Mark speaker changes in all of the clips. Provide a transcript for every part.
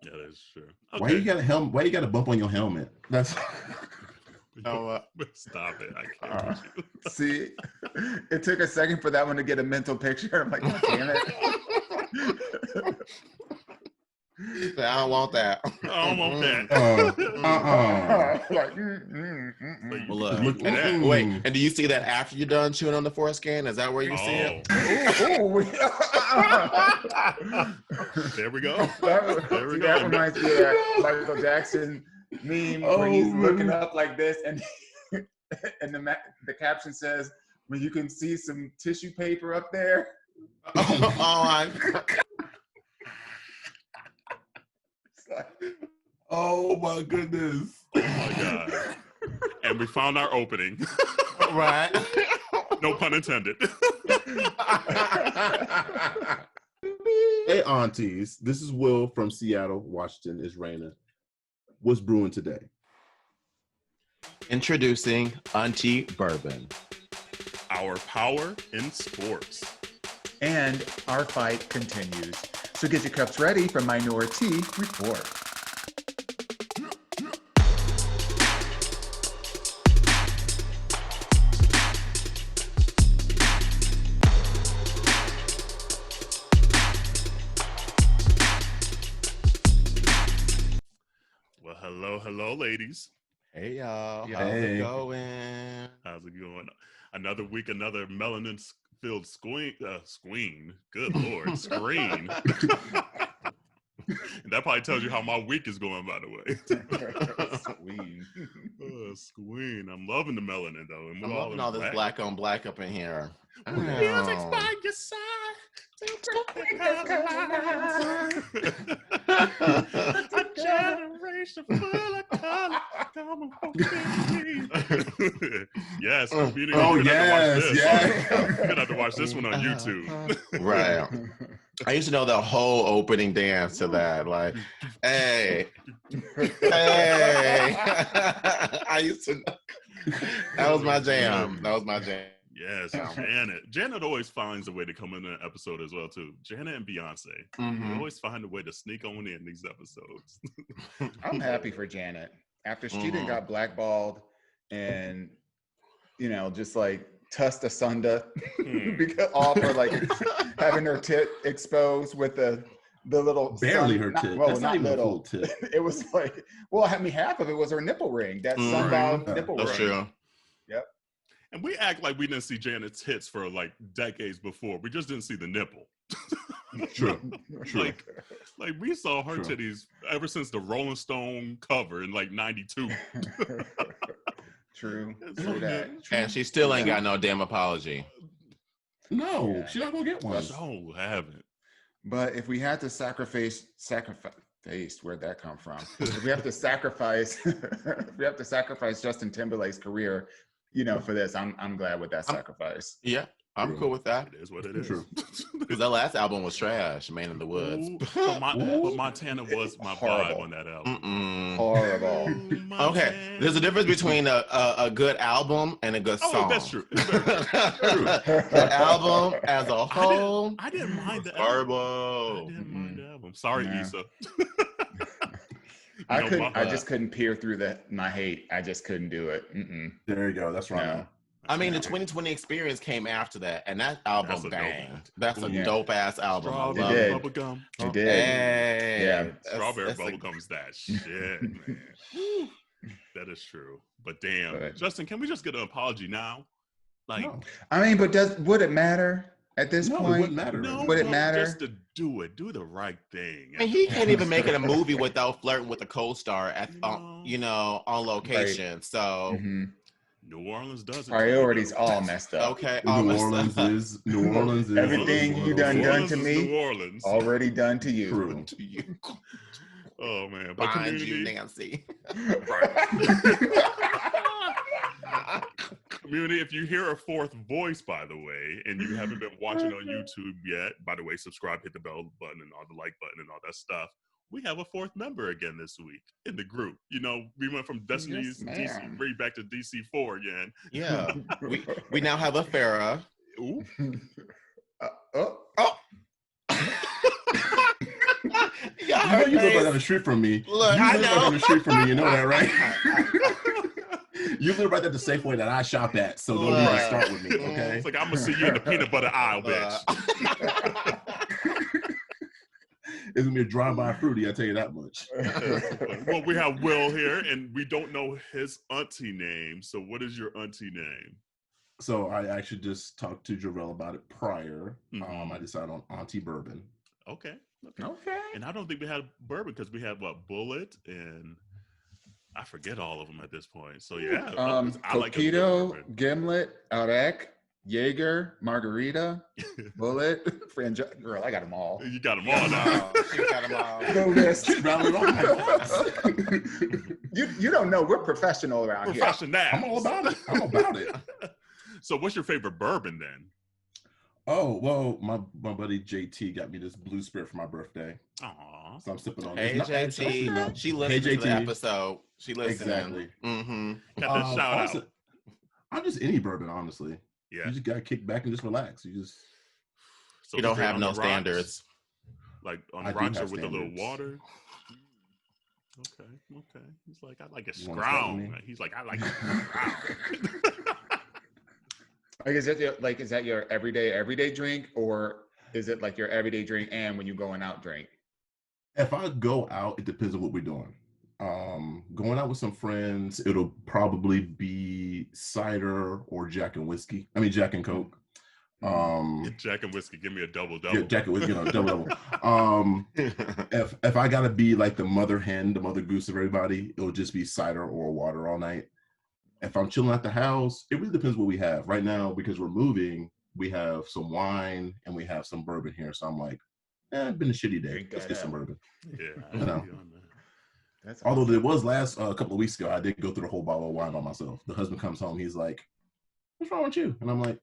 Speaker 1: That is true. Okay.
Speaker 2: Why you got a helmet? Why you got a bump on your helmet? That's.
Speaker 1: Stop it! I can't with you.
Speaker 3: See, it took a second for that one to get a mental picture. I'm like, God damn it.
Speaker 4: I don't want that.
Speaker 1: I don't want that.
Speaker 3: Like,
Speaker 4: Well, look, wait, and do you see that after you're done chewing on the foreskin? Is that where you see it?
Speaker 1: There we go.
Speaker 3: That reminds me of that Michael Jackson meme where he's looking up like this, and the caption says, "When you can see some tissue paper up there."
Speaker 2: Oh my goodness.
Speaker 1: Oh my God. And we found our opening.
Speaker 4: Right.
Speaker 1: No pun intended.
Speaker 2: Hey, aunties. This is Will from Seattle, Washington. Is Raina. What's brewing today?
Speaker 4: Introducing AunTea Bourbon.
Speaker 1: Our power in sports.
Speaker 3: And our fight continues. So get your cups ready for Minoritea Report.
Speaker 1: Well, hello, ladies.
Speaker 4: Hey, y'all.
Speaker 3: Hey.
Speaker 4: How's it going?
Speaker 1: How's it going? Another week, another melanin-filled screen. Good Lord, screen. And that probably tells you how my week is going, by the way. Squeen. I'm loving the melanin, though. And
Speaker 4: I'm loving all this black on black up in here.
Speaker 1: Music's by your side. A generation full of color. Yes.
Speaker 2: Oh, yes.
Speaker 1: You're going to have to watch this one on YouTube.
Speaker 4: Right. I used to know the whole opening dance to that. Like, hey. I used to know. That was my jam.
Speaker 1: Yes, Janet always finds a way to come in an episode as well, too. Janet and Beyonce. They always find a way to sneak on in these episodes.
Speaker 3: I'm happy for Janet. After she done got blackballed and, just like tussed asunder because all for like having her tit exposed with the little
Speaker 2: barely her tit.
Speaker 3: Well, not little. Tit. It was like, half of it was her nipple ring. That sunbound nipple ring.
Speaker 4: That's true.
Speaker 3: Yep.
Speaker 1: And we act like we didn't see Janet's hits for like decades before. We just didn't see the nipple.
Speaker 2: True.
Speaker 1: Like we saw her titties ever since the Rolling Stone cover in like '92.
Speaker 3: True.
Speaker 4: And she still ain't got no damn apology.
Speaker 2: No, she's not gonna get one.
Speaker 1: So haven't.
Speaker 3: But if we had to sacrifice, where'd that come from? If we have to sacrifice, Justin Timberlake's career, for this, I'm glad with that sacrifice.
Speaker 4: Yeah, I'm cool with that.
Speaker 1: It is what it is.
Speaker 4: Because that last album was trash, Man in the Woods.
Speaker 1: But Montana was my vibe on that album.
Speaker 3: Horrible.
Speaker 4: Okay, there's a difference between a good album and a good song.
Speaker 1: Oh, that's true.
Speaker 4: The album as a whole,
Speaker 1: I didn't mind the
Speaker 4: album.
Speaker 1: I didn't mind the album. Sorry, Issa.
Speaker 3: I just couldn't peer through my hate. I just couldn't do it.
Speaker 2: There you go. That's right.
Speaker 3: No.
Speaker 4: I mean, the 2020 Experience came after that, and that album banged. That's a dope ass album.
Speaker 1: Strawberry bubblegum.
Speaker 3: You did.
Speaker 4: Hey,
Speaker 3: yeah.
Speaker 1: Strawberry bubblegum's that shit, man. That is true. But damn, Justin, can we just get an apology now? Like,
Speaker 2: no.
Speaker 3: I mean, but would it matter at this point?
Speaker 2: It wouldn't matter.
Speaker 1: No,
Speaker 3: would it matter?
Speaker 1: Just to do it. Do the right thing.
Speaker 4: And he can't even make it a movie without flirting with a co-star on location. Right. So.
Speaker 1: New Orleans doesn't.
Speaker 3: Priorities all messed up.
Speaker 4: Okay,
Speaker 2: New Orleans is
Speaker 3: everything you done to me.
Speaker 1: New Orleans
Speaker 3: already done to you.
Speaker 2: True.
Speaker 1: Oh man, but
Speaker 4: Find you, Nancy.
Speaker 1: Right. Community, if you hear a fourth voice, by the way, and you haven't been watching on YouTube yet, by the way, subscribe, hit the bell button, and all the like button, and all that stuff. We have a fourth member again this week in the group. We went from Destiny's DC3 back to DC4 again.
Speaker 4: Yeah. we now have a Farrah.
Speaker 1: Ooh.
Speaker 4: Yo,
Speaker 2: You know you live right down the street from me.
Speaker 4: Look,
Speaker 2: you
Speaker 4: I
Speaker 2: live
Speaker 4: know.
Speaker 2: right down the street from me. You know that, right? You live right at the Safeway that I shop at, so don't even start with me, okay?
Speaker 1: It's like, I'm gonna see you in the peanut butter aisle, bitch.
Speaker 2: It's gonna be a drive-by fruity, I tell you that much.
Speaker 1: Well, we have Will here, and we don't know his auntie name. So, what is your auntie name?
Speaker 2: So I actually just talked to Jarrell about it prior.
Speaker 1: Mm-hmm.
Speaker 2: I decided on AunTea Bourbon.
Speaker 1: Okay.
Speaker 3: Okay.
Speaker 1: And I don't think we had bourbon because we had Bullet and I forget all of them at this point. So yeah, I like a
Speaker 3: Torpedo,
Speaker 1: bourbon.
Speaker 3: Gimlet, Arak, Jaeger, Margarita, Bullet, girl, I got them all.
Speaker 1: You got them all now.
Speaker 4: She got them all.
Speaker 3: The list. You don't know. We're professional around here.
Speaker 2: I'm all about it. I'm about it.
Speaker 1: So what's your favorite bourbon then?
Speaker 2: Oh, well, my buddy JT got me this Blue Spirit for my birthday.
Speaker 1: Aww.
Speaker 2: So I'm sipping on
Speaker 4: Hey,
Speaker 2: this.
Speaker 4: JT. She listened to the episode. She listened.
Speaker 2: Exactly.
Speaker 4: Mm-hmm.
Speaker 1: Got the shout out.
Speaker 2: I'm just any bourbon, honestly.
Speaker 1: Yeah.
Speaker 2: You just got to kick back and just relax.
Speaker 4: You don't have no standards.
Speaker 1: Like on the rocks or with a little water? Okay. He's like, I like it strong. He's like, I like it strong.
Speaker 3: Like, is that your everyday drink, or is it like your everyday drink and when you're going out drink?
Speaker 2: If I go out, it depends on what we're doing. Going out with some friends, it'll probably be cider or Jack and Coke.
Speaker 1: Jack and whiskey, give me a double.
Speaker 2: Yeah, Jack and whiskey, double. If I gotta be like the mother hen, the mother goose of everybody, it'll just be cider or water all night. If I'm chilling at the house, it really depends what we have. Right now, because we're moving, we have some wine and we have some bourbon here. So I'm like, it's been a shitty day. Let's get some bourbon.
Speaker 1: Yeah,
Speaker 3: That's
Speaker 2: Although there was last a couple of weeks ago, I did go through the whole bottle of wine by myself. The husband comes home, he's like, "What's wrong with you?" And I'm like,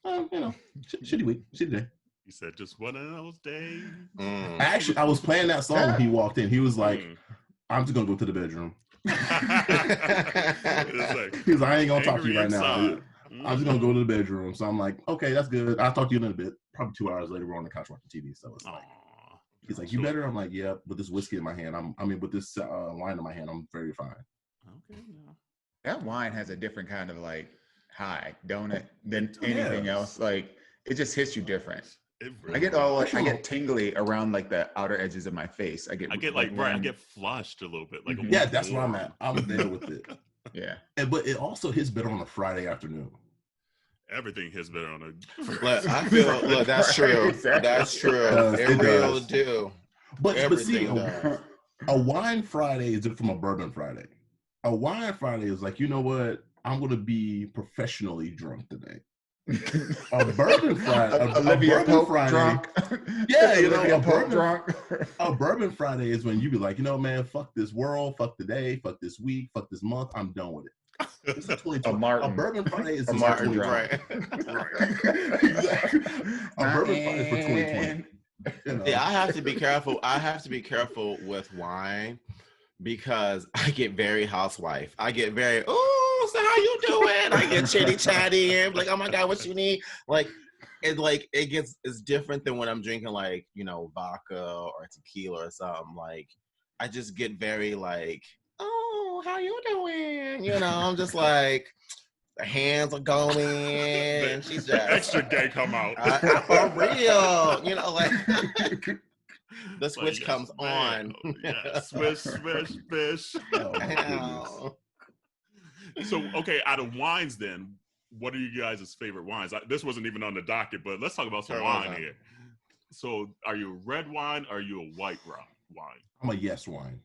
Speaker 2: shitty week, shitty day.
Speaker 1: He said, "Just one of those days."
Speaker 2: Actually, I was playing that song when he walked in. He was like, "I'm just gonna go to the bedroom." He was like, "I ain't gonna talk to you right now. I'm just gonna go to the bedroom." So I'm like, "Okay, that's good. I'll talk to you in a bit." Probably 2 hours later, we're on the couch watching TV. So it's like, he's like, "You better?" I'm like, "Yeah." With this whiskey in my hand, with this wine in my hand, I'm very fine.
Speaker 1: Okay.
Speaker 3: That wine has a different kind of like high, don't it, than anything else. Like it just hits you different. I get tingly around like the outer edges of my face. I get
Speaker 1: flushed a little bit. Like
Speaker 2: that's where I'm at. I'm there with it.
Speaker 3: Yeah.
Speaker 2: But it also hits better on a Friday afternoon.
Speaker 1: Everything hits better on a.
Speaker 4: I feel that's true. Exactly. That's true. It really do.
Speaker 2: But see, a wine Friday is different from a bourbon Friday. A wine Friday is like, you know what? I'm going to be professionally drunk today. A bourbon Friday.
Speaker 3: Olivia Pope drunk.
Speaker 2: Yeah, a bourbon Friday is when you be like, man, fuck this world, fuck the day, fuck this week, fuck this month. I'm done with it. It's a bourbon Friday is a Martin, right? Exactly. A bourbon Friday is for 2020.
Speaker 4: Yeah, I have to be careful. I have to be careful with wine because I get very housewife. I get very, "Oh, so how you doing?" I get chitty chatty and like, "Oh my God, what you need?" It's different than when I'm drinking like, vodka or tequila or something. Like, I just get very like, "Oh, how you doing?" I'm just like, the hands are going, and she's just
Speaker 1: extra gay come out.
Speaker 4: For real, the switch comes on.
Speaker 1: Swish. So, okay, out of wines then, what are you guys' favorite wines? This wasn't even on the docket, but let's talk about some wine here. So, are you a red wine or are you a white wine?
Speaker 2: I'm a yes wine.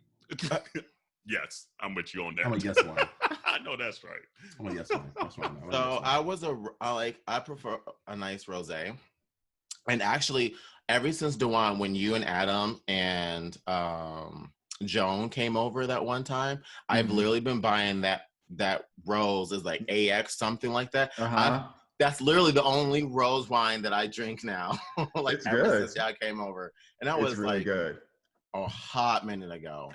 Speaker 1: Yes, I'm with you on that.
Speaker 2: I'm a yes wine.
Speaker 1: I know that's right.
Speaker 2: I'm a yes wine. That's right.
Speaker 4: I prefer a nice rosé. And actually, ever since Dewan, when you and Adam and Joan came over that one time, I've literally been buying that rose is like AX, something like that. That's literally the only rose wine that I drink now. Like ever since y'all came over. And that was really good. A hot minute ago.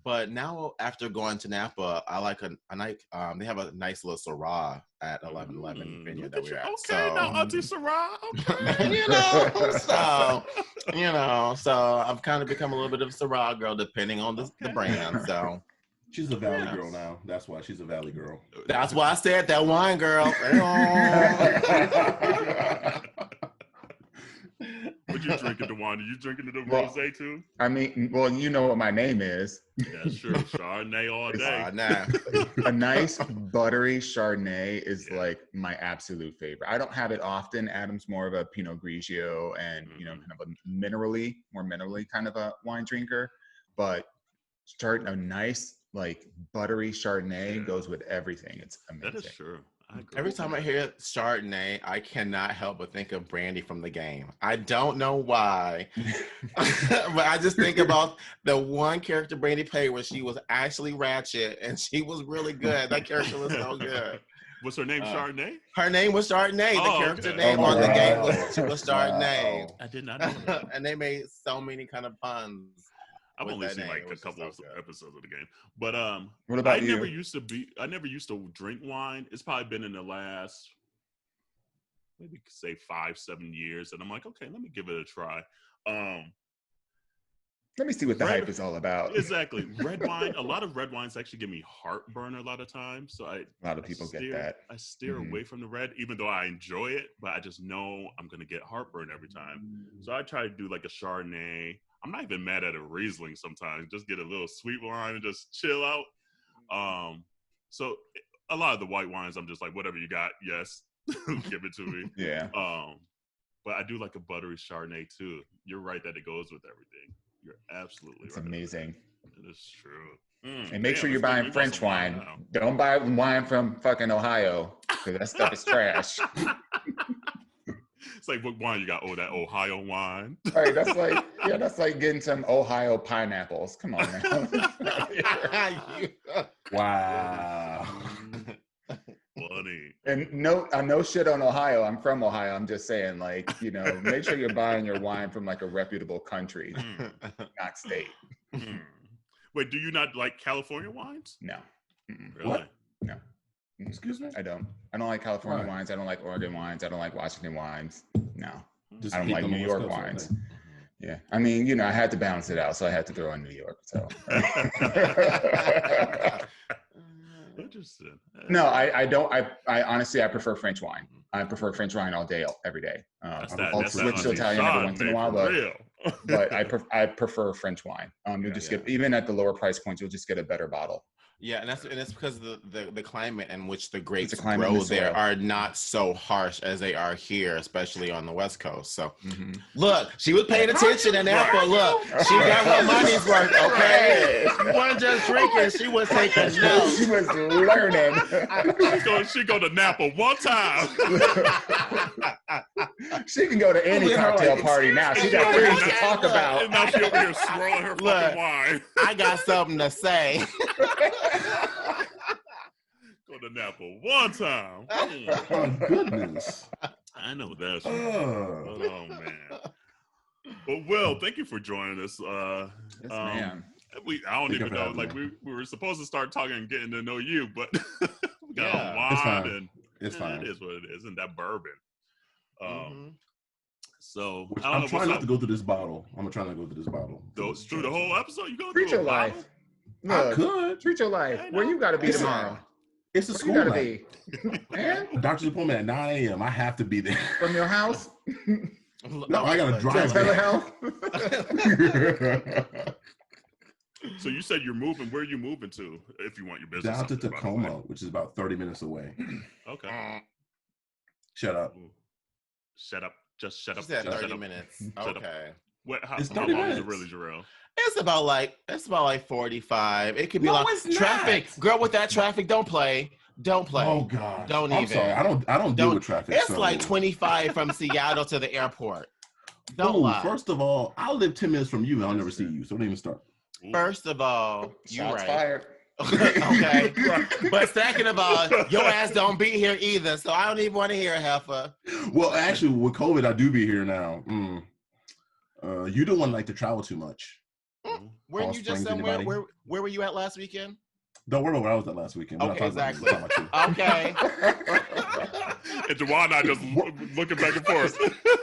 Speaker 4: But now after going to Napa, I like they have a nice little Syrah at 1111 Vineyard that we're at.
Speaker 1: Okay, now Auntie Syrah. Okay.
Speaker 4: So I've kind of become a little bit of a Syrah girl depending on the brand. So
Speaker 2: she's a Valley girl now. That's why she's a Valley girl.
Speaker 4: That's why I said that wine girl.
Speaker 1: What you drinking, DeWanda? You drinking the rosé too?
Speaker 3: I mean, well, you know what my name is.
Speaker 1: Yeah, sure. Chardonnay all day.
Speaker 3: A nice buttery Chardonnay is like my absolute favorite. I don't have it often. Adam's more of a Pinot Grigio and kind of a more minerally kind of a wine drinker. But a nice like buttery Chardonnay goes with everything. It's amazing.
Speaker 1: That is true.
Speaker 4: Every time I hear Chardonnay, I cannot help but think of Brandy from the game. I don't know why, but I just think about the one character Brandy played where she was actually ratchet and she was really good. That character was so good.
Speaker 1: What's her name? Chardonnay?
Speaker 4: Her name was Chardonnay. The character name on the game was Chardonnay.
Speaker 1: Wow. I did not know that.
Speaker 4: And they made so many kind of puns.
Speaker 1: I've only seen like a couple of episodes of the game, but
Speaker 3: what about you?
Speaker 1: I never used to drink wine. It's probably been in the last maybe say 5-7 years, and I'm like, okay, let me give it a try.
Speaker 3: Let me see what the hype is all about.
Speaker 1: Exactly, red wine. A lot of red wines actually give me heartburn a lot of times, so a lot of people get that. I steer away from the red, even though I enjoy it, but I just know I'm gonna get heartburn every time. So I try to do like a Chardonnay. I'm not even mad at a Riesling sometimes. Just get a little sweet wine and just chill out. So a lot of the white wines, I'm just like, whatever you got, yes, give it to me.
Speaker 3: Yeah.
Speaker 1: But I do like a buttery Chardonnay too. You're right that it goes with everything. You're absolutely right.
Speaker 3: It's amazing.
Speaker 1: It is true.
Speaker 3: And make sure you're buying French wine. Don't buy wine from fucking Ohio, because that stuff is trash.
Speaker 1: It's like, what wine you got? Oh, that Ohio wine.
Speaker 3: Right, that's like getting some Ohio pineapples. Come on, man.
Speaker 2: Wow.
Speaker 1: Funny.
Speaker 3: And no shit on Ohio. I'm from Ohio. I'm just saying, like, make sure you're buying your wine from like a reputable country, not state.
Speaker 1: Wait, do you not like California wines?
Speaker 3: No.
Speaker 1: Really?
Speaker 2: What?
Speaker 3: No.
Speaker 2: Excuse me?
Speaker 3: I don't like California wines. I don't like Oregon wines. I don't like Washington wines. No.
Speaker 2: Just
Speaker 3: I don't like New York wines. Yeah. I mean, I had to balance it out, so I had to throw in New York. So.
Speaker 1: Interesting.
Speaker 3: No, I don't. I honestly, I prefer French wine. I prefer French wine all day, every day. I'll switch to Italian every once in a while, but I prefer French wine. You'll just get, even at the lower price points, you'll just get a better bottle.
Speaker 4: Yeah, and it's because the climate in which the grapes grow there are not so harsh as they are here, especially on the West Coast. So, look, she was paying attention in Napa. Look, she got her money's worth. Okay, she wasn't just drinking; she was taking notes.
Speaker 3: She was learning.
Speaker 1: She go to Napa one time.
Speaker 3: She can go to any cocktail party now. She got things to talk about.
Speaker 1: And now she over here swirling her fucking wine.
Speaker 4: I got something to say.
Speaker 1: Go to Napa one time.
Speaker 2: Oh, goodness.
Speaker 1: I know that's right. Oh, man. But Will, thank you for joining us.
Speaker 3: Yes, ma'am.
Speaker 1: I don't even know. Like we were supposed to start talking and getting to know you, but we got on wine
Speaker 2: it's fine.
Speaker 1: It is what it is, and that bourbon. So
Speaker 2: I'm trying not to go through this bottle. I'm gonna try not to go through this bottle.
Speaker 1: Through the whole episode, you go
Speaker 3: treat
Speaker 1: through
Speaker 3: your life.
Speaker 2: Look, I could
Speaker 3: treat your life. Where you gotta be tomorrow?
Speaker 2: It's a school night. And doctor's appointment at 9 a.m. I have to be there.
Speaker 3: From your house?
Speaker 2: No, I gotta drive there.
Speaker 3: Health?
Speaker 1: So you said you're moving. Where are you moving to if you want your business?
Speaker 2: Down to Tacoma, which is about 30 minutes away.
Speaker 1: Okay.
Speaker 2: Shut up.
Speaker 1: Shut up. Just shut up.
Speaker 4: She said 30 minutes. Okay.
Speaker 1: How
Speaker 2: it's 30
Speaker 1: long
Speaker 2: minutes.
Speaker 1: is it really, Jarrell?
Speaker 4: It's about like 45. It could be like traffic.
Speaker 2: Not.
Speaker 4: Girl, with that traffic, don't play.
Speaker 2: Oh God.
Speaker 4: Don't
Speaker 2: I'm
Speaker 4: even.
Speaker 2: sorry. I don't deal with traffic.
Speaker 4: It's like 25 from Seattle to the airport. Don't lie.
Speaker 2: First of all, I live 10 minutes from you and I'll never see you. So don't even start.
Speaker 4: First of all, you're
Speaker 3: Shots
Speaker 4: right.
Speaker 3: fired.
Speaker 4: Okay. But second of all, your ass don't be here either. So I don't even want to hear it, heifer.
Speaker 2: Well, actually, with COVID, I do be here now. You don't want like to travel too much.
Speaker 4: Weren't
Speaker 2: False
Speaker 4: you just
Speaker 2: Springs,
Speaker 4: somewhere?
Speaker 2: anybody?
Speaker 4: Where were you at last weekend?
Speaker 2: Don't worry about where I was at last weekend. We're
Speaker 4: Okay,
Speaker 2: not talking
Speaker 4: exactly.
Speaker 2: about you. We're talking about
Speaker 4: Okay.
Speaker 1: And Jawan and I just looking back and forth.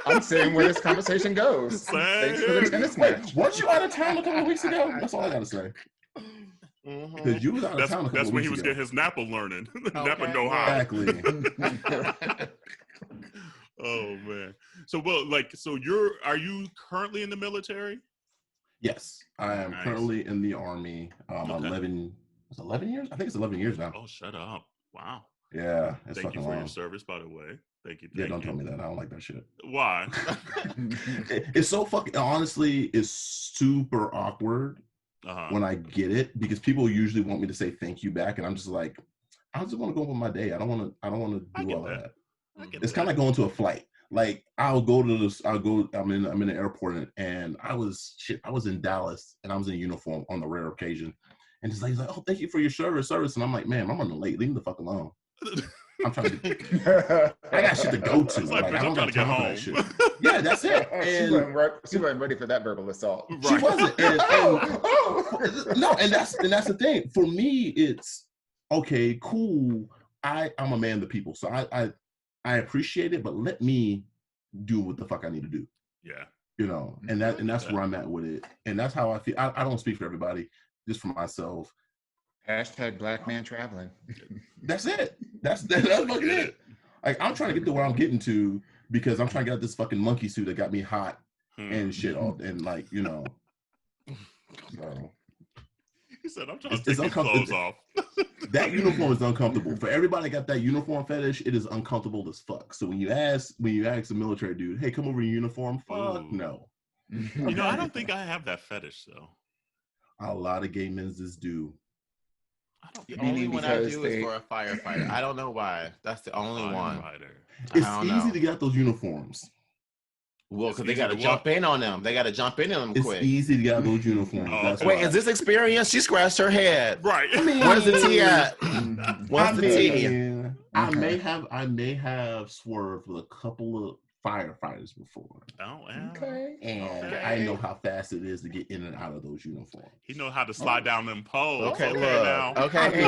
Speaker 3: I'm seeing where this conversation goes.
Speaker 1: Same.
Speaker 3: Thanks for the tennis
Speaker 2: you. Wait,
Speaker 3: match.
Speaker 2: weren't you out of town a couple of weeks ago? That's all I gotta say.
Speaker 4: Mhm.
Speaker 2: Because you was out of town a couple
Speaker 1: That's
Speaker 2: of
Speaker 1: when
Speaker 2: weeks
Speaker 1: he was
Speaker 2: ago.
Speaker 1: getting his Napa learning. Napa
Speaker 4: Okay,
Speaker 1: know how.
Speaker 2: Exactly.
Speaker 1: Oh man. So are you currently in the military?
Speaker 2: Yes, I am
Speaker 1: Nice.
Speaker 2: currently in the Army.
Speaker 1: Okay.
Speaker 2: 11 years? I think it's 11 years now.
Speaker 1: Oh, shut up. Wow.
Speaker 2: Yeah, it's
Speaker 1: Thank you
Speaker 2: fucking
Speaker 1: for
Speaker 2: long.
Speaker 1: your service, by the way. Thank you.
Speaker 2: Yeah, don't tell me that. I don't like that shit.
Speaker 1: Why?
Speaker 2: It's so fucking, honestly, it's super awkward when I get it, because people usually want me to say thank you back, and I'm just like, I just want to go on with my day. I don't want to do all that. It's kind of like going to a flight. Like I'm in the airport, and I was in Dallas, and I was in uniform on the rare occasion, and he's like, oh, thank you for your service, and I'm like, man, I'm running late. Leave me the fuck alone. I'm trying to I got shit to go to.
Speaker 1: Like,
Speaker 2: I don't got time for that shit. Yeah, that's it.
Speaker 3: And she wasn't ready for that verbal assault.
Speaker 1: Right.
Speaker 2: She wasn't. No, and that's the thing. For me, it's okay, cool. I'm a man of the people, so I appreciate it, but let me do what the fuck I need to do.
Speaker 1: Yeah.
Speaker 2: And that's where I'm at with it. And that's how I feel. I don't speak for everybody, just for myself.
Speaker 3: Hashtag black man traveling.
Speaker 2: That's it. That's fucking it. Like, I'm trying to get to where I'm getting to because I'm trying to get out this fucking monkey suit that got me hot and shit all, and like, so.
Speaker 1: He said, I'm trying to take these clothes off.
Speaker 2: That uniform is uncomfortable. For everybody got that uniform fetish, it is uncomfortable as fuck. So when you ask a military dude, hey, come over in uniform, fuck no.
Speaker 1: I don't think I have that fetish though.
Speaker 2: A lot of gay men's do.
Speaker 4: The only one I do is for a firefighter. I don't know why. That's the only one.
Speaker 2: It's easy to get out those uniforms.
Speaker 4: Well, because they got to jump in on them. They got to jump in on them quick.
Speaker 2: It's easy to get out those uniforms.
Speaker 4: Wait, is this experience? She scratched her head.
Speaker 1: Right.
Speaker 4: Where's the T at? What's the T?
Speaker 2: I may have swerved with a couple of firefighters before.
Speaker 1: Oh, yeah.
Speaker 3: Okay.
Speaker 2: And I know how fast it is to get in and out of those uniforms.
Speaker 1: He know how to slide down them poles.
Speaker 4: Okay, look.
Speaker 1: Now.
Speaker 4: Okay,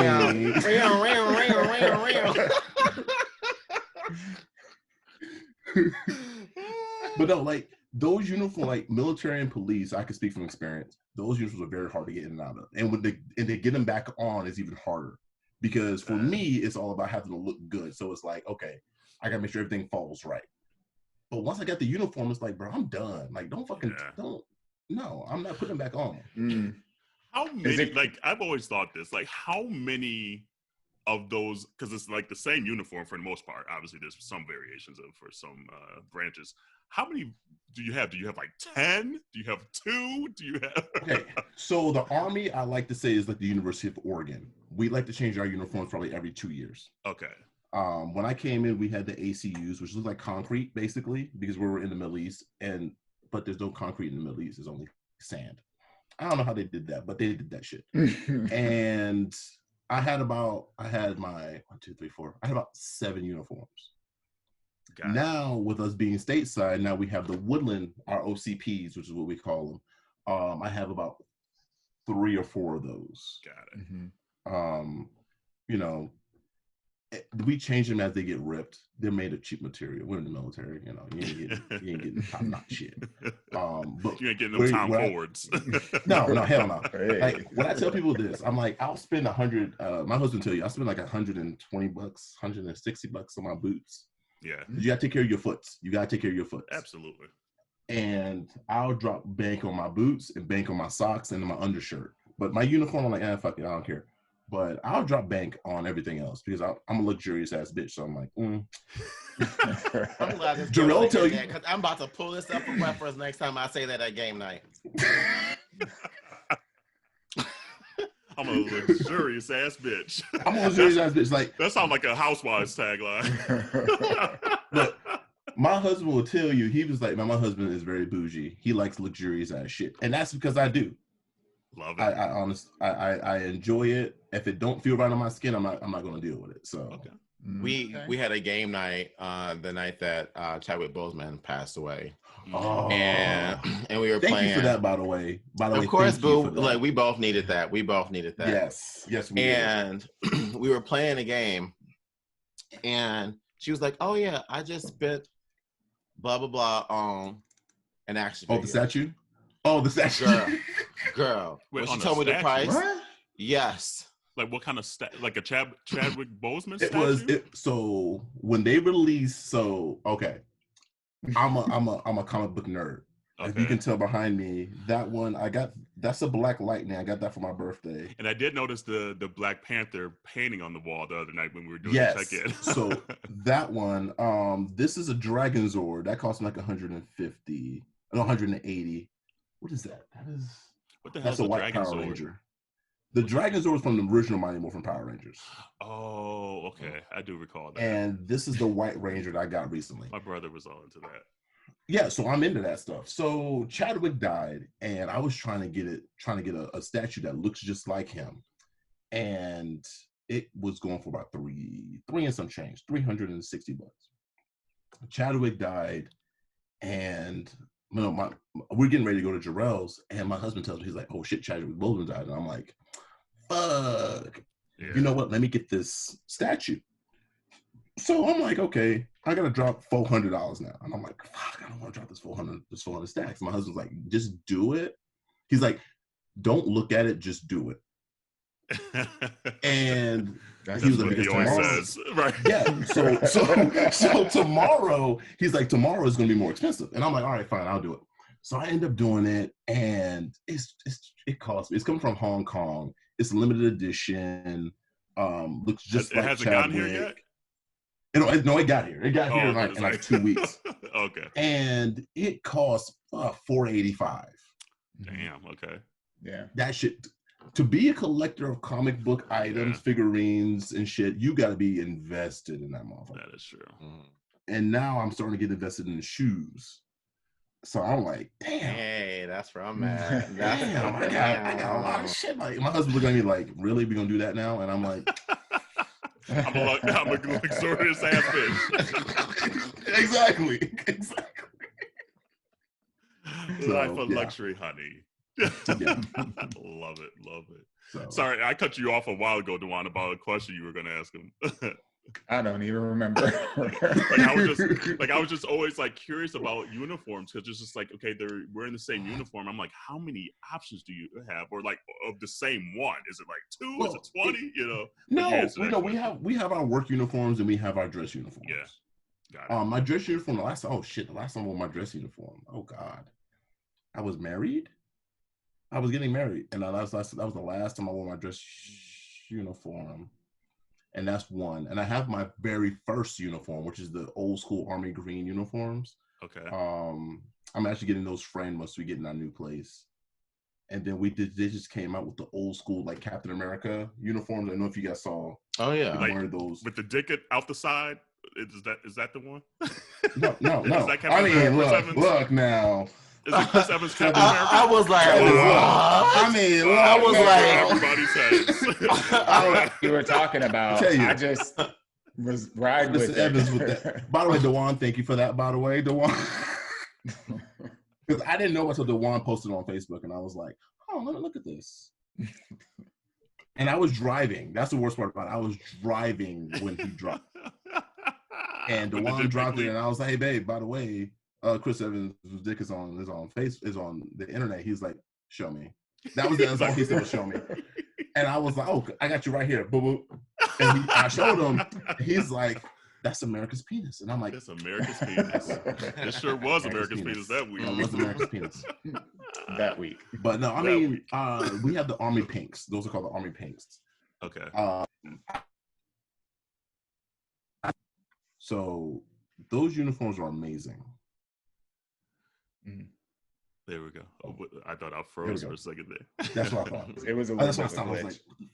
Speaker 2: But no, like those uniforms, like military and police, I can speak from experience. Those uniforms are very hard to get in and out of, and when they get them back on, is even harder because for me, it's all about having to look good. So it's like, okay, I gotta make sure everything falls right. But once I got the uniform, it's like, bro, I'm done. Like, don't no, I'm not putting them back on.
Speaker 1: How many? Like, I've always thought this. Like, how many of those? Because it's like the same uniform for the most part. Obviously, there's some variations for some branches. How many do you have? Do you have like 10? Do you have 2? Do you have? Okay,
Speaker 2: so the Army, I like to say, is like the University of Oregon. We like to change our uniforms probably every 2 years.
Speaker 1: Okay.
Speaker 2: When I came in, we had the ACUs, which look like concrete, basically, because we were in the Middle East, but there's no concrete in the Middle East. There's only sand. I don't know how they did that, but they did that shit. And I had my 1, 2, 3, 4. I had about 7 uniforms. Now, with us being stateside, now we have the Woodland, our OCPs, which is what we call them. I have about 3 or 4 of those.
Speaker 1: Got it.
Speaker 2: We change them as they get ripped. They're made of cheap material. We're in the military, you ain't getting top-notch shit. But
Speaker 1: you ain't getting them Tom Forwards.
Speaker 2: No, hell no. Hey. Like when I tell people this, I'm like, I'll spend 100. My husband tell you, I spend like $120, $160 on my boots.
Speaker 1: Yeah.
Speaker 2: You gotta take care of your foots. You gotta take care of your foots.
Speaker 1: Absolutely.
Speaker 2: And I'll drop bank on my boots and bank on my socks and my undershirt. But my uniform, I'm like, fuck it, I don't care. But I'll drop bank on everything else because I'm a luxurious ass bitch. So I'm like,
Speaker 4: I'm glad this
Speaker 2: Jarrell tell you,
Speaker 4: because I'm about to pull this up for reference next time I say that at game night.
Speaker 1: I'm a luxurious ass bitch.
Speaker 2: I'm a luxurious ass bitch. Like
Speaker 1: that sounds like a Housewives tagline.
Speaker 2: But my husband will tell you, he was like, my husband is very bougie. He likes luxurious ass shit, and that's because I do.
Speaker 1: Love it.
Speaker 2: I enjoy it. If it don't feel right on my skin, I'm not going to deal with it. So,
Speaker 4: We had a game night the night that Chadwick Boseman passed away.
Speaker 2: Oh,
Speaker 4: and we were
Speaker 2: thank
Speaker 4: playing.
Speaker 2: you for that, by the way.
Speaker 4: Of course, boo. Like we both needed that.
Speaker 2: Yes, we
Speaker 4: and we were playing a game, and she was like, "Oh yeah, I just spent blah blah blah on an action figure."
Speaker 2: The statue. Oh, the statue.
Speaker 4: Girl.
Speaker 1: Wait,
Speaker 4: when she told me the price.
Speaker 3: What?
Speaker 4: Yes.
Speaker 1: Like what kind of like a Chadwick Boseman statue?
Speaker 2: So when they released, okay. I'm a comic book nerd. Okay. If you can tell behind me, that one that's a Black Lightning. I got that for my birthday.
Speaker 1: And I did notice the Black Panther painting on the wall the other night when we were doing
Speaker 2: the
Speaker 1: check-in.
Speaker 2: So that one, this is a Dragon Zord. That cost me like 150, 180. What is that?
Speaker 1: What the hell is
Speaker 2: a
Speaker 1: a
Speaker 2: white
Speaker 1: Dragon
Speaker 2: Power
Speaker 1: Zord?
Speaker 2: Ranger. The Dragon Zord was from the original Mighty Morphin Power Rangers.
Speaker 1: Oh, okay. I do recall that.
Speaker 2: And this is the White Ranger that I got recently.
Speaker 1: My brother was all into that.
Speaker 2: Yeah, so I'm into that stuff. So Chadwick died, and I was trying to get a statue that looks just like him, and it was going for about three and some change, $360. Chadwick died, and we're getting ready to go to Jarrell's, and my husband tells me, he's like, "Oh shit, Chadwick Boseman died," and I'm like, "Fuck." Yeah. You know what? Let me get this statue. So I'm like, okay, I gotta drop $400 now, and I'm like, fuck, I don't want to drop this 400 stacks. My husband's like, just do it. He's like, don't look at it, just do it. And he was like,
Speaker 1: he always says, right?
Speaker 2: Yeah. So tomorrow, he's like, tomorrow is gonna be more expensive, and I'm like, all right, fine, I'll do it. So I end up doing it, and it costs me. It's coming from Hong Kong. It's limited edition. Looks just like
Speaker 1: has it gotten here yet?
Speaker 2: No, it got here. It got here in like 2 weeks.
Speaker 1: Okay.
Speaker 2: And it costs $485.
Speaker 1: Damn. Okay.
Speaker 3: Yeah.
Speaker 2: That shit. To be a collector of comic book items, figurines, and shit, you got to be invested in that motherfucker.
Speaker 1: That is true.
Speaker 2: And now I'm starting to get invested in shoes. So I'm like, damn.
Speaker 4: Hey, that's where I'm at.
Speaker 2: Damn, I got a lot of shit. Like, my husband looking at me like, really? We gonna do that now? And I'm like,
Speaker 1: I'm a luxurious ass bitch.
Speaker 2: Exactly.
Speaker 1: Life of luxury, honey. Love it. So. Sorry, I cut you off a while ago, Dewan, about a question you were going to ask him.
Speaker 3: I don't even remember.
Speaker 1: I was just always like curious about uniforms, because it's just like, okay, they're wearing the same uniform. I'm like, how many options do you have, or like of the same one? Is it like 2? Well, is it 20?
Speaker 2: No, we have our work uniforms and we have our dress uniforms.
Speaker 1: Yeah, got it.
Speaker 2: My dress uniform. The last time I wore my dress uniform. Oh God, I was married. I was getting married, and that was the last time I wore my dress uniform. And that's one. And I have my very first uniform, which is the old school Army green uniforms.
Speaker 1: Okay.
Speaker 2: I'm actually getting those framed once we get in our new place. And then they just came out with the old school like Captain America uniforms. I don't know if you guys saw.
Speaker 4: Oh yeah.
Speaker 1: Like,
Speaker 2: one of those
Speaker 1: with the dick out the side. Is that the one?
Speaker 2: No.
Speaker 1: I mean,
Speaker 2: look now.
Speaker 1: Is it Chris Evans Captain America?
Speaker 4: I was like,
Speaker 3: what you were talking about. I just was riding with
Speaker 2: Evans with that. By the way, Dewan, thank you for that. By the way, Dewan, because I didn't know until Dewan posted on Facebook, and I was like, oh, look at this. And I was driving. That's the worst part about it. I was driving when he dropped, and Dewan dropped it, and I was like, hey, babe, by the way. Chris Evans' dick is on the internet. He's like, show me. That was the answer. He said, show me. And I was like, oh, I got you right here. Boo boo. And I showed him. He's like, that's America's penis. And I'm like,
Speaker 1: that's America's penis. It sure was America's penis that week.
Speaker 2: It was America's penis
Speaker 3: that week.
Speaker 2: But no, I mean, we have the Army Pinks. Those are called the Army Pinks.
Speaker 1: Okay.
Speaker 2: So those uniforms are amazing.
Speaker 1: There we go. I thought I froze for a second there.
Speaker 2: That's what I thought.
Speaker 3: It was a
Speaker 2: that's what I thought. I was like, what the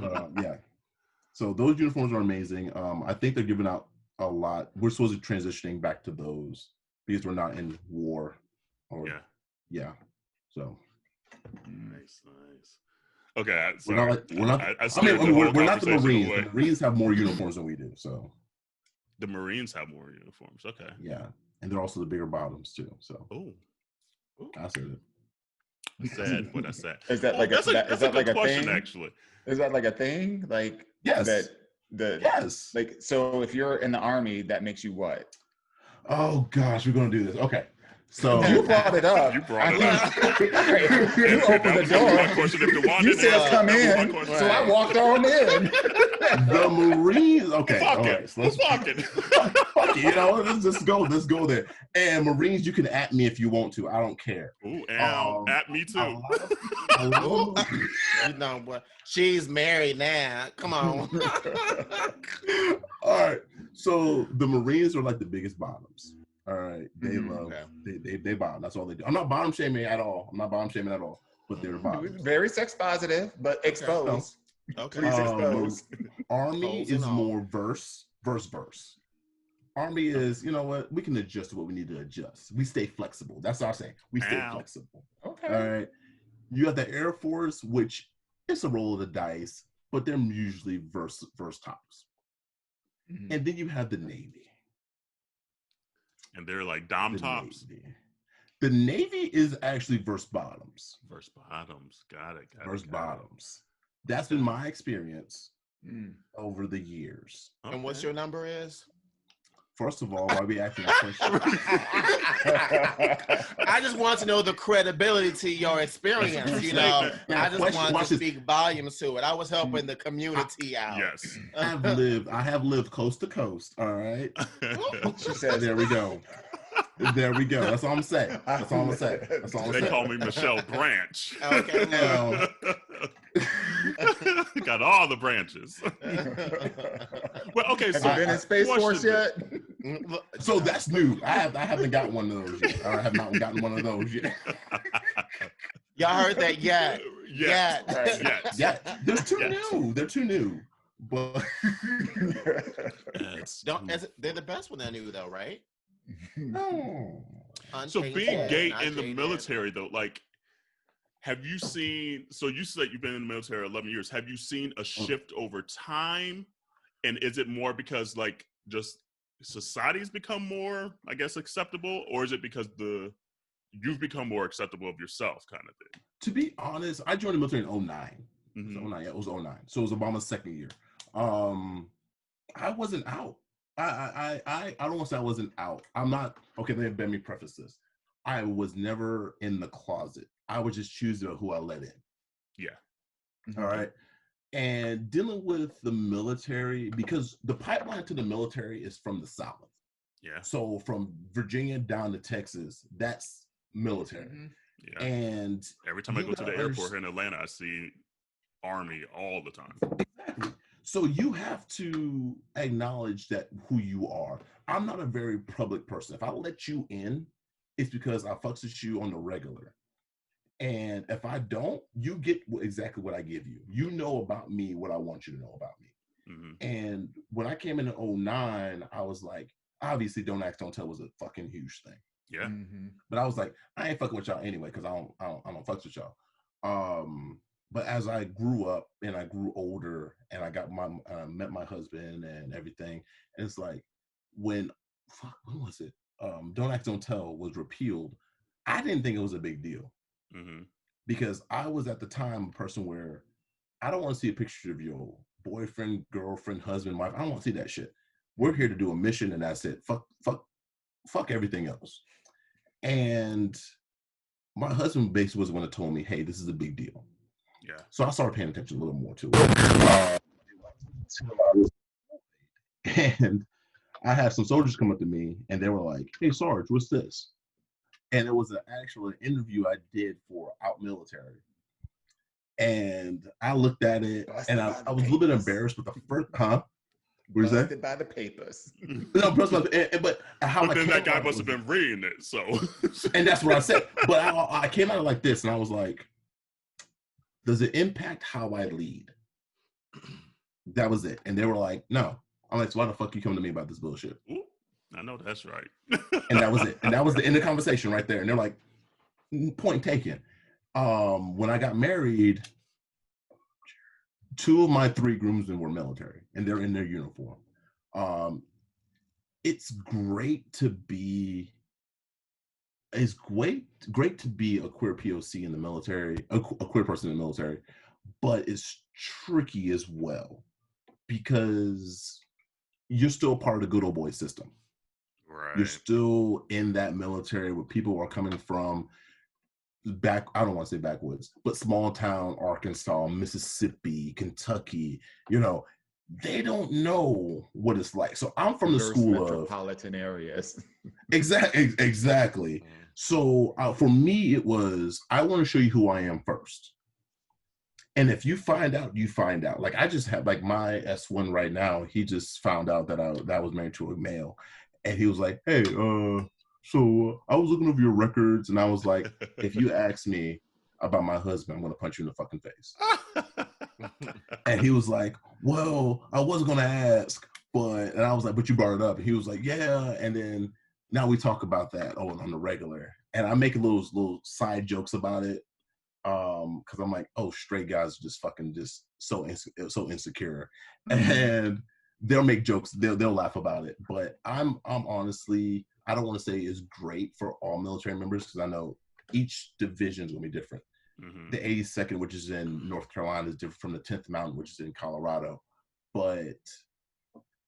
Speaker 2: fuck? Yeah. So those uniforms are amazing. I think they're giving out a lot. We're supposed to be transitioning back to those because we're not in war. Yeah. So.
Speaker 1: Nice. Okay,
Speaker 2: We're not like we're not. We're not the Marines. The Marines have more uniforms than we do. So
Speaker 1: the Marines have more uniforms. Okay.
Speaker 2: Yeah, and they're also the bigger bottoms too. So I said it.
Speaker 1: I said what I said.
Speaker 3: Is that like
Speaker 1: that's a good question,
Speaker 3: thing?
Speaker 1: actually.
Speaker 3: Is that like a thing? Like
Speaker 2: yes, yes.
Speaker 3: Like so, if you're in the Army, that makes you what?
Speaker 2: Oh gosh, we're gonna do this. Okay. So
Speaker 3: you brought it up.
Speaker 1: You brought it up.
Speaker 3: You opened the door. You said come in, so I walked on in.
Speaker 2: The Marines. Okay.
Speaker 1: Fuck it.
Speaker 2: So fuck it. You know, let's go there. And Marines, you can at me if you want to. I don't care.
Speaker 1: Ooh, at me too.
Speaker 4: You know what? She's married now. Come on.
Speaker 2: All right. So the Marines are like the biggest bottoms. All right, they love they bottom. That's all they do. I'm not bottom shaming at all. But they're bottom.
Speaker 3: Very sex positive, but exposed.
Speaker 4: Okay.
Speaker 3: Please expose.
Speaker 2: Army is more verse. Army is, you know what? We can adjust to what we need to adjust. We stay flexible. That's what I'm saying. We stay flexible.
Speaker 3: Okay.
Speaker 2: All right. You got the Air Force, which is a roll of the dice, but they're usually verse tops. Mm-hmm. And then you have the Navy.
Speaker 1: And they're like dom tops.
Speaker 2: The Navy is actually verse bottoms.
Speaker 1: Got it.
Speaker 2: Verse bottoms. That's been my experience over the years.
Speaker 4: Okay. And what's your number is?
Speaker 2: First of all, why we asking that question?
Speaker 4: I just want to know the credibility to your experience. You know, I just want to speak volumes to it. I was helping the community out.
Speaker 1: Yes,
Speaker 2: I have lived coast to coast. All right.
Speaker 3: She said,
Speaker 2: "There we go." There we go. That's all I'm saying.
Speaker 1: They call me Michelle Branch.
Speaker 4: Okay.
Speaker 2: Now,
Speaker 1: got all the branches. Well, okay. So
Speaker 3: have you been in Space Force yet?
Speaker 2: So that's new. I haven't gotten one of those yet. I have not gotten one of those yet.
Speaker 4: Y'all heard that? Yeah.
Speaker 2: They're too new. But
Speaker 4: they're the best when they're new, though, right?
Speaker 2: No.
Speaker 1: So being gay in the military, though, like, have you seen? So you said you've been in the military 11 years. Have you seen a shift over time? And is it more because like just society's become more, I guess, acceptable, or is it because you've become more acceptable of yourself, kind of thing?
Speaker 2: To be honest, I joined the military in 2009.
Speaker 1: Mm-hmm.
Speaker 2: It was 2009. So it was Obama's second year. I wasn't out. I don't want to say I wasn't out. I'm not, okay, let me preface this. I was never in the closet. I was just choosing who I let in.
Speaker 1: Yeah.
Speaker 2: All right. And dealing with the military, because the pipeline to the military is from the South.
Speaker 1: Yeah.
Speaker 2: So from Virginia down to Texas, that's military.
Speaker 1: Yeah.
Speaker 2: And
Speaker 1: every time I go to the airport here in Atlanta, I see Army all the time.
Speaker 2: Exactly. So you have to acknowledge that who you are. I'm not a very public person. If I let you in, it's because I fucks with you on the regular. And if I don't, you get exactly what I give you. You know about me what I want you to know about me. Mm-hmm. And when I came in 2009, I was like, obviously, Don't Ask, Don't Tell was a fucking huge thing.
Speaker 1: Yeah.
Speaker 2: Mm-hmm. But I was like, I ain't fucking with y'all anyway because I don't fucks with y'all. But as I grew up and I grew older and I got met my husband and everything, and it's like when was it? Don't Ask, Don't Tell was repealed. I didn't think it was a big deal.
Speaker 1: Mm-hmm.
Speaker 2: Because I was at the time a person where I don't want to see a picture of your boyfriend, girlfriend, husband, wife. I don't want to see that shit. We're here to do a mission and that's it. Fuck everything else. And my husband basically was the one that told me, hey, this is a big deal.
Speaker 1: Yeah.
Speaker 2: So I started paying attention a little more to it. And I had some soldiers come up to me and they were like, hey, Sarge, what's this? And it was an actual interview I did for Out Military. And I looked at it and I was a little bit embarrassed with the first, what is that?
Speaker 3: Busted by the papers.
Speaker 2: No, but how
Speaker 1: then that guy must have been reading it, so.
Speaker 2: And that's what I said. But I came out of like this and I was like, does it impact how I lead? That was it. And they were like, no. I'm like, so why the fuck you coming to me about this bullshit?
Speaker 1: Ooh, I know that's right.
Speaker 2: And that was it. And that was the end of the conversation right there. And they're like, point taken. When I got married, 2 of my 3 groomsmen were military, and they're in their uniform. It's great to be. It's great to be a queer POC in the military, a queer person in the military, but it's tricky as well because you're still part of the good old boy system.
Speaker 1: Right.
Speaker 2: You're still in that military where people are coming from back, I don't want to say backwoods, but small town Arkansas, Mississippi, Kentucky, they don't know what it's like. So I'm from the school
Speaker 3: metropolitan areas.
Speaker 2: Exactly. So for me, it was, I want to show you who I am first. And if you find out, you find out. Like I just have, like my S1 right now, he just found out that I was married to a male. And he was like, hey, so I was looking over your records, and I was like, if you ask me about my husband, I'm going to punch you in the fucking face. And he was like, well, I wasn't going to ask, and I was like, but you brought it up. And he was like, yeah. And then now we talk about that on the regular. And I make little side jokes about it. Because I'm like, oh, straight guys are just fucking just so insecure. And they'll make jokes, they'll laugh about it. But I'm honestly, I don't want to say it's great for all military members because I know each division is going to be different. Mm-hmm. The 82nd, which is in North Carolina, is different from the 10th Mountain, which is in Colorado. But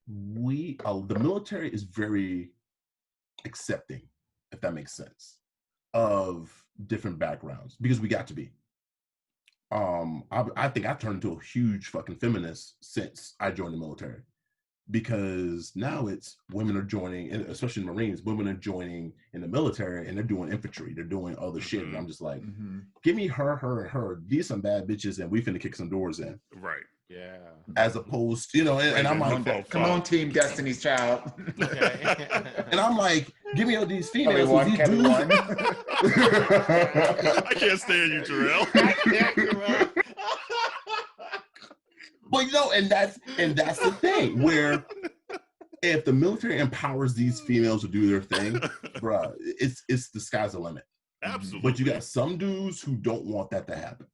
Speaker 2: the military is very accepting, if that makes sense, of different backgrounds because we got to be. I think I've turned into a huge fucking feminist since I joined the military. Because now it's women are joining, especially Marines, women are joining in the military and they're doing infantry, they're doing other shit. And I'm just like, give me her, and her. These some bad bitches and we finna kick some doors in.
Speaker 1: Right.
Speaker 3: Yeah.
Speaker 2: As opposed to, and I'm like,
Speaker 3: come on, Team Destiny's Child.
Speaker 2: And I'm like, give me all these females.
Speaker 3: These dudes.
Speaker 1: I can't stand you, Terrell.
Speaker 2: But and that's the thing where if the military empowers these females to do their thing, bruh, it's the sky's the limit.
Speaker 1: Absolutely.
Speaker 2: But you got some dudes who don't want that to happen.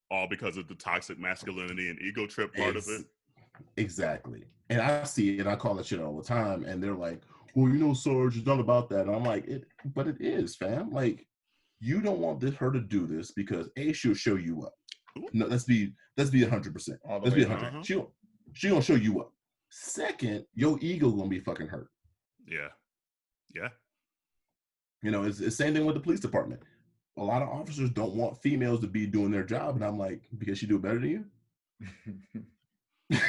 Speaker 1: All because of the toxic masculinity and ego trip part of it.
Speaker 2: Exactly. And I see it, I call that shit all the time, and they're like, well, Sarge, it's not about that. And I'm like, but it is, fam. Like, you don't want her to do this because A, she'll show you up. No, let's be 100%. Let's be 100. She gonna show you up. Second, your ego gonna be fucking hurt.
Speaker 1: Yeah.
Speaker 2: It's the same thing with the police department. A lot of officers don't want females to be doing their job, and I'm like, because she do it better than you.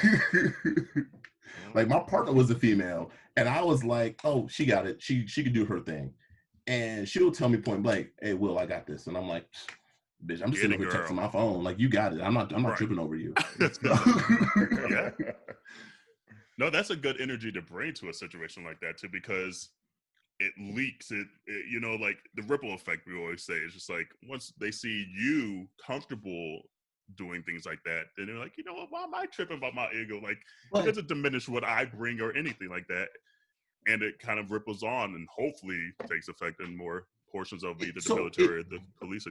Speaker 2: Like my partner was a female, and I was like, oh, she got it. She could do her thing, and she'll tell me point blank, hey, Will, I got this, and I'm like, bitch, I'm just sitting here texting my phone. Like, you got it. I'm not tripping over you.
Speaker 1: Yeah. No, that's a good energy to bring to a situation like that too, because it leaks. It like the ripple effect we always say. It's just like once they see you comfortable doing things like that, then they're like, you know what? Why am I tripping about my ego? Like, it doesn't diminish what I bring or anything like that. And it kind of ripples on and hopefully takes effect in more portions of either the military or the police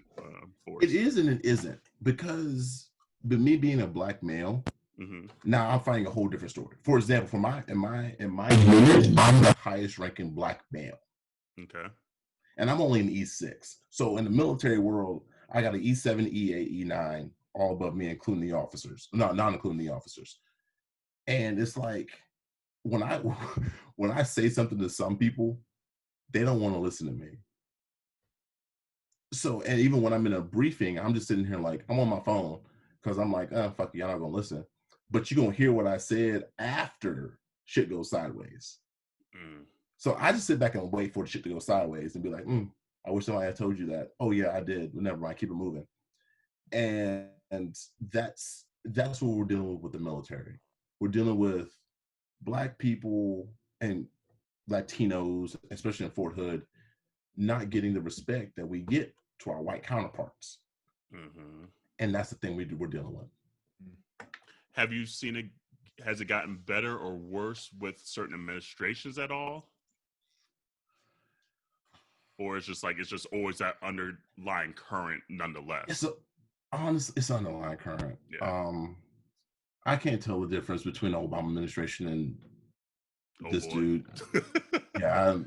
Speaker 1: force. It is and it isn't, because me being a black male, now I'm finding a whole different story. For example, in my unit, I'm the highest ranking black male. Okay.
Speaker 2: And I'm only in E6. So in the military world, I got an E7, E8, E9, all above me, including the officers. No, not including the officers. And it's like when I say something to some people, they don't want to listen to me. So, and even when I'm in a briefing, I'm just sitting here like, I'm on my phone because I'm like, oh, fuck, y'all not gonna listen. But you're gonna hear what I said after shit goes sideways. So I just sit back and wait for the shit to go sideways and be like, I wish somebody had told you that. Oh yeah, I did. But never mind, keep it moving. And that's what we're dealing with the military. We're dealing with Black people and Latinos, especially in Fort Hood, not getting the respect that we get to our white counterparts. And that's the thing we're dealing with.
Speaker 1: Have you seen it? Has it gotten better or worse with certain administrations at all? Or it's just always that underlying current nonetheless?
Speaker 2: Honestly, it's underlying current.
Speaker 1: Yeah.
Speaker 2: I can't tell the difference between the Obama administration and this dude. Yeah,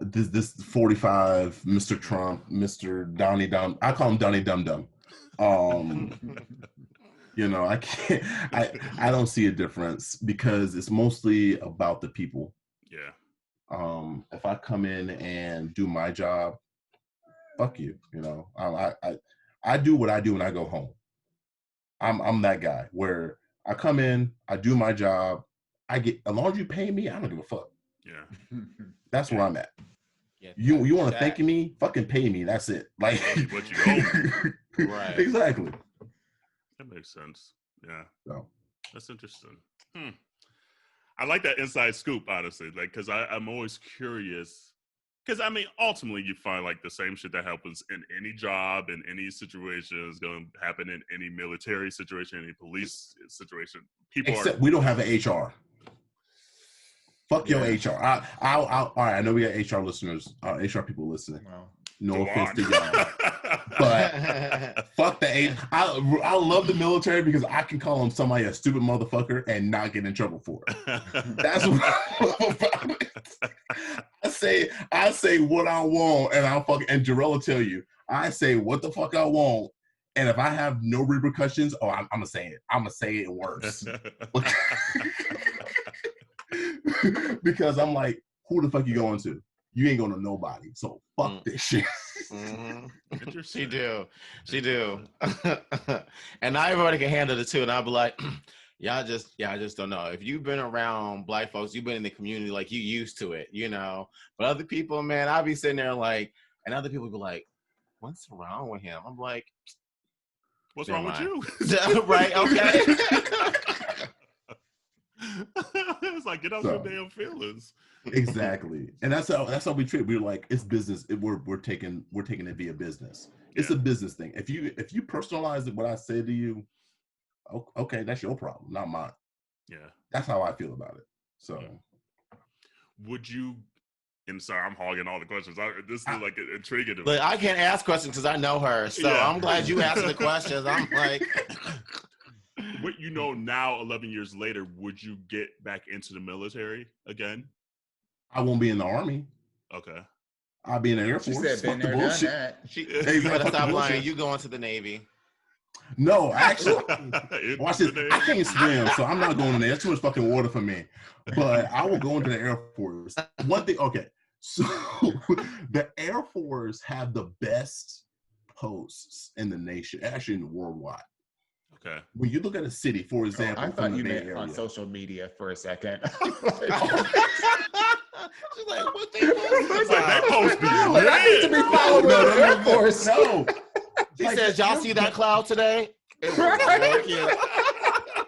Speaker 2: this 45, Mr. Trump, Mr. Donnie Dum. I call him Donnie Dum Dum. You know, I can't. I don't see a difference because it's mostly about the people.
Speaker 1: Yeah.
Speaker 2: If I come in and do my job, fuck you. You know, I do what I do and I go home. I'm that guy where I come in, I do my job, I get, as long as you pay me, I don't give a fuck.
Speaker 1: Yeah.
Speaker 2: That's where I'm at.
Speaker 4: Yeah,
Speaker 2: You want to thank me? Fucking pay me. That's it. Like
Speaker 1: what you owe me.
Speaker 4: Right.
Speaker 2: Exactly.
Speaker 1: That makes sense. Yeah.
Speaker 2: So
Speaker 1: That's interesting. I like that inside scoop, honestly. Like, because I'm always curious. Because, I mean, ultimately, you find, like, the same shit that happens in any job, in any situation is going to happen in any military situation, any police situation. People
Speaker 2: except we don't have an HR. Fuck your HR. All right, I know we got HR listeners, HR people listening.
Speaker 3: Well,
Speaker 2: no offense to y'all. But fuck the HR. I love the military because I can call them somebody a stupid motherfucker and not get in trouble for it. That's what I love about it. I say what I want, and and Jarrell will tell you, I say what the fuck I want, and if I have no repercussions, I'm gonna say it. I'm gonna say it worse. Because I'm like, who the fuck you going to? You ain't going to nobody. So fuck this shit.
Speaker 4: She do. And not everybody can handle it too. And I'll be like, I just don't know. If you've been around black folks, you've been in the community, like you used to it, you know. But other people, man, I'll be sitting there like, and other people be like, what's wrong with him? I'm like,
Speaker 1: what's wrong with you?
Speaker 4: Right, okay.
Speaker 1: It's like, get out your damn feelings.
Speaker 2: Exactly. And that's how we treat it. We're like, it's business. We're taking it via business. It's a business thing. If you personalize it, what I say to you, okay, that's your problem, not mine.
Speaker 1: Yeah.
Speaker 2: That's how I feel about it. So
Speaker 1: would you, and sorry, I'm hogging all the questions. This is like intriguing to me.
Speaker 4: Look, I can't ask questions because I know her. So I'm glad you asked the questions. I'm like,
Speaker 1: what you know now, 11 years later, would you get back into the military again?
Speaker 2: I won't be in the Army.
Speaker 1: Okay.
Speaker 2: I'll be in the Air Force.
Speaker 3: She said, been there, done that.
Speaker 4: You better stop lying. You going to the Navy.
Speaker 2: No, actually, watch this. I can't swim, so I'm not going in there. That's too much fucking water for me. But I will go into the Air Force. One thing, okay. So the Air Force have the best posts in the nation, actually in the worldwide.
Speaker 1: Okay.
Speaker 2: When you look at a city, for example,
Speaker 3: I thought you meant on social media for a second.
Speaker 4: She's like, what they post?
Speaker 1: They post
Speaker 3: I need to be following the Air Force.
Speaker 2: No.
Speaker 4: She says, y'all see that cloud today?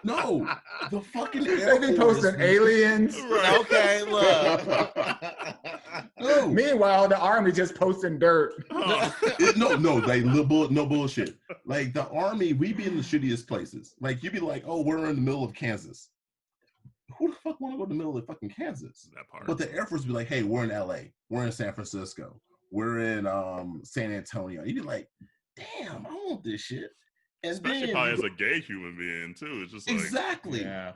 Speaker 2: No, the fucking Air
Speaker 3: They be
Speaker 2: Force.
Speaker 3: posting aliens.
Speaker 4: Okay, look.
Speaker 2: No.
Speaker 3: Meanwhile, the Army just posting dirt.
Speaker 2: No, like no bullshit. Like the Army, we be in the shittiest places. Like you be like, oh, we're in the middle of Kansas. Who the fuck want to go to the middle of fucking Kansas?
Speaker 1: That part.
Speaker 2: But the Air Force be like, hey, we're in LA, we're in San Francisco, we're in San Antonio. You be like, damn, I want this shit. And
Speaker 1: especially
Speaker 2: then,
Speaker 1: probably as a gay human being too. It's just like,
Speaker 2: exactly.
Speaker 3: Yeah.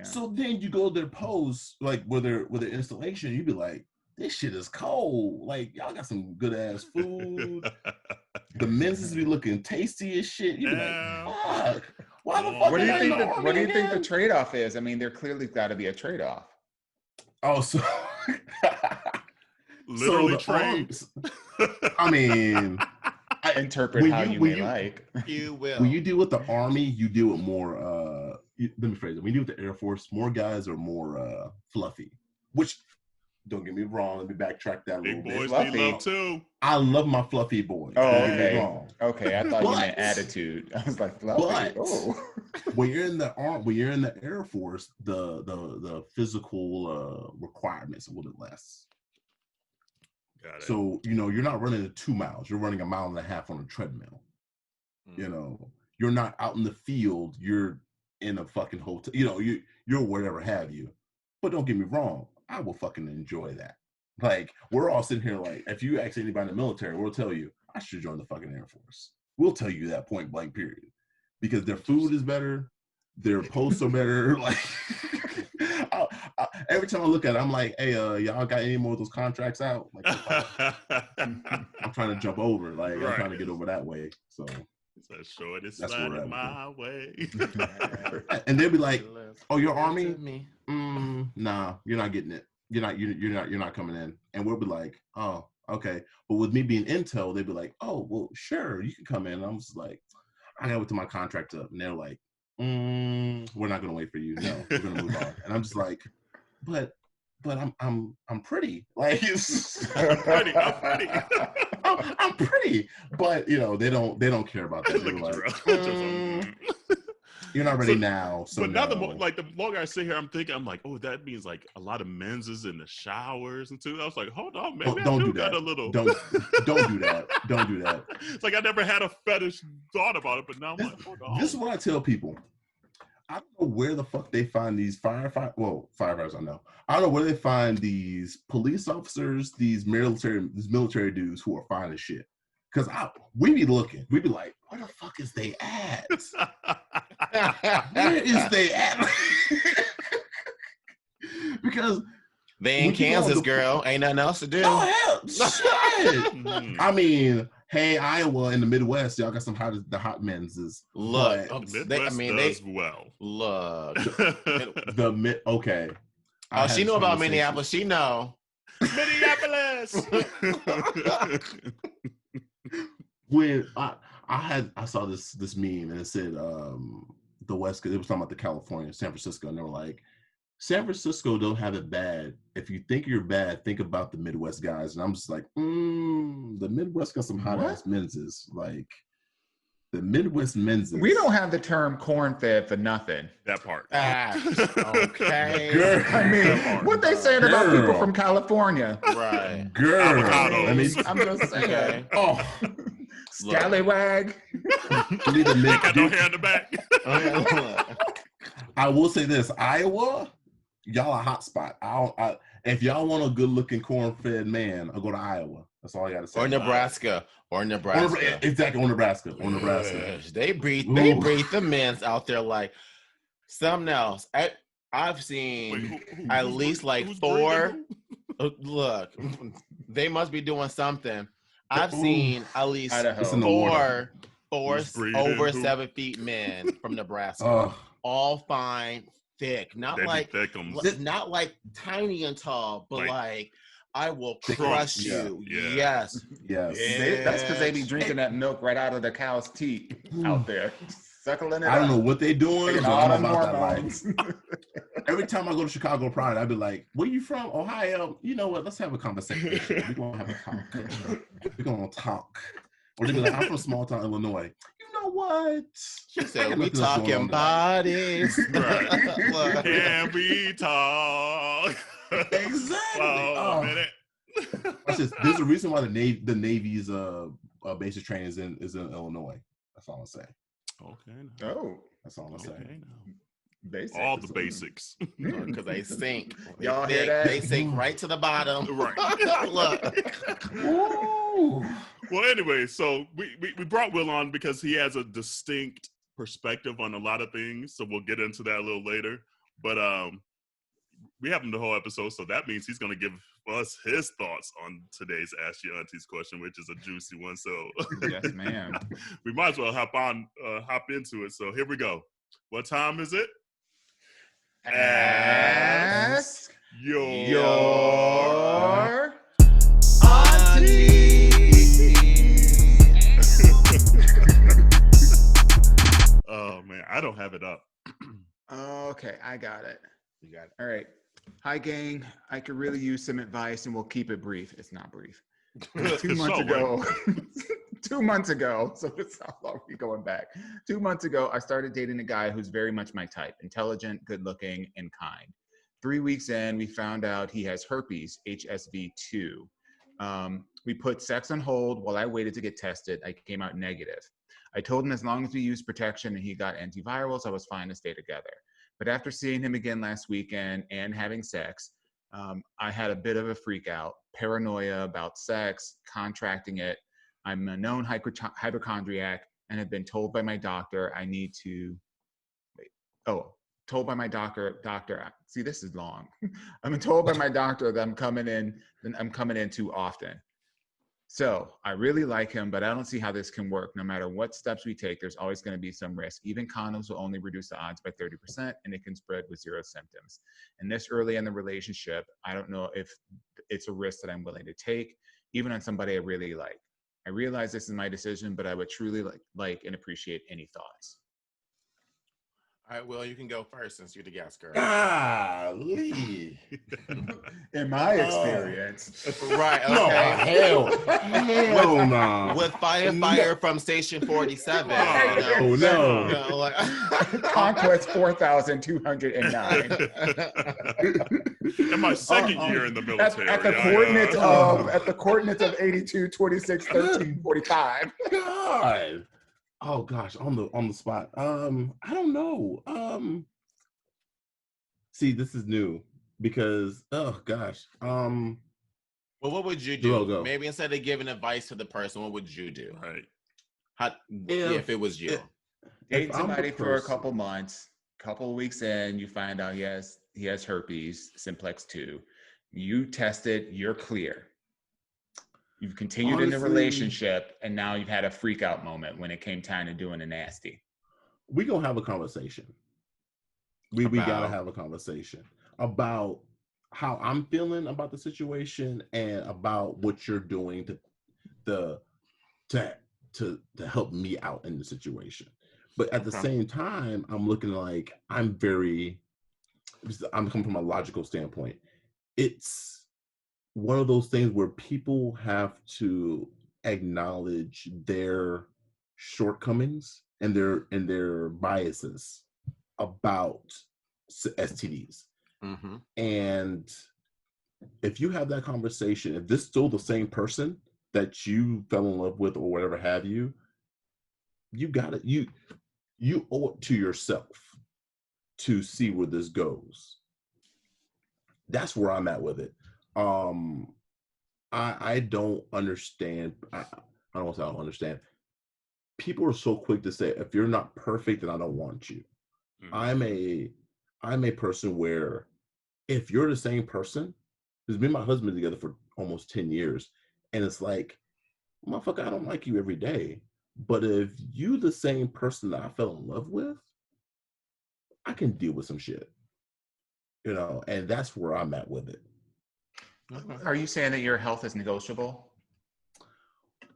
Speaker 2: So then you go to their post, like with their installation, you be like, this shit is cold. Like y'all got some good ass food. The menses be looking tasty as shit. You be like, fuck. Why the fuck?
Speaker 3: What do you think the trade-off is? I mean, there clearly got to be a trade-off.
Speaker 2: Oh, so
Speaker 1: literally trade.
Speaker 2: I mean,
Speaker 3: I interpret how you may like.
Speaker 4: You will.
Speaker 2: When you deal with the Army, you deal with more. Let me phrase it. When you deal with the Air Force, more guys are more fluffy. Which, don't get me wrong. Let me backtrack that a little bit.
Speaker 1: Big boys need love too.
Speaker 2: I love my fluffy boys.
Speaker 3: Oh,
Speaker 2: don't get me wrong.
Speaker 3: Okay, I thought you meant attitude. I was like, fluffy.
Speaker 2: When you're in the Air Force, the physical requirements are a little bit less.
Speaker 1: Got it.
Speaker 2: So you're not running 2 miles. You're running 1.5 miles on a treadmill. You're not out in the field. You're in a fucking hotel. You're whatever have you. But don't get me wrong. I will fucking enjoy that. Like, we're all sitting here like, if you ask anybody in the military, we'll tell you, I should join the fucking Air Force. will tell you that point blank, period. Because their food is better, their posts are better. Like, every time I look at it, I'm like, hey, y'all got any more of those contracts out? Like, I'm trying to jump over. Like, I'm trying to get over that way. So
Speaker 1: short is
Speaker 2: that's where
Speaker 1: my way.
Speaker 2: And they'll be like, oh, your Army? Nah, you're not getting it. You're not coming in. And we'll be like, oh, okay. But with me being Intel, they'd be like, oh, well, sure, you can come in. And I'm just like, I gotta wait till my contract up. And they're like, we're not gonna wait for you. No, we're gonna move on. And I'm just like, but I'm pretty. Like, I'm pretty. But they don't care about that. They're like, you're not ready now. So
Speaker 1: but now the longer I sit here, I'm like, oh, that means like a lot of men's is in the showers and too. I was like, hold on, maybe
Speaker 2: don't
Speaker 1: I
Speaker 2: do that.
Speaker 1: Got a little.
Speaker 2: Don't do that. Don't do that.
Speaker 1: It's like I never had a fetish thought about it, but now I'm like, hold on.
Speaker 2: This is what I tell people. I don't know where the fuck they find these firefighters. Well, firefighters, I know. I don't know where they find these police officers, these military dudes who are fine as shit. Because we be looking. We be like, where the fuck is they at? Where is they at? Because
Speaker 4: they in Kansas, girl. Ain't nothing else to do.
Speaker 2: Oh, hell, shit. I mean, hey, Iowa in the Midwest, y'all got some hot men's.
Speaker 1: Look, the Midwest does well.
Speaker 4: Look.
Speaker 2: Okay.
Speaker 4: Oh, she knew about Minneapolis. She know.
Speaker 1: Minneapolis.
Speaker 2: When I saw this meme and it said the West, because it was talking about the California, San Francisco, and they were like, San Francisco don't have it bad. If you think you're bad, think about the Midwest guys. And I'm just like, the Midwest got some hot ass menses. Like the Midwest menses.
Speaker 3: We don't have the term corn fed for nothing.
Speaker 1: That part.
Speaker 4: Okay.
Speaker 2: Girl,
Speaker 3: I mean, what they saying about people from California?
Speaker 4: Right.
Speaker 2: Girl.
Speaker 1: Avocados.
Speaker 2: I mean,
Speaker 3: I'm just saying.
Speaker 4: Okay.
Speaker 3: Oh. Scallywag.
Speaker 1: Got no hair in the back.
Speaker 2: I will say this: Iowa, y'all a hot spot. If y'all want a good-looking corn-fed man, I'll go to Iowa. That's all I gotta say.
Speaker 4: Or Nebraska.
Speaker 2: Exactly. Or Nebraska.
Speaker 4: Yes. They breathe the men's out there like something else. I've seen at least like 4. Look, they must be doing something. I've seen at least 4 over 7 feet men from Nebraska. All fine, thick, not like tiny and tall, but like I will crush you.
Speaker 1: Yeah.
Speaker 4: Yes.
Speaker 3: That's because they be drinking that milk right out of the cow's teat out there. Suckling it
Speaker 2: I don't know what they doing. I'm about that life.
Speaker 3: hormones.
Speaker 2: Every time I go to Chicago Pride, I'd be like, where you from? Ohio? You know what? Let's have a conversation. We're going to have a talk. We're going to talk. Or they'd be like, I'm from small town Illinois. You know what?
Speaker 4: She said, we talking bodies.
Speaker 1: Right. Can we talk?
Speaker 2: Exactly.
Speaker 1: A minute.
Speaker 2: There's a reason why the Navy's basic training is in Illinois. That's all I'm saying.
Speaker 1: Okay.
Speaker 3: Oh,
Speaker 2: that's all I'm saying.
Speaker 3: Basics.
Speaker 1: All the basics.
Speaker 4: Because they sink.
Speaker 3: Y'all hear that?
Speaker 4: They sink right to the bottom.
Speaker 1: Right.
Speaker 4: Look.
Speaker 2: Ooh.
Speaker 1: Well, anyway, so we brought Will on because he has a distinct perspective on a lot of things. So we'll get into that a little later. But we have him the whole episode, so that means he's going to give us his thoughts on today's Ask Your Aunties question, which is a juicy one. So
Speaker 3: Yes, ma'am.
Speaker 1: we might as well hop into it. So here we go. What time is it?
Speaker 3: Ask
Speaker 1: your
Speaker 3: auntie.
Speaker 1: Oh man, I don't have it up.
Speaker 3: Okay, I got it.
Speaker 4: You got it.
Speaker 3: All right. Hi, gang. I could really use some advice, and we'll keep it brief. It's not brief. 2 months ago, 2 months ago, so it's how long we're going back. 2 months ago, I started dating a guy who's very much my type, intelligent, good-looking, and kind. 3 weeks in, we found out he has herpes, HSV2. We put sex on hold while I waited to get tested. I came out negative. I told him as long as we used protection and he got antivirals, I was fine to stay together. But after seeing him again last weekend and having sex, I had a bit of a freak out, paranoia about sex, contracting it. I'm a known hypochondriac and have been told by my doctor I need to told by my doctor, see, this is long. I've been told by my doctor that I'm coming in too often. So I really like him, but I don't see how this can work. No matter what steps we take, there's always going to be some risk. Even condoms will only reduce the odds by 30%, and it can spread with 0 symptoms. And this early in the relationship, I don't know if it's a risk that I'm willing to take, even on somebody I really like. I realize this is my decision, but I would truly like and appreciate any thoughts.
Speaker 4: All right, Will, you can go first since you're the guest girl.
Speaker 2: Golly.
Speaker 3: In my experience.
Speaker 4: Right,
Speaker 2: No,
Speaker 4: okay.
Speaker 2: hell no.
Speaker 4: With Fire from Station 47.
Speaker 2: Oh, no.
Speaker 4: You know, like,
Speaker 3: Conquest 4,209.
Speaker 1: In my second year in the military.
Speaker 3: At the coordinates of 82, 26, 13, 45.
Speaker 2: God. Oh gosh, on the spot. I don't know. See, this is new because well,
Speaker 4: what would you do?
Speaker 2: Go.
Speaker 4: Maybe instead of giving advice to the person, what would you do?
Speaker 1: Right.
Speaker 4: If it was you.
Speaker 3: Date somebody for a couple months, couple weeks in, you find out he has herpes, simplex 2. You test it, you're clear. You've continued in the relationship, and now you've had a freak out moment when it came time to doing the nasty.
Speaker 2: We gonna have a conversation. We gotta have a conversation about how I'm feeling about the situation and about what you're doing to help me out in the situation. But at the same time, I'm looking like I'm coming from a logical standpoint. It's one of those things where people have to acknowledge their shortcomings and their biases about STDs.
Speaker 4: Mm-hmm.
Speaker 2: And if you have that conversation, if this is still the same person that you fell in love with or whatever have you, you got it. You owe it to yourself to see where this goes. That's where I'm at with it. I don't understand. I don't want to say I don't understand. People are so quick to say, if you're not perfect, then I don't want you. Mm-hmm. I'm a person where if you're the same person, because me and my husband together for almost 10 years, and it's like, motherfucker, I don't like you every day. But if you the same person that I fell in love with, I can deal with some shit. You know, and that's where I'm at with it.
Speaker 3: Are you saying that your health is negotiable?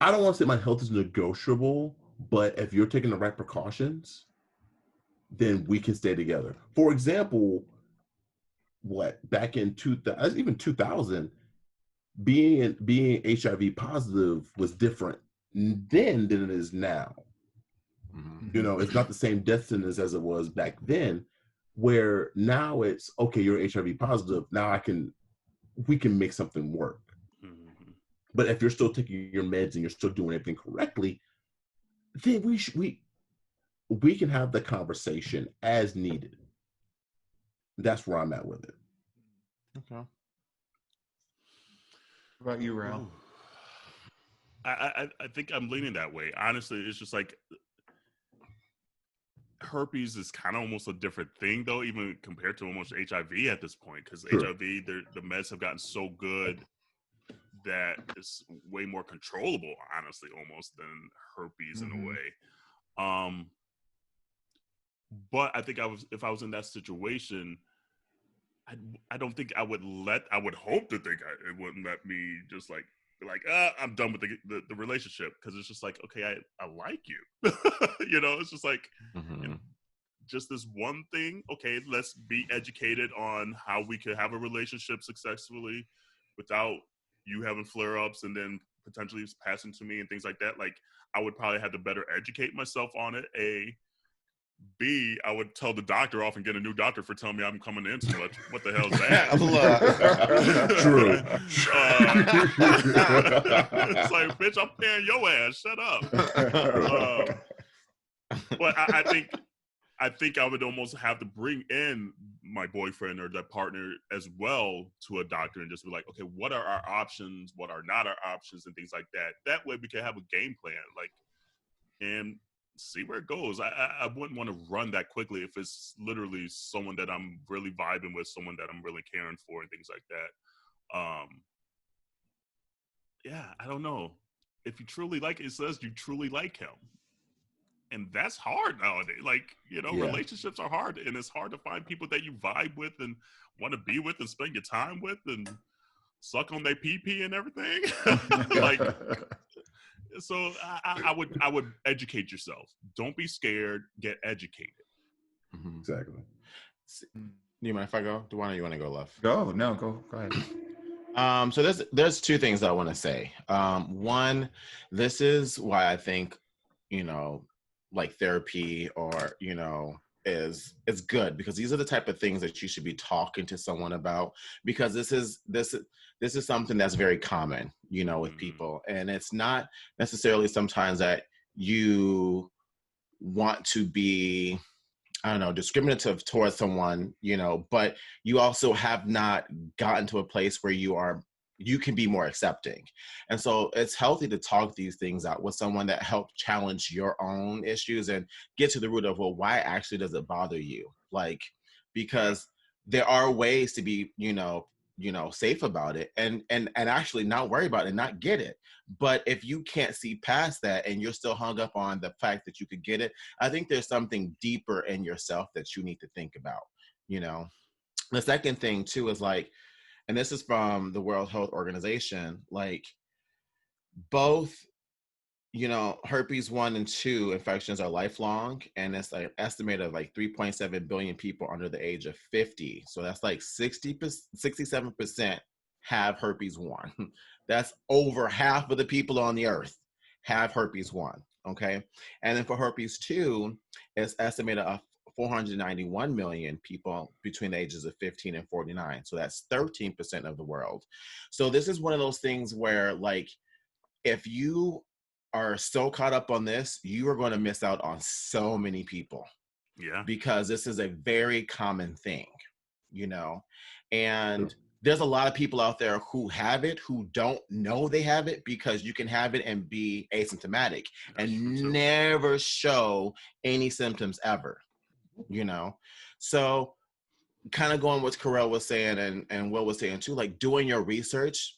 Speaker 2: I don't want to say my health is negotiable, but if you're taking the right precautions, then we can stay together. For example, back in 2000, even 2000, being HIV positive was different then than it is now. Mm-hmm. You know, it's not the same death sentence as it was back then, where now it's, okay, you're HIV positive, now we can make something work. Mm-hmm. But if you're still taking your meds and you're still doing everything correctly, then we can have the conversation as needed. That's where I'm at with it.
Speaker 4: Okay.
Speaker 3: What about you, Ralph?
Speaker 1: I think I'm leaning that way. Honestly, it's just like herpes is kind of almost a different thing, though, even compared to almost HIV at this point, because sure. HIV, the meds have gotten so good that it's way more controllable, honestly, almost than herpes in a way. But I think if I was in that situation, I don't think I would hope to think it wouldn't let me just like I'm done with the relationship, because it's just like, okay, I like you. You know, it's just like, you know, just this one thing. Okay, let's be educated on how we could have a relationship successfully without you having flare-ups and then potentially passing to me and things like that. Like, I would probably have to better educate myself on it, A. B, I would tell the doctor off and get a new doctor for telling me I'm coming in too much. What the hell is that?
Speaker 2: True.
Speaker 1: It's like, bitch, I'm paying your ass. Shut up. But I think I would almost have to bring in my boyfriend or that partner as well to a doctor and just be like, okay, what are our options? What are not our options and things like that. That way we can have a game plan, like, and see where it goes. I wouldn't want to run that quickly if it's literally someone that I'm really vibing with, someone that I'm really caring for and things like that. Yeah, I don't know. If you truly like it says you truly like him. And that's hard nowadays. Like, you know, relationships are hard, and it's hard to find people that you vibe with and want to be with and spend your time with and suck on their pee and everything. Like, so I would educate yourself. Don't be scared. Get educated.
Speaker 2: Mm-hmm. Exactly.
Speaker 4: Do you mind if I go? Do you want to go, Love?
Speaker 3: Go ahead.
Speaker 4: So there's two things that I want to say. One, this is why I think, you know, like therapy or, you know, is good, because these are the type of things that you should be talking to someone about, because this is something that's very common, you know, with people. And it's not necessarily sometimes that you want to be, I don't know, discriminative towards someone, you know, but you also have not gotten to a place where you can be more accepting. And so it's healthy to talk these things out with someone that helps challenge your own issues and get to the root of, well, why actually does it bother you? Like, because there are ways to be, you know, safe about it and actually not worry about it and not get it. But if you can't see past that and you're still hung up on the fact that you could get it, I think there's something deeper in yourself that you need to think about, you know. The second thing too is like, and this is from the World Health Organization, like both, you know, herpes 1 and 2 infections are lifelong, and it's like estimated of like 3.7 billion people under the age of 50. So that's like 67% have herpes 1. That's over half of the people on the earth have herpes 1. Okay. And then for herpes 2, it's estimated of 491 million people between the ages of 15 and 49. So that's 13% of the world. So this is one of those things where, like, if you are so caught up on this, you are going to miss out on so many people.
Speaker 1: Yeah.
Speaker 4: Because this is a very common thing, you know, and there's a lot of people out there who have it, who don't know they have it, because you can have it and be asymptomatic and never show any symptoms ever. You know, so kind of going what Carell was saying and Will was saying too, like doing your research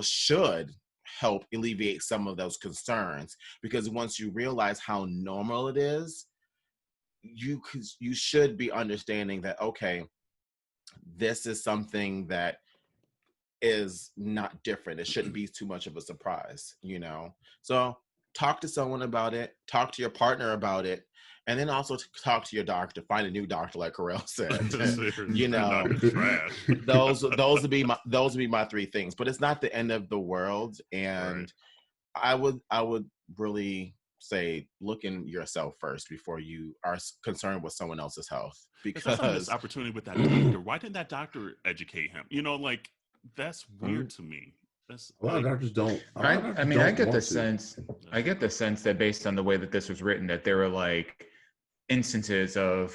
Speaker 4: should help alleviate some of those concerns, because once you realize how normal it is, you should be understanding that, okay, this is something that is not different. It shouldn't be too much of a surprise, you know. So talk to someone about it, talk to your partner about it, and then also talk to your doctor. Find a new doctor, like Carell said. You know, those would be my three things. But it's not the end of the world. And I would really say, look in yourself first before you are concerned with someone else's health. Because
Speaker 1: this opportunity with that doctor. Why didn't that doctor educate him? You know, like, that's weird to me.
Speaker 2: A lot of doctors don't.
Speaker 3: I mean, I get the sense that based on the way that this was written, that there were like instances of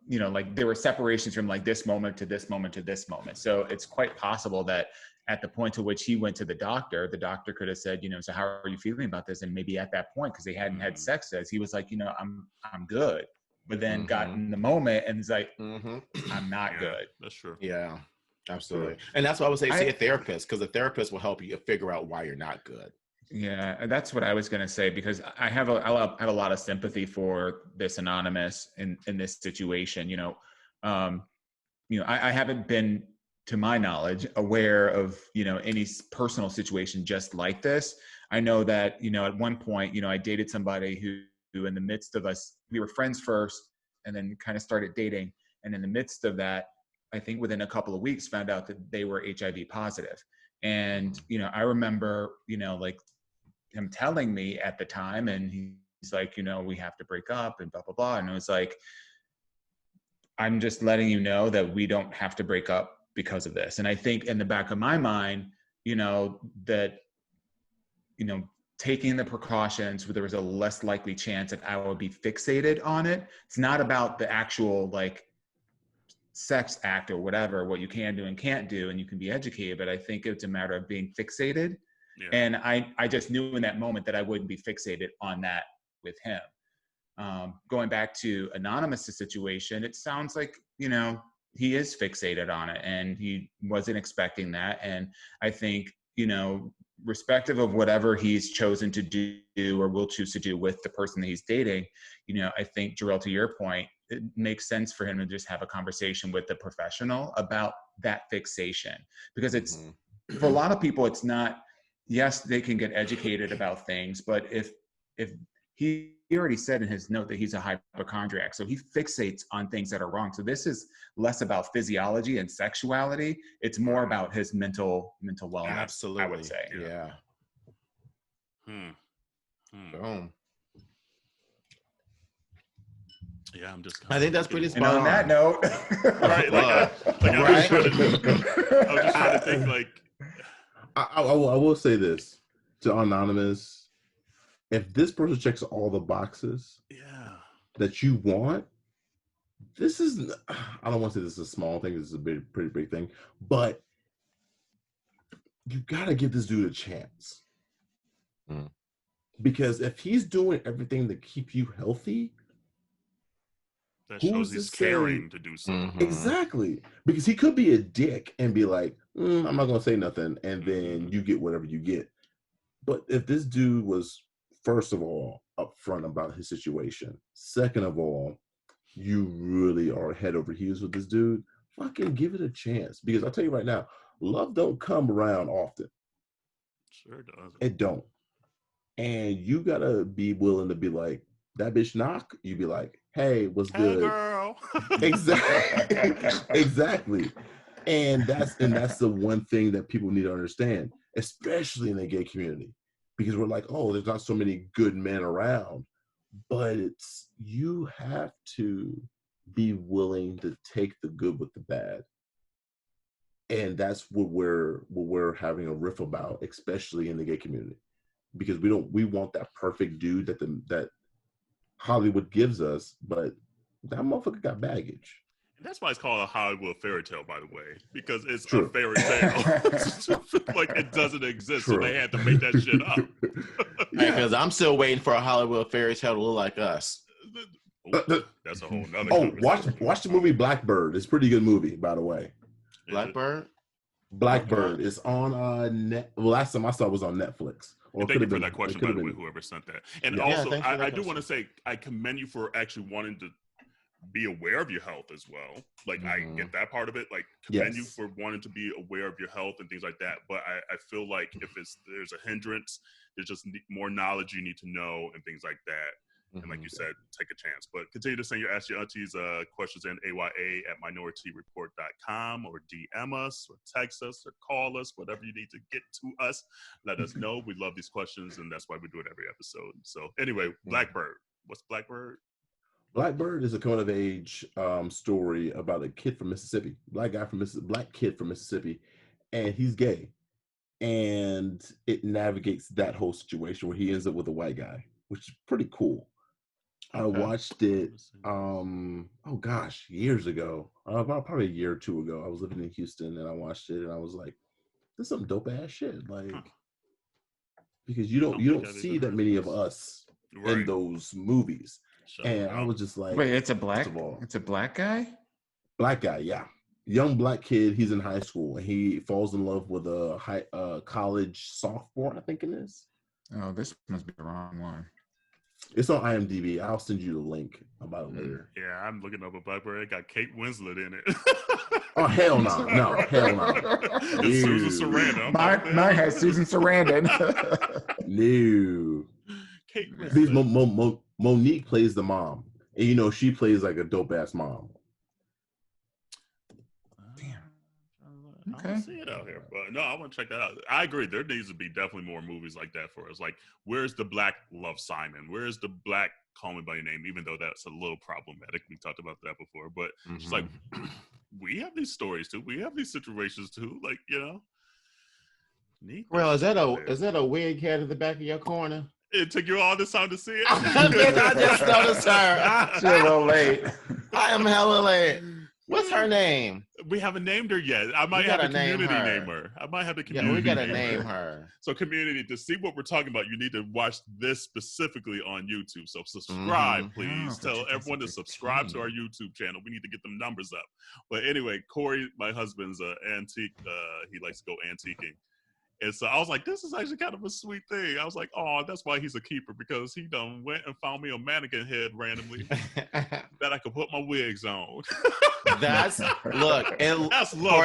Speaker 3: you know, like there were separations from like this moment to this moment to this moment. So it's quite possible that at the point to which he went to the doctor could have said, you know, so how are you feeling about this? And maybe at that point, because they hadn't had sex, as he was like, you know, I'm good. But then got in the moment and was like, I'm not good.
Speaker 1: That's true.
Speaker 4: Yeah. Absolutely. And that's why I would say see a therapist, because a therapist will help you figure out why you're not good.
Speaker 3: Yeah, and that's what I was going to say, because I have a lot of sympathy for this anonymous in this situation. You know, I haven't been, to my knowledge, aware of, you know, any personal situation just like this. I know that, you know, at one point, you know, I dated somebody who in the midst of us, we were friends first and then kind of started dating. And in the midst of that, I think within a couple of weeks, found out that they were HIV positive. And, you know, I remember, you know, like him telling me at the time, and he's like, you know, we have to break up and blah, blah, blah. And it was like, I'm just letting you know that we don't have to break up because of this. And I think in the back of my mind, you know, that, you know, taking the precautions where there was a less likely chance that I would be fixated on it. It's not about the actual like sex act or whatever, what you can do and can't do, and you can be educated, but I think it's a matter of being fixated.
Speaker 1: Yeah.
Speaker 3: And I just knew in that moment that I wouldn't be fixated on that with him. Going back to Anonymous' situation, it sounds like, you know, he is fixated on it and he wasn't expecting that. And I think, you know, respective of whatever he's chosen to do or will choose to do with the person that he's dating, you know, I think, Jarrell, to your point, it makes sense for him to just have a conversation with the professional about that fixation. Because it's, for a lot of people, it's not, yes, they can get educated about things, but if he already said in his note that he's a hypochondriac, so he fixates on things that are wrong. So this is less about physiology and sexuality. It's more about his mental wellness.
Speaker 4: Absolutely.
Speaker 3: I would say.
Speaker 4: Yeah. Boom.
Speaker 1: Yeah, I'm just.
Speaker 4: I think that's pretty
Speaker 3: And
Speaker 4: spot
Speaker 3: on that note,
Speaker 1: right? I was just trying to think. Like,
Speaker 2: I will say this to Anonymous. If this person checks all the boxes that you want, this is, I don't want to say this is a small thing, this is a pretty big thing, but you gotta give this dude a chance. Because if he's doing everything to keep you healthy,
Speaker 1: that shows he's caring to do so.
Speaker 2: Exactly. Because he could be a dick and be like, I'm not gonna say nothing, and then you get whatever you get. But if this dude was, first of all, upfront about his situation. Second of all, you really are head over heels with this dude. Fucking give it a chance. Because I'll tell you right now, love don't come around often.
Speaker 1: Sure does.
Speaker 2: It don't. And you gotta be willing to be like, that bitch knock. You be like, hey, what's good?
Speaker 1: Hey, girl.
Speaker 2: Exactly. And that's the one thing that people need to understand, especially in the gay community. Because we're like, oh, there's not so many good men around, but it's, you have to be willing to take the good with the bad, and that's what we're having a riff about, especially in the gay community, because we want that perfect dude that Hollywood gives us, but that motherfucker got baggage.
Speaker 1: That's why it's called a Hollywood fairy tale, by the way, because it's
Speaker 2: True.
Speaker 1: a fairy tale. Like, it doesn't exist, so they had to make that shit up.
Speaker 4: Because I'm still waiting for a Hollywood fairy tale to look like us.
Speaker 1: That's a whole nother.
Speaker 2: Oh, watch the movie Blackbird. It's a pretty good movie, by the way.
Speaker 4: Blackbird.
Speaker 2: Blackbird is on net. Well, last time I saw it was on Netflix. Or
Speaker 1: thank you for that question, by the way, whoever sent that. And also, I do want to say, I commend you for actually wanting to be aware of your health as well. Like, I get that part of it. Like, commend you for wanting to be aware of your health and things like that. But I feel like if there's a hindrance, there's just more knowledge you need to know and things like that. And like you said, take a chance. But continue to ask your aunties questions in AYA@minorityareport.com, or DM us or text us or call us, whatever you need to get to us. Let us know. We love these questions, and that's why we do it every episode. So anyway, Blackbird. What's Blackbird?
Speaker 2: Blackbird is a coming of age story about a kid from Mississippi, black kid from Mississippi, and he's gay. And it navigates that whole situation where he ends up with a white guy, which is pretty cool. I watched it, oh gosh, years ago, about probably a year or two ago. I was living in Houston and I watched it and I was like, this is some dope ass shit. Like, because you don't see that many of us in those movies. And I was just like,
Speaker 3: wait, it's a black guy?
Speaker 2: Black guy, yeah. Young black kid, he's in high school and he falls in love with a college sophomore, I think it is.
Speaker 3: Oh, this must be the wrong one.
Speaker 2: It's on IMDb. I'll send you the link about it later.
Speaker 1: Yeah, I'm looking up a Blackbird. It got Kate Winslet in it.
Speaker 2: Oh, hell no. No, hell no.
Speaker 1: It's Susan Sarandon.
Speaker 3: Mine has Susan Sarandon.
Speaker 2: No.
Speaker 1: Kate Winslet.
Speaker 2: Monique plays the mom. And, you know, she plays like a dope-ass mom.
Speaker 1: I don't see it out here, but no, I want to check that out. I agree. There needs to be definitely more movies like that for us. Like, where's the black Love Simon? Where's the black Call Me by Your Name? Even though that's a little problematic, we talked about that before. But it's like, we have these stories too. We have these situations too. Like, you know,
Speaker 4: Well, is that a wig head at the back of your corner?
Speaker 1: It took you all this time to see it.
Speaker 4: I just noticed her.
Speaker 3: She's a little late.
Speaker 4: I am hella late. What's her name?
Speaker 1: We haven't named her yet. I might have the community name her. I might have the community.
Speaker 4: Yeah, we gotta name her.
Speaker 1: So, community, to see what we're talking about, you need to watch this specifically on YouTube. So, subscribe, please. Tell everyone to subscribe to our YouTube channel. We need to get them numbers up. But anyway, Corey, my husband's antique. He likes to go antiquing. And so I was like, this is actually kind of a sweet thing. I was like, oh, that's why he's a keeper, because he done went and found me a mannequin head randomly that I could put my wigs on.
Speaker 4: That's look.
Speaker 1: That's love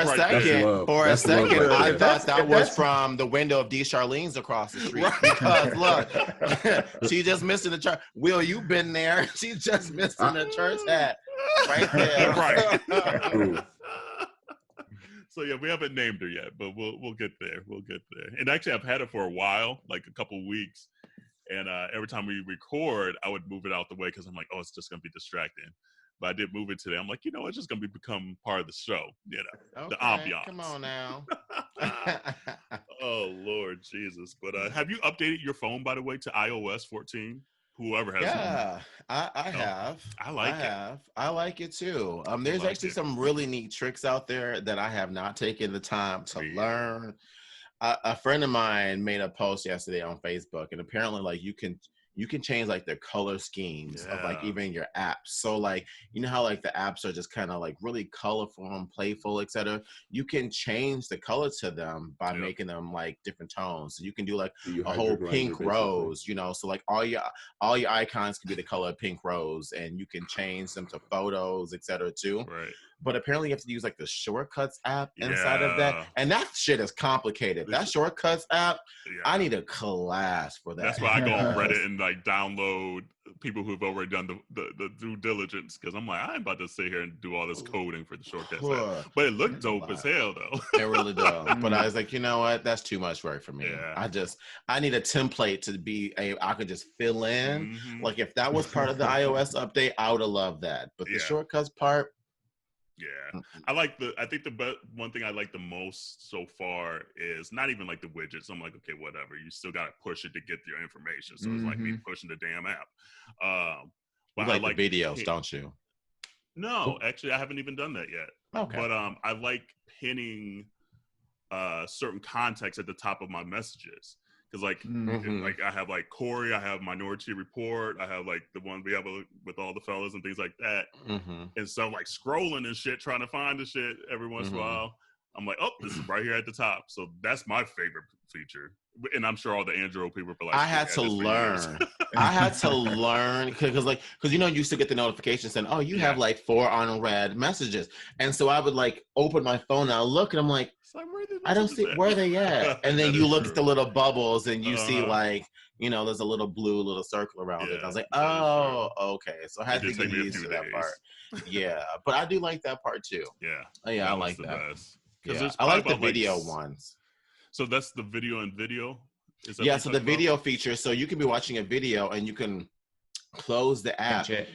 Speaker 4: For a second, I thought that was from the window of D. Charlene's across the street. Right. Because look, she just missing the church. Will, you've been there? She's just missing the church hat right there.
Speaker 1: Right. So yeah, we haven't named her yet, but we'll get there. We'll get there. And actually, I've had it for a while, like a couple weeks. And every time we record, I would move it out the way because I'm like, oh, it's just gonna be distracting. But I did move it today. I'm like, it's just gonna become part of the show,
Speaker 4: okay,
Speaker 1: the ambiance.
Speaker 4: Come on now.
Speaker 1: Oh Lord Jesus! But have you updated your phone, by the way, to iOS 14? Whoever has
Speaker 4: it. I have.
Speaker 1: I like it.
Speaker 4: I like it too. There's actually some really neat tricks out there that I have not taken the time to learn. A friend of mine made a post yesterday on Facebook, and apparently, like, you can change like the color schemes of like even your apps. So like, how like the apps are just kind of like really colorful and playful, etc. You can change the color to them by making them like different tones. So you can do like a whole pink rose, so like all your icons can be the color of pink rose, and you can change them to photos, etc. too.
Speaker 1: Right.
Speaker 4: But apparently you have to use like the Shortcuts app inside of that. And that shit is complicated. That Shortcuts app, I need a class for that.
Speaker 1: That's why I go on Reddit and like download people who've already done the due diligence, because I'm like, I ain't about to sit here and do all this coding for the Shortcuts app. But it looked dope as hell though.
Speaker 4: It really does. But I was like, you know what? That's too much work for me. Yeah. I need a template to be I could just fill in. Mm-hmm. Like if that was part of the iOS update, I would have loved that. But the Shortcuts part,
Speaker 1: yeah, I think the one thing I like the most so far is not even like the widgets. I'm like, okay, whatever. You still got to push it to get your information. So it's like me pushing the damn app.
Speaker 4: But you like the videos, don't you?
Speaker 1: No, actually, I haven't even done that yet.
Speaker 4: Okay.
Speaker 1: But I like pinning certain context at the top of my messages. Because like I have like Corey, I have Minority Report, I have like the one we have with all the fellas and things like that. And so like scrolling and shit, trying to find the shit every once in a while, I'm like, oh, this is right here at the top. So that's my favorite feature. And I'm sure all the Android people are like,
Speaker 4: I had to learn. I had to learn because you used to get the notification saying, oh, you have like 4 unread messages. And so I would like open my phone and I look and I'm like, I don't see where they at. And then you look at the little bubbles and you see like, there's a little blue little circle around it. I was like, oh, okay. So I had to get used to that part. Yeah, but I do like that part too.
Speaker 1: Yeah,
Speaker 4: I like that.
Speaker 1: Yeah.
Speaker 4: I like the video ones.
Speaker 1: So that's the video and video?
Speaker 4: So the video feature, so you can be watching a video and you can close the app. And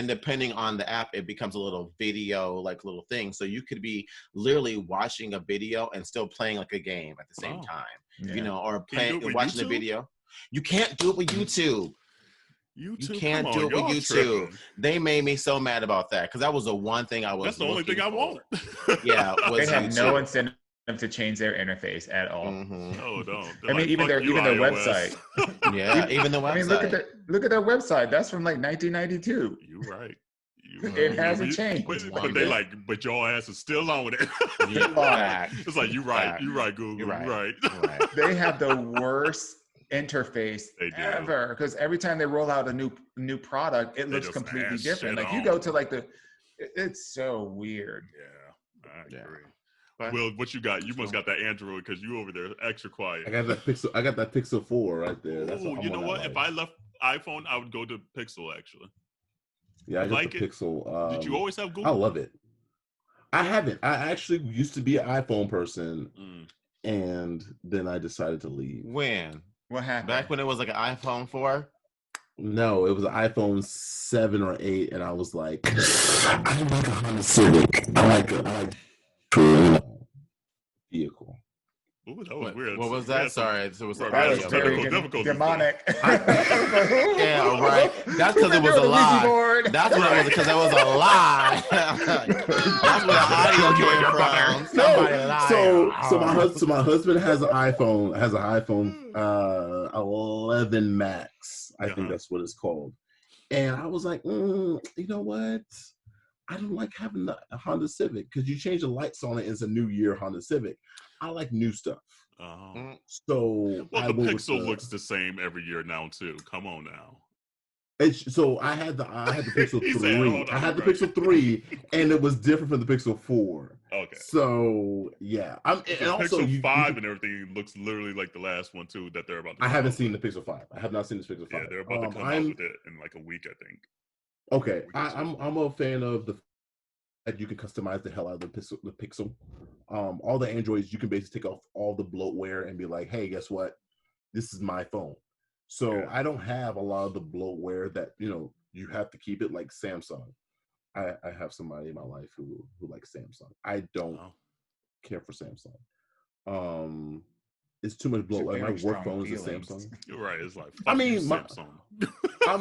Speaker 4: depending on the app, it becomes a little video, like little thing. So you could be literally watching a video and still playing like a game at the same time, or watching a video. You can't do it with YouTube. You can't do it with YouTube. Tripping. They made me so mad about that because that was the one thing I was.
Speaker 1: That's the only thing I want.
Speaker 3: Yeah, they have no incentive to change their interface at all.
Speaker 1: No, don't.
Speaker 3: I mean, even their website.
Speaker 4: Yeah, even the website. I mean,
Speaker 3: look at their website. That's from like 1992.
Speaker 1: You're right.
Speaker 3: It hasn't changed.
Speaker 1: But they like, but your ass is still on with it. It's like you're right. You're right, Google. You're right.
Speaker 3: They have the worst interface ever because every time they roll out a new product, it looks completely different. Like you go to it's so weird.
Speaker 1: Yeah, I agree. Will, what you got? You must got that Android because you over there extra quiet.
Speaker 2: I got that Pixel 4 right there. That's
Speaker 1: you know what? If I left iPhone, I would go to Pixel actually.
Speaker 2: Yeah, I got the Pixel.
Speaker 1: Did you always have Google?
Speaker 2: I love it. I haven't. I actually used to be an iPhone person, and then I decided to leave.
Speaker 4: When?
Speaker 3: What happened?
Speaker 4: Back when it was like an iPhone 4?
Speaker 2: No, it was an iPhone 7 or 8, and I was like, I like a Honda Civic. I like Serena vehicle.
Speaker 1: Ooh, that was weird.
Speaker 4: What was that? Sorry, it was
Speaker 1: Right,
Speaker 3: That was
Speaker 1: that's
Speaker 3: very
Speaker 1: technical difficulties.
Speaker 3: demonic.
Speaker 4: Yeah, right. That's because it was a lie. That's what it was, because it was a lie. That's where the audio came from. Somebody lied.
Speaker 2: So my husband has an iPhone 11 Max. I think that's what it's called. And I was like, you know what? I don't like having the Honda Civic because you change the lights on it. It's a new year Honda Civic. I like new stuff. So
Speaker 1: the Pixel looks the same every year now too. Come on now.
Speaker 2: So I had the Pixel 3. I had the Pixel 3, and it was different from the Pixel 4.
Speaker 1: Okay.
Speaker 2: So yeah, and also
Speaker 1: Pixel 5 and everything looks literally like the last one too that they're about to.
Speaker 2: I haven't seen the Pixel 5. I have not seen the Pixel 5.
Speaker 1: Yeah, they're about to come out with it in like a week, I think.
Speaker 2: Okay, I'm a fan of the that you can customize the hell out of the Pixel. All the Androids, you can basically take off all the bloatware and be like, hey, guess what? This is my phone. So I don't have a lot of the bloatware that, you have to keep it like Samsung. I have somebody in my life who likes Samsung. I don't care for Samsung. It's too much bloatware. My work phone is a Samsung.
Speaker 1: You're right. It's like
Speaker 2: Samsung. My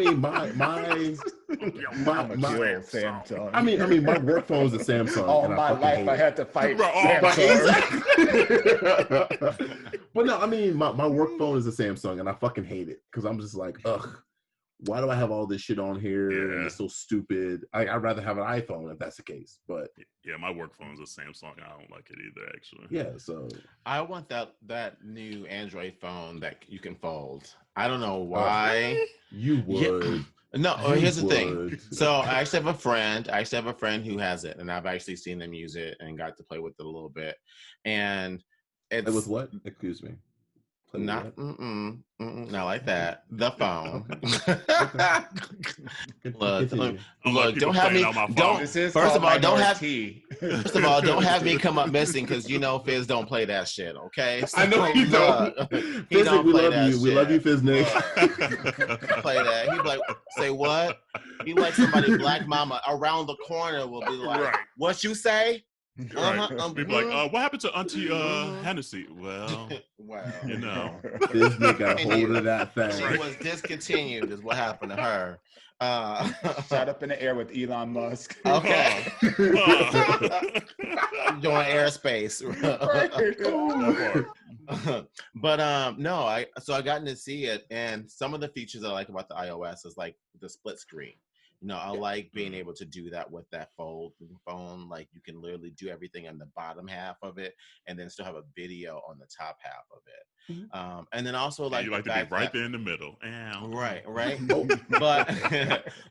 Speaker 2: work phone is a Samsung.
Speaker 3: All my life I had to fight
Speaker 2: Samsung. But no, my work phone is a Samsung, and I fucking hate it because I'm just like, ugh, why do I have all this shit on here? Yeah. And it's so stupid. I'd rather have an iPhone if that's the case. But
Speaker 1: yeah, my work phone is a Samsung. I don't like it either, actually.
Speaker 2: Yeah, so
Speaker 4: I want that new Android phone that you can fold. I don't know why.
Speaker 2: You would.
Speaker 4: Yeah. No, here's the thing. So I actually have a friend who has it, and I've actually seen them use it and got to play with it a little bit. And it's
Speaker 2: with what? Excuse me.
Speaker 4: Not like that. The phone. Look, don't have me. First of all, don't have me come up missing because Fizz don't play that shit. Okay.
Speaker 2: So, I know you don't. Fizz, we love you. We love you, Fizz Nick.
Speaker 4: Play that. He'd be like, say what? He like somebody black mama around the corner will be like, what you say?
Speaker 1: Right. People like, what happened to Auntie Hennessy? Well,
Speaker 2: this nigga got a hold of that thing.
Speaker 4: She was discontinued, is what happened to her.
Speaker 3: Shot up in the air with Elon Musk.
Speaker 4: Okay. Doing airspace. But so I gotten to see it, and some of the features I like about the iOS is like the split screen. I like being able to do that with that fold phone. Like you can literally do everything on the bottom half of it, and then still have a video on the top half of it. Mm-hmm. And then also like
Speaker 1: you like to be right there in the middle.
Speaker 4: Right.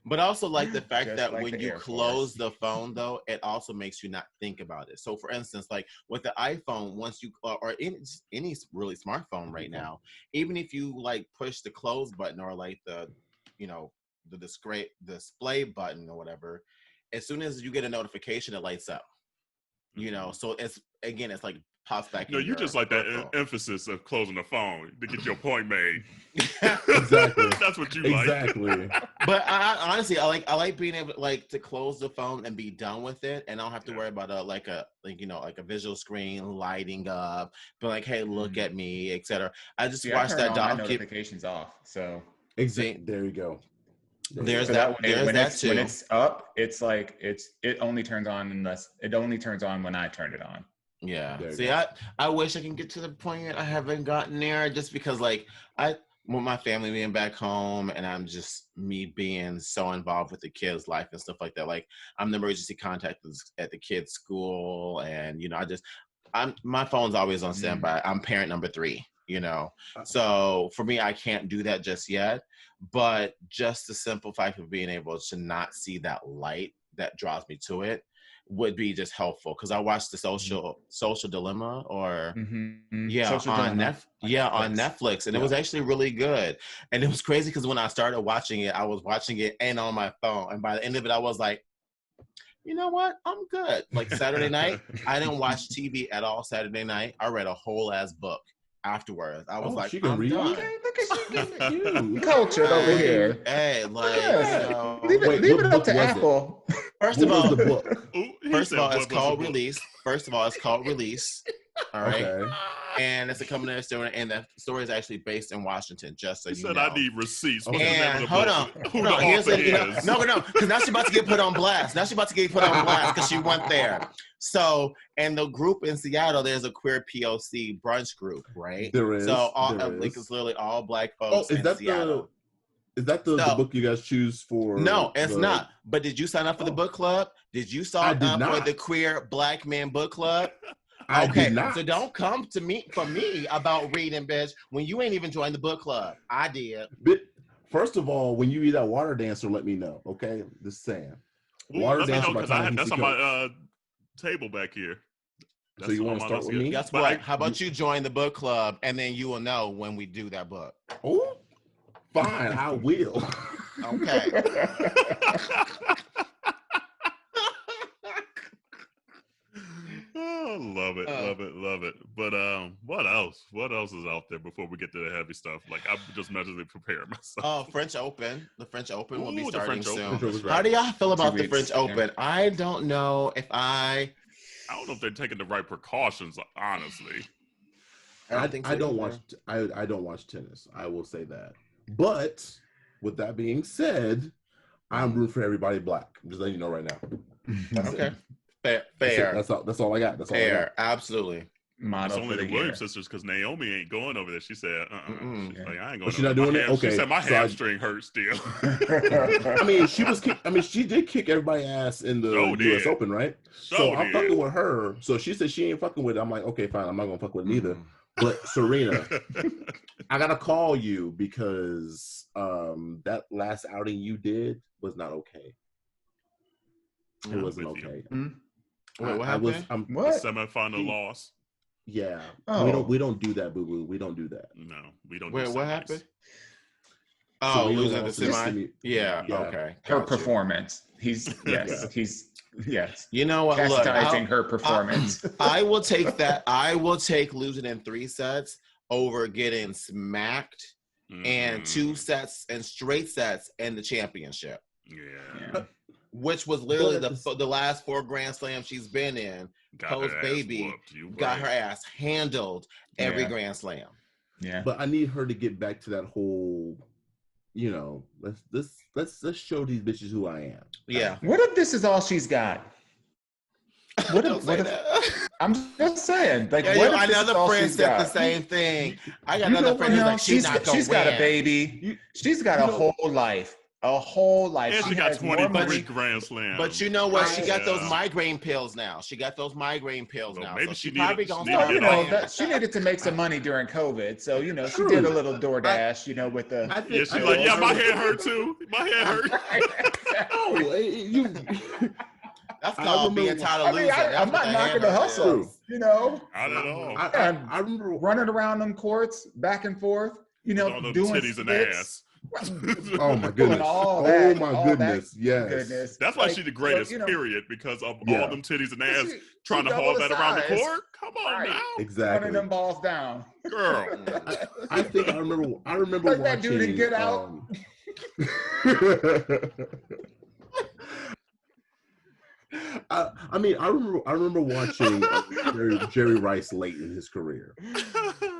Speaker 4: But also like the fact that like when you close the phone, though, it also makes you not think about it. So for instance, like with the iPhone, once you or any really smartphone right now, even if you like push the close button or like the display button or whatever, as soon as you get a notification, it lights up. So it's like pops back.
Speaker 1: No, you just like that emphasis of closing the phone to get your point made.
Speaker 2: Exactly.
Speaker 1: That's what you
Speaker 2: exactly.
Speaker 1: like.
Speaker 4: But I honestly, I like being able to close the phone and be done with it, and I don't have to worry about a visual screen lighting up, but like, hey, look at me, etc. I just watch that
Speaker 3: notifications off. So
Speaker 2: exactly. There you go.
Speaker 4: There's that. There's that too.
Speaker 3: When it's up, it's like it only turns on when I turn it on.
Speaker 4: Yeah. See, I wish I can get to the point yet. I haven't gotten there just because with my family being back home and I'm just me being so involved with the kids' life and stuff like that. Like I'm the emergency contact at the kids' school, and my phone's always on standby. I'm parent number 3. So for me, I can't do that just yet. But just the simple fact of being able to not see that light that draws me to it would be just helpful. Because I watched the Social Dilemma on Netflix, and it was actually really good. And it was crazy because when I started watching it, I was watching it and on my phone, and by the end of it, I was like, you know what? I'm good. Like Saturday night, I didn't watch TV at all Saturday night. I read a whole ass book afterwards. I was like,
Speaker 2: she can read.
Speaker 3: Okay, look at you cultured over here.
Speaker 4: Hey,
Speaker 3: leave it up to Apple.
Speaker 4: First of all,
Speaker 2: the book?
Speaker 4: It's called Release. All right.
Speaker 2: Okay.
Speaker 4: and it's a culinary store, and the story is actually based in Washington. Just so
Speaker 1: He
Speaker 4: you
Speaker 1: said,
Speaker 4: know.
Speaker 1: "I need receipts." What's
Speaker 2: Okay.
Speaker 1: the name
Speaker 4: And
Speaker 1: of the
Speaker 4: hold
Speaker 1: book?
Speaker 4: on,
Speaker 1: Who
Speaker 4: no,
Speaker 1: the
Speaker 4: here's
Speaker 1: author
Speaker 4: the,
Speaker 1: is?
Speaker 4: no, because now she's about to get put on blast. Now she's about to get put on blast because she went there. So, and the group in Seattle, there's a queer POC brunch group, right?
Speaker 2: There is.
Speaker 4: So, all
Speaker 2: there
Speaker 4: like
Speaker 2: is.
Speaker 4: it's literally all Black
Speaker 2: Oh,
Speaker 4: folks
Speaker 2: is
Speaker 4: in
Speaker 2: that
Speaker 4: Seattle.
Speaker 2: the
Speaker 4: So-
Speaker 2: book you guys choose for?
Speaker 4: No, it's not. But did you sign up for the
Speaker 2: Oh.
Speaker 4: book club? Did you
Speaker 2: I
Speaker 4: sign
Speaker 2: did
Speaker 4: up for
Speaker 2: not.
Speaker 4: the Queer Black Men Book Club?
Speaker 2: I
Speaker 4: Okay,
Speaker 2: did not.
Speaker 4: so don't come to me for me about reading, bitch, when you ain't even joined the book club. I did.
Speaker 2: First of all, when you eat that water dancer, let me know. Okay, just saying.
Speaker 1: Ooh,
Speaker 2: Water
Speaker 1: let me
Speaker 2: dancer
Speaker 1: know
Speaker 2: by
Speaker 1: because I have
Speaker 2: Ta-Nehisi
Speaker 1: that's on
Speaker 2: Coates.
Speaker 1: my table back here.
Speaker 2: So you want to start with me?
Speaker 4: Guess
Speaker 1: But
Speaker 4: what? How about you join the book club and then you will know when we do that book.
Speaker 2: Oh, fine, I will.
Speaker 4: Okay.
Speaker 1: Oh, love it, love it, love it. But what else? What else is out there before we get to the heavy stuff? Like I'm just mentally preparing myself.
Speaker 4: French Open. The French Open will be
Speaker 1: Ooh, the
Speaker 4: starting
Speaker 1: French
Speaker 4: soon.
Speaker 1: Open. That's
Speaker 4: How
Speaker 1: right.
Speaker 4: do y'all feel about
Speaker 3: 2
Speaker 4: the
Speaker 3: weeks,
Speaker 4: French Open? I don't know if I
Speaker 1: don't know if they're taking the right precautions, honestly.
Speaker 2: I
Speaker 4: don't think so
Speaker 2: don't
Speaker 4: either.
Speaker 2: watch. I don't watch tennis. I will say that. But with that being said, I'm rooting for everybody black. I'm just letting you know right now. That's
Speaker 4: Okay.
Speaker 2: it.
Speaker 4: Fair.
Speaker 2: That's
Speaker 4: Fair.
Speaker 2: it. That's all I got. That's all I got.
Speaker 4: Fair. Absolutely.
Speaker 1: It's
Speaker 3: Model
Speaker 1: only
Speaker 3: for
Speaker 1: the
Speaker 3: the
Speaker 1: Williams
Speaker 3: year.
Speaker 1: sisters because Naomi ain't going over there. She said,
Speaker 4: Mm-mm.
Speaker 1: She's like, I ain't
Speaker 2: Oh,
Speaker 1: going
Speaker 2: she's
Speaker 1: over
Speaker 2: not
Speaker 1: there.
Speaker 2: doing it? Okay.
Speaker 1: She said my
Speaker 2: So
Speaker 1: hamstring hurts still.
Speaker 2: I mean, she did kick everybody's ass in the
Speaker 1: So
Speaker 2: U.S.
Speaker 1: did.
Speaker 2: Open, right?
Speaker 1: So
Speaker 2: I'm
Speaker 1: did.
Speaker 2: fucking with her. So she said she ain't fucking with it. I'm like, okay, fine. I'm not gonna fuck with it either. But Serena, I gotta call you because that last outing you did was not okay. It
Speaker 1: I'm
Speaker 2: wasn't
Speaker 1: with you.
Speaker 2: okay.
Speaker 4: Wait, what
Speaker 2: I was.
Speaker 4: happened?
Speaker 1: The
Speaker 3: What?
Speaker 1: semifinal loss.
Speaker 2: Yeah.
Speaker 3: Oh.
Speaker 2: We don't do that, boo boo. We don't do that.
Speaker 1: No, we don't.
Speaker 4: Wait,
Speaker 1: do
Speaker 4: what
Speaker 1: semis.
Speaker 4: happened? Oh,
Speaker 2: Serena
Speaker 4: losing the
Speaker 2: lost to
Speaker 4: semi?
Speaker 3: Just-
Speaker 4: Yeah,
Speaker 2: Yeah.
Speaker 4: okay.
Speaker 3: Her
Speaker 4: got you.
Speaker 3: performance. Yes.
Speaker 4: You know what? Look,
Speaker 3: Chastising her performance.
Speaker 4: I will take that. I will take losing in 3 sets over getting smacked and 2 sets and straight sets in the championship,
Speaker 1: Yeah.
Speaker 4: which was literally
Speaker 2: But
Speaker 4: the last 4 Grand Slams she's been in.
Speaker 1: Got
Speaker 4: Post
Speaker 1: her ass
Speaker 4: baby,
Speaker 1: whooped. You
Speaker 4: got
Speaker 1: right.
Speaker 4: her ass handled every
Speaker 3: Yeah.
Speaker 4: Grand Slam.
Speaker 3: Yeah.
Speaker 2: But I need her to get back to that whole, let's show these bitches who I am.
Speaker 4: Yeah.
Speaker 3: What if this is all she's got? What
Speaker 4: Don't
Speaker 3: if,
Speaker 4: say
Speaker 3: what if
Speaker 4: that.
Speaker 3: I'm just saying, like,
Speaker 4: Yeah,
Speaker 3: what if this is
Speaker 4: another
Speaker 3: all
Speaker 4: friend
Speaker 3: she's
Speaker 4: said the
Speaker 3: got?
Speaker 4: same thing. I got
Speaker 2: You
Speaker 4: another
Speaker 2: know
Speaker 4: friend who's
Speaker 3: You know,
Speaker 4: like, she's not gonna
Speaker 3: she's
Speaker 4: win.
Speaker 3: got a baby. She's got a whole life. A whole life.
Speaker 1: And she got
Speaker 3: has more
Speaker 1: 23
Speaker 3: money.
Speaker 1: Grand Slams.
Speaker 4: But you know what? She got those
Speaker 1: Yeah.
Speaker 4: migraine pills now. She got those migraine pills
Speaker 1: Well,
Speaker 4: now.
Speaker 1: maybe
Speaker 4: So
Speaker 1: she
Speaker 4: she probably
Speaker 1: needed-
Speaker 4: gonna
Speaker 1: she needed
Speaker 4: start
Speaker 1: to
Speaker 3: Well,
Speaker 1: get
Speaker 4: playing.
Speaker 1: off.
Speaker 3: she needed to make some money during COVID. So, she
Speaker 2: True.
Speaker 3: did a little DoorDash, with the.
Speaker 2: I think,
Speaker 1: Yeah, she's like, yeah, my head hurt too. My head hurt.
Speaker 2: Oh, you.
Speaker 4: That's
Speaker 2: I
Speaker 4: called being
Speaker 2: remember-
Speaker 4: tired of losing. That's
Speaker 3: I'm
Speaker 4: what
Speaker 3: not
Speaker 4: the
Speaker 3: knocking
Speaker 4: hammer
Speaker 3: the hustle.
Speaker 4: is.
Speaker 1: Not at all.
Speaker 2: I remember
Speaker 3: Running around them courts, back and forth,
Speaker 1: With all them
Speaker 3: doing
Speaker 1: titties and
Speaker 3: splits.
Speaker 1: ass.
Speaker 2: Oh my
Speaker 3: Doing
Speaker 2: goodness!
Speaker 3: all
Speaker 2: Oh
Speaker 3: that,
Speaker 2: my
Speaker 3: all
Speaker 2: goodness!
Speaker 3: that
Speaker 2: Yes.
Speaker 3: goodness.
Speaker 1: That's why
Speaker 3: Like,
Speaker 1: she's the greatest,
Speaker 3: but,
Speaker 1: period, because of
Speaker 2: Yeah.
Speaker 1: all them titties and ass
Speaker 3: she
Speaker 1: trying to
Speaker 3: double
Speaker 1: haul
Speaker 3: the
Speaker 1: that around the
Speaker 3: size.
Speaker 1: court. Come on
Speaker 3: Right.
Speaker 1: now.
Speaker 2: Exactly.
Speaker 3: running them balls down.
Speaker 1: Girl.
Speaker 2: I think I remember
Speaker 3: Like
Speaker 2: watching
Speaker 3: that dude in Get Out.
Speaker 2: I remember watching Jerry Rice late in his career.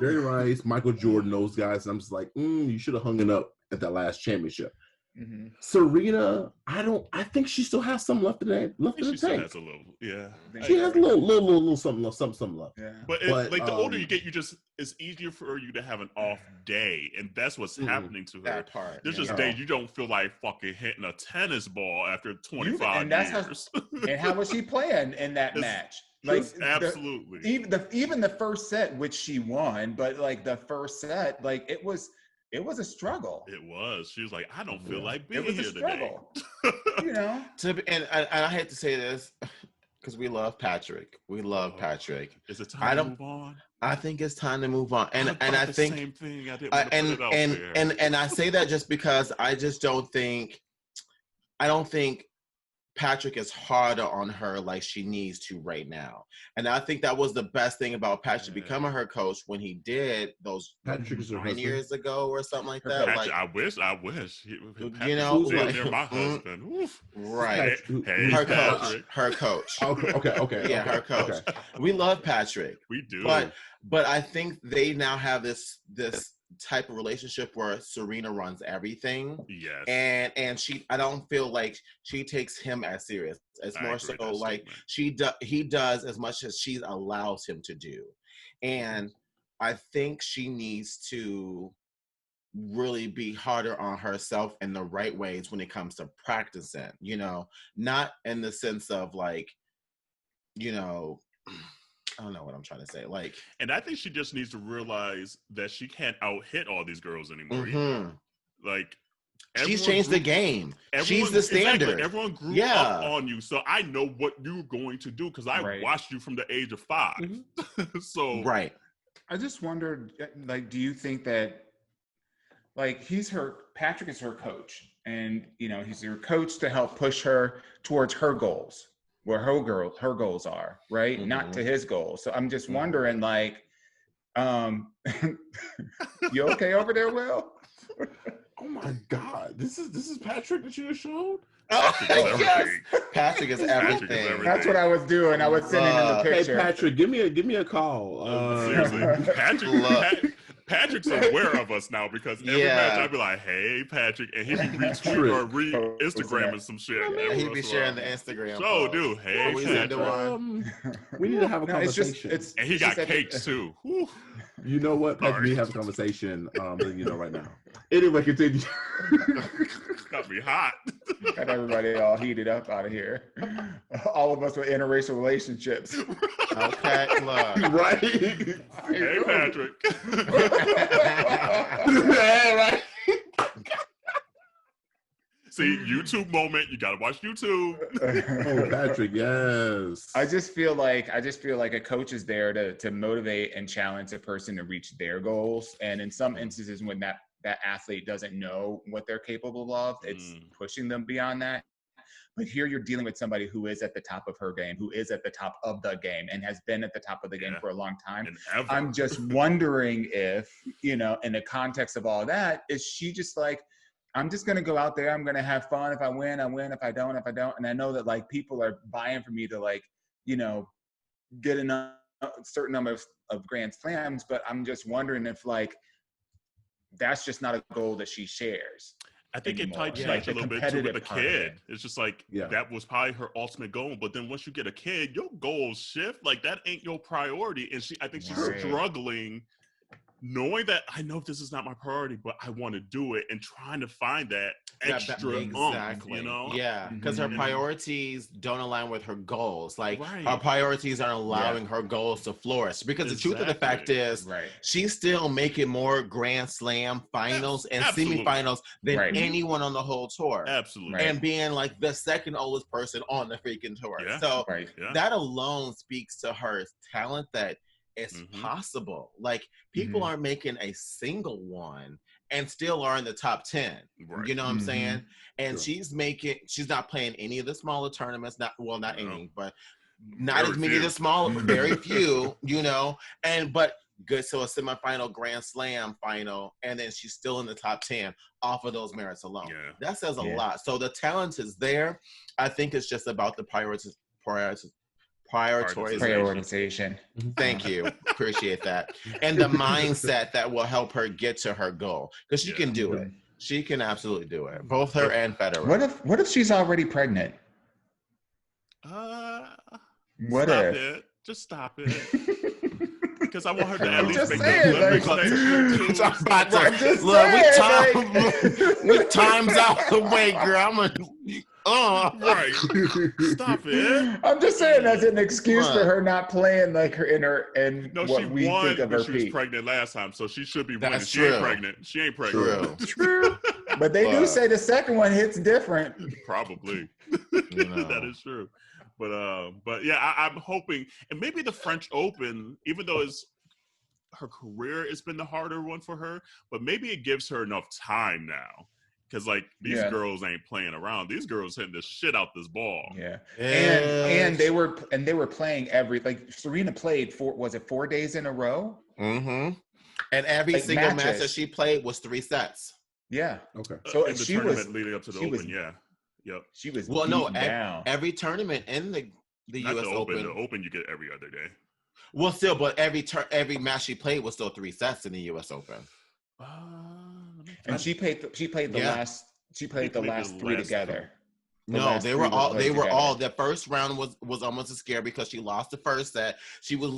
Speaker 2: Jerry Rice, Michael Jordan, those guys. And I'm just like, you should have hung it up at that last championship.
Speaker 3: Mm-hmm.
Speaker 2: Serena, I think she still has some left in the
Speaker 1: She still
Speaker 2: tank.
Speaker 1: has a little, yeah.
Speaker 2: She has a little something left.
Speaker 3: Yeah.
Speaker 1: But,
Speaker 2: But,
Speaker 1: like the older you get, it's easier for you to have an off day, and that's what's happening to her.
Speaker 4: That part.
Speaker 1: There's
Speaker 4: yeah.
Speaker 1: just days you don't feel like fucking hitting a tennis ball after 25
Speaker 3: and that's
Speaker 1: years.
Speaker 3: And how was she playing in that
Speaker 1: It's
Speaker 3: match? Like
Speaker 1: absolutely.
Speaker 3: Even the first set, which she won, but like the first set, like it was a struggle.
Speaker 1: It was. She was like, I don't feel like being
Speaker 3: It was a
Speaker 1: here
Speaker 3: struggle.
Speaker 1: today.
Speaker 4: And I hate to say this because we love Patrick. We love Patrick.
Speaker 1: Is it time to move on?
Speaker 4: I think it's time to move on. And I
Speaker 1: the
Speaker 4: think
Speaker 1: same thing. I didn't want to put it out there.
Speaker 4: and I say that just because I don't think Patrick is harder on her like she needs to right now. And I think that was the best thing about Patrick becoming her coach when he did those
Speaker 2: Patrick is her
Speaker 4: 9
Speaker 2: husband.
Speaker 4: years ago or something like
Speaker 3: Her
Speaker 4: that.
Speaker 3: coach.
Speaker 4: Like,
Speaker 1: I wish.
Speaker 4: you know, like,
Speaker 1: they're my husband. Oof.
Speaker 4: right.
Speaker 1: Hey,
Speaker 4: Her
Speaker 1: Patrick.
Speaker 4: coach. Her coach.
Speaker 2: Okay.
Speaker 4: Yeah, her coach.
Speaker 2: Okay.
Speaker 4: We love Patrick.
Speaker 1: We do.
Speaker 4: But I think they now have this type of relationship where Serena runs everything.
Speaker 1: Yes.
Speaker 4: And I don't feel like she takes him as serious. It's more so like he does as much as she allows him to do. And I think she needs to really be harder on herself in the right ways when it comes to practicing, you know, not in the sense of like, you know, I don't know what I'm trying to say. Like,
Speaker 1: and I think she just needs to realize that she can't out-hit all these girls anymore. Like,
Speaker 4: she's changed the game. She's the standard.
Speaker 1: Exactly. Everyone grew up on you, so I know what you're going to do because I watched you from the age of 5. So
Speaker 4: right.
Speaker 3: I just wondered, like, do you think that, like, Patrick is her coach, and you know he's her coach to help push her towards her goals, where her goals are, right? Not to his goals. So I'm just wondering, like, you okay over there, Will?
Speaker 2: Oh my God, this is Patrick that you just showed.
Speaker 4: Yes. Patrick is everything.
Speaker 3: That's what I was doing. I was sending him the picture.
Speaker 2: Hey Patrick, give me a call.
Speaker 1: Seriously, Patrick's aware of us now because every match I'd be like, "Hey, Patrick," and he'd be retweeting or Instagramming some shit.
Speaker 4: He'd be sharing the Instagram.
Speaker 1: So, dude, hey, Patrick.
Speaker 2: We need to have a conversation.
Speaker 1: And he got cakes too. Whew.
Speaker 2: You know what? Patrick, we need to have a conversation. Letting you know right now. Anyway, continue.
Speaker 1: Got me hot.
Speaker 3: Got everybody all heated up out of here. All of us with interracial relationships.
Speaker 4: Okay, look.
Speaker 2: Right.
Speaker 1: Hey, Patrick.
Speaker 2: Yeah, right.
Speaker 1: See, YouTube moment. You gotta watch YouTube.
Speaker 2: Oh, Patrick, yes.
Speaker 3: I just feel like a coach is there to motivate and challenge a person to reach their goals. And in some instances, when that athlete doesn't know what they're capable of, it's pushing them beyond that. But here you're dealing with somebody who is at the top of her game, who is at the top of the game, and has been at the top of the game for a long time. I'm just wondering if, you know, in the context of all that, is she just like, I'm just going to go out there. I'm going to have fun. If I win, I win. If I don't, I don't. And I know that, like, people are buying for me to, like, you know, get a certain number of grand slams. But I'm just wondering if, like, that's just not a goal that she shares.
Speaker 1: I think
Speaker 3: anymore.
Speaker 1: It probably changed a little bit too with the kid. It's just like,
Speaker 2: Yeah.
Speaker 1: that was probably her ultimate goal. But then once you get a kid, your goals shift. Like, that ain't your priority. And I think she's struggling, knowing that I know this is not my priority, but I want to do it, and trying to find that extra
Speaker 4: exactly.
Speaker 1: you know?
Speaker 4: Yeah, because her priorities don't align with her goals. Like, her priorities aren't allowing her goals to flourish. Because the truth of the fact is, she's still making more Grand Slam finals and semifinals than anyone on the whole tour.
Speaker 1: Absolutely.
Speaker 4: And being like the second oldest person on the freaking tour.
Speaker 1: Yeah.
Speaker 4: So that alone speaks to her talent, that it's possible. Like, people are making a single one and still are in the top 10. You know what I'm saying? And she's not playing any of the smaller tournaments. Not any, but not as many of the smaller, very few, you know. But good. So a semifinal Grand Slam final, and then she's still in the top 10 off of those merits alone.
Speaker 1: Yeah.
Speaker 4: That says a lot. So the talent is there. I think it's just about the prioritization. Thank you. Appreciate that. And the mindset that will help her get to her goal, because she can do it. She can absolutely do it. Both her and Federer.
Speaker 3: What if she's already pregnant?
Speaker 4: Just
Speaker 1: stop it. Because I want her to at least make
Speaker 4: with time's out the way, girl.
Speaker 1: Stop it.
Speaker 3: I'm just saying that's an excuse for her not playing like her
Speaker 1: what we think of her peak. She was pregnant last time, so she should be winning. She ain't pregnant. She ain't pregnant.
Speaker 3: True. But they do say the second one hits different.
Speaker 1: Probably. That is true. But yeah, I'm hoping, and maybe the French Open, even though her career has been the harder one for her, but maybe it gives her enough time now. Because like these girls ain't playing around. These girls hitting the shit out this ball.
Speaker 3: Yeah. And they were playing Serena played 4 days in a row?
Speaker 4: Mm-hmm. And every single match that she played was 3 sets.
Speaker 3: Yeah.
Speaker 2: Okay.
Speaker 3: So
Speaker 1: in the tournament leading up to the Open, Yep.
Speaker 3: She was down.
Speaker 4: Every tournament in the
Speaker 1: Not
Speaker 4: US
Speaker 1: the
Speaker 4: Open.
Speaker 1: The Open you get every other day.
Speaker 4: Well, still, but every match she played was still 3 sets in the US Open.
Speaker 3: And she played the last 3 together.
Speaker 4: They were all the first round was almost a scare because she lost the first set. She was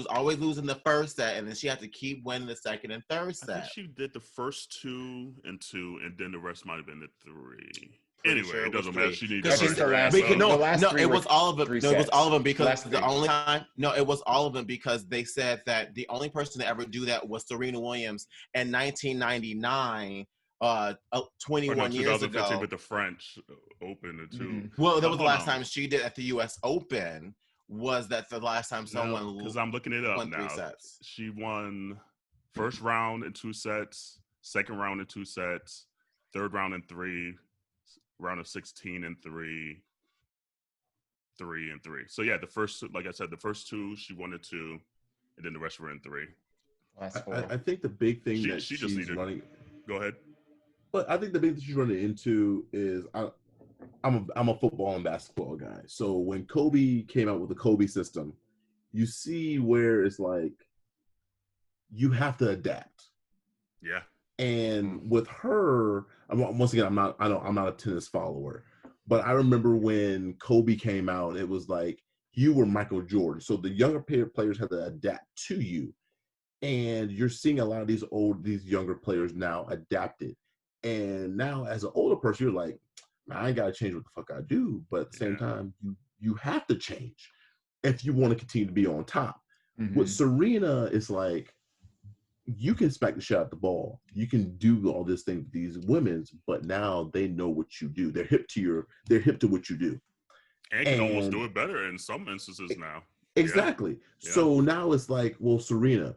Speaker 4: always losing the first set, and then she had to keep winning the second and third set.
Speaker 1: I think she did the first 2 and 2, and then the rest might have been the 3. Anyway, it doesn't matter. She needs
Speaker 3: it
Speaker 4: was all of them. It was all of them because the only time. No, it was all of them because they said that the only person to ever do that was Serena Williams in 1999. 21 years ago
Speaker 1: with the French Open too.
Speaker 3: Mm-hmm.
Speaker 4: Well, that was the last time she did at the US Open. Was that the last time someone?
Speaker 1: Because I'm looking it up
Speaker 4: won
Speaker 1: now.
Speaker 4: 3 sets.
Speaker 1: She won first round in 2 sets, second round in 2 sets, third round in 3, round of 16 in 3, 3 and 3. So yeah, the first, like I said, the first 2 she won in 2, and then the rest were in 3.
Speaker 2: I think the big thing that
Speaker 1: she just needed.
Speaker 2: Running.
Speaker 1: Go ahead.
Speaker 2: But I think the big thing she's running into is I'm a football and basketball guy. So when Kobe came out with the Kobe system, you see where it's like you have to adapt.
Speaker 1: Yeah.
Speaker 2: And with her, once again, I'm not a tennis follower, but I remember when Kobe came out, it was like you were Michael Jordan. So the younger players had to adapt to you. And you're seeing a lot of these younger players now adapted. And now as an older person, you're like, I ain't got to change what the fuck I do. But at the same time, you have to change if you want to continue to be on top.
Speaker 3: Mm-hmm.
Speaker 2: With Serena, it's like, you can smack the shot at the ball. You can do all this thing with these women's, but now they know what you do. They're hip to what you do.
Speaker 1: And can almost do it better in some instances now.
Speaker 2: Exactly. Yeah. So now it's like, well, Serena,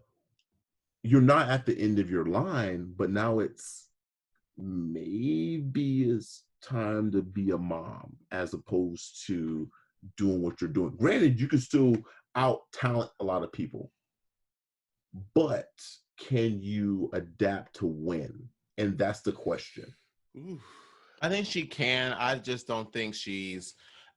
Speaker 2: you're not at the end of your line, but now it's maybe it's time to be a mom as opposed to doing what you're doing. Granted, you can still out-talent a lot of people, but can you adapt to win? And that's the question.
Speaker 4: Ooh. I think she can. I just don't think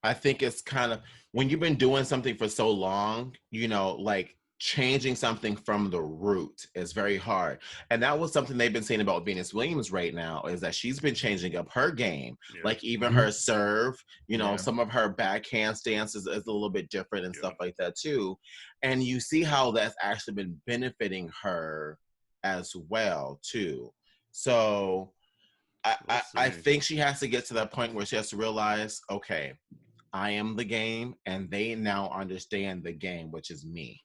Speaker 4: I think it's kind of, when you've been doing something for so long, like changing something from the root is very hard. And that was something they've been saying about Venus Williams right now, is that she's been changing up her game. Yeah. Like even her serve, some of her backhand stances is a little bit different and stuff like that too. And you see how that's actually been benefiting her as well too. So I think she has to get to that point where she has to realize, okay, I am the game and they now understand the game, which is me.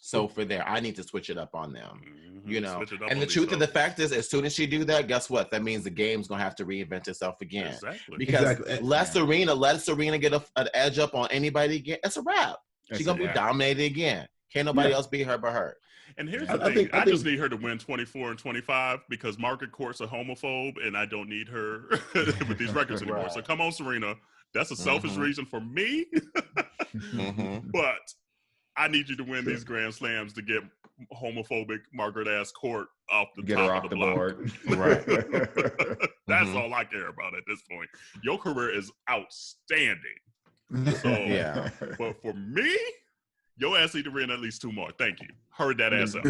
Speaker 4: So for there, I need to switch it up on them, And the truth of the fact is, as soon as she do that, guess what? That means the game's gonna have to reinvent itself again.
Speaker 1: Exactly.
Speaker 4: Because let Serena get an edge up on anybody again. It's a wrap. She's gonna be dominated again. Can't nobody else beat her but her.
Speaker 1: And here's the thing. I just need her to win 24 and 25 because Margaret Court's a homophobe, and I don't need her with these records anymore. So come on, Serena. That's a selfish reason for me, but I need you to win these Grand Slams to get homophobic Margaret Court off the
Speaker 3: get
Speaker 1: top
Speaker 3: her
Speaker 1: of
Speaker 3: off
Speaker 1: the
Speaker 3: board.
Speaker 1: Right. That's all I care about at this point. Your career is outstanding. So, but for me, your ass need to win at least 2 more. Thank you. Hurry that ass
Speaker 4: up.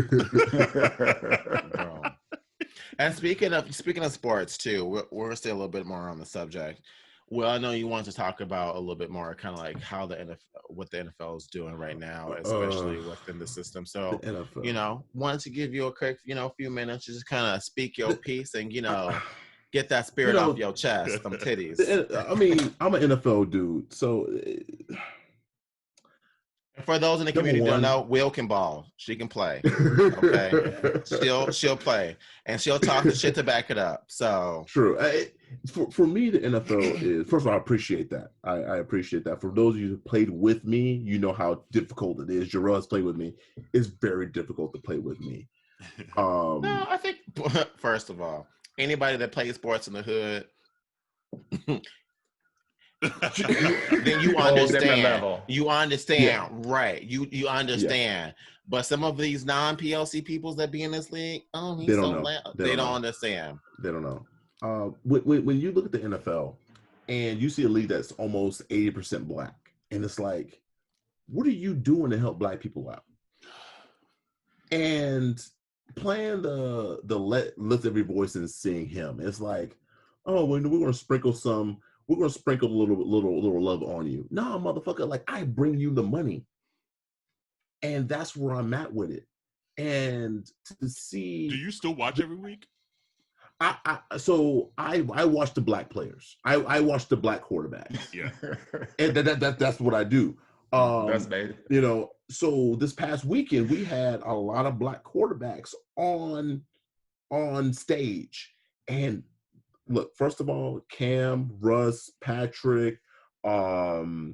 Speaker 4: And speaking of sports too, we're still a little bit more on the subject. Well, I know you want to talk about a little bit more, kind of like how what the NFL is doing right now, especially within the system. So, wanted to give you a quick, few minutes to just kind of speak your piece and, get that spirit off your chest, them titties.
Speaker 2: I mean, I'm an NFL dude, so.
Speaker 4: For those in the community who don't know, Will can ball. She can play. Okay, she'll play, and she'll talk the shit to back it up. So
Speaker 2: true. For me, the NFL is, first of all, I appreciate that. I appreciate that. For those of you who played with me, you know how difficult it is. Jarrell has played with me. It's very difficult to play with me.
Speaker 4: No, I think first of all, anybody that plays sports in the hood, then you
Speaker 3: Whole different
Speaker 4: understand.
Speaker 3: level.
Speaker 4: You understand, right? You understand. But some of these non-PLC peoples that be in this league, oh, he's
Speaker 2: They don't
Speaker 4: so
Speaker 2: know.
Speaker 4: loud.
Speaker 2: They
Speaker 4: They
Speaker 2: don't
Speaker 4: don't
Speaker 2: know.
Speaker 4: understand.
Speaker 2: They don't know. When you look at the NFL and you see a league that's almost 80% black, and it's like, what are you doing to help black people out? And playing the lift every voice and sing him, it's like, oh, we're gonna sprinkle a little love on you. No, motherfucker, like I bring you the money, and that's where I'm at with it. And to see,
Speaker 1: do you still watch every week?
Speaker 2: I watch the black players. I watch the black quarterbacks.
Speaker 1: Yeah,
Speaker 2: and that's what I do.
Speaker 3: That's bad.
Speaker 2: You know, so this past weekend we had a lot of black quarterbacks on stage. And look, first of all, Cam, Russ, Patrick, who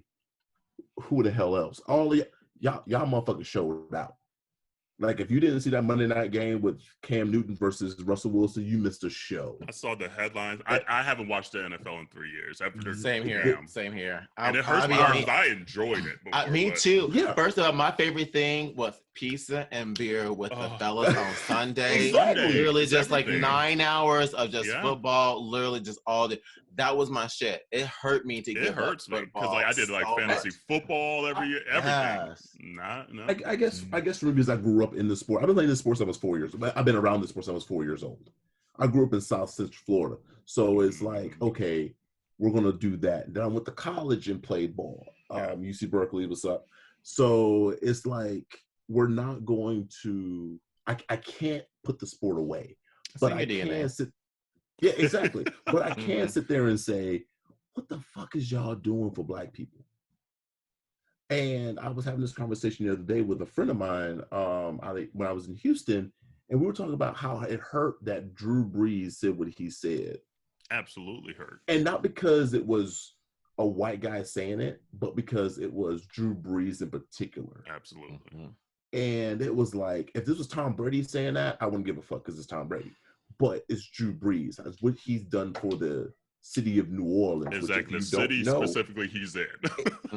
Speaker 2: the hell else? All y'all motherfuckers showed out. Like, if you didn't see that Monday night game with Cam Newton versus Russell Wilson, you missed a show.
Speaker 1: I saw the headlines. I haven't watched the NFL in 3 years.
Speaker 4: Same here. Same here.
Speaker 1: And it hurts my heart because I enjoyed it.
Speaker 4: Me too.
Speaker 2: Yeah.
Speaker 4: First of all, my favorite thing was pizza and beer with the fellas on Sunday.
Speaker 2: Exactly.
Speaker 4: Literally just
Speaker 1: everything.
Speaker 4: like 9 hours of just football, literally just all day. That was my shit. It hurt me to
Speaker 1: It hurts me because like I did like fantasy football every year, everything.
Speaker 4: Yes.
Speaker 1: No.
Speaker 2: I guess for me, because I grew up in the sport. I've been playing this sport since I was 4 years. I've been around this sport since I was 4 years old. I grew up in South Central Florida, so it's like, okay, we're gonna do that. Then I went to college and played ball. UC Berkeley, what's up? So it's like we're not going to. I can't put the sport away, but I can sit. Yeah, exactly. But I can't sit there and say, what the fuck is y'all doing for black people? And I was having this conversation the other day with a friend of mine when I was in Houston, and we were talking about how it hurt that Drew Brees said what he said.
Speaker 1: Absolutely hurt.
Speaker 2: And not because it was a white guy saying it, but because it was Drew Brees in particular.
Speaker 1: Absolutely.
Speaker 2: And it was like, if this was Tom Brady saying that, I wouldn't give a fuck because it's Tom Brady. But it's Drew Brees. That's what he's done for the city of New Orleans.
Speaker 1: Exactly. The city specifically he's in.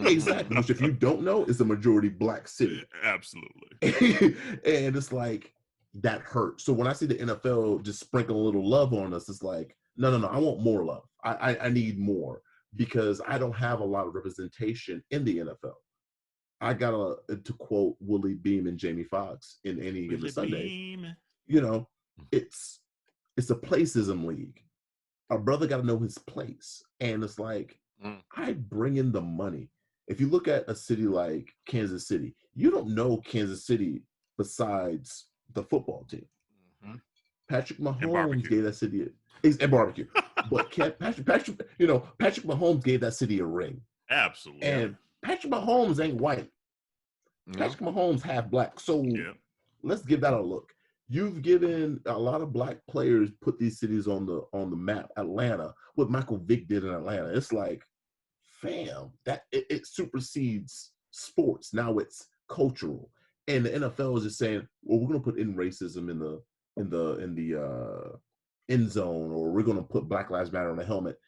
Speaker 2: Exactly. Which, if you don't know, is a majority black city.
Speaker 1: Absolutely.
Speaker 2: And it's like, that hurts. So when I see the NFL just sprinkle a little love on us, it's like, no, I want more love. I need more, because I don't have a lot of representation in the NFL. I got to quote Willie Beam and Jamie Foxx in Any Given Sunday.
Speaker 1: Beam.
Speaker 2: You know, it's a placism league. Our brother got to know his place. And it's like, I bring in the money. If you look at a city like Kansas City, you don't know Kansas City besides the football team. Patrick Mahomes gave that city and barbecue. But Patrick Mahomes gave that city a ring.
Speaker 1: Absolutely.
Speaker 2: And Patrick Mahomes ain't white. Patrick Mahomes half black. So let's give that a look. You've given a lot of black players, put these cities on the map. Atlanta, what Michael Vick did in Atlanta, it's like, fam, that it supersedes sports. Now it's cultural, and the NFL is just saying, well, we're going to put in racism in the end zone, or we're going to put Black Lives Matter on the helmet.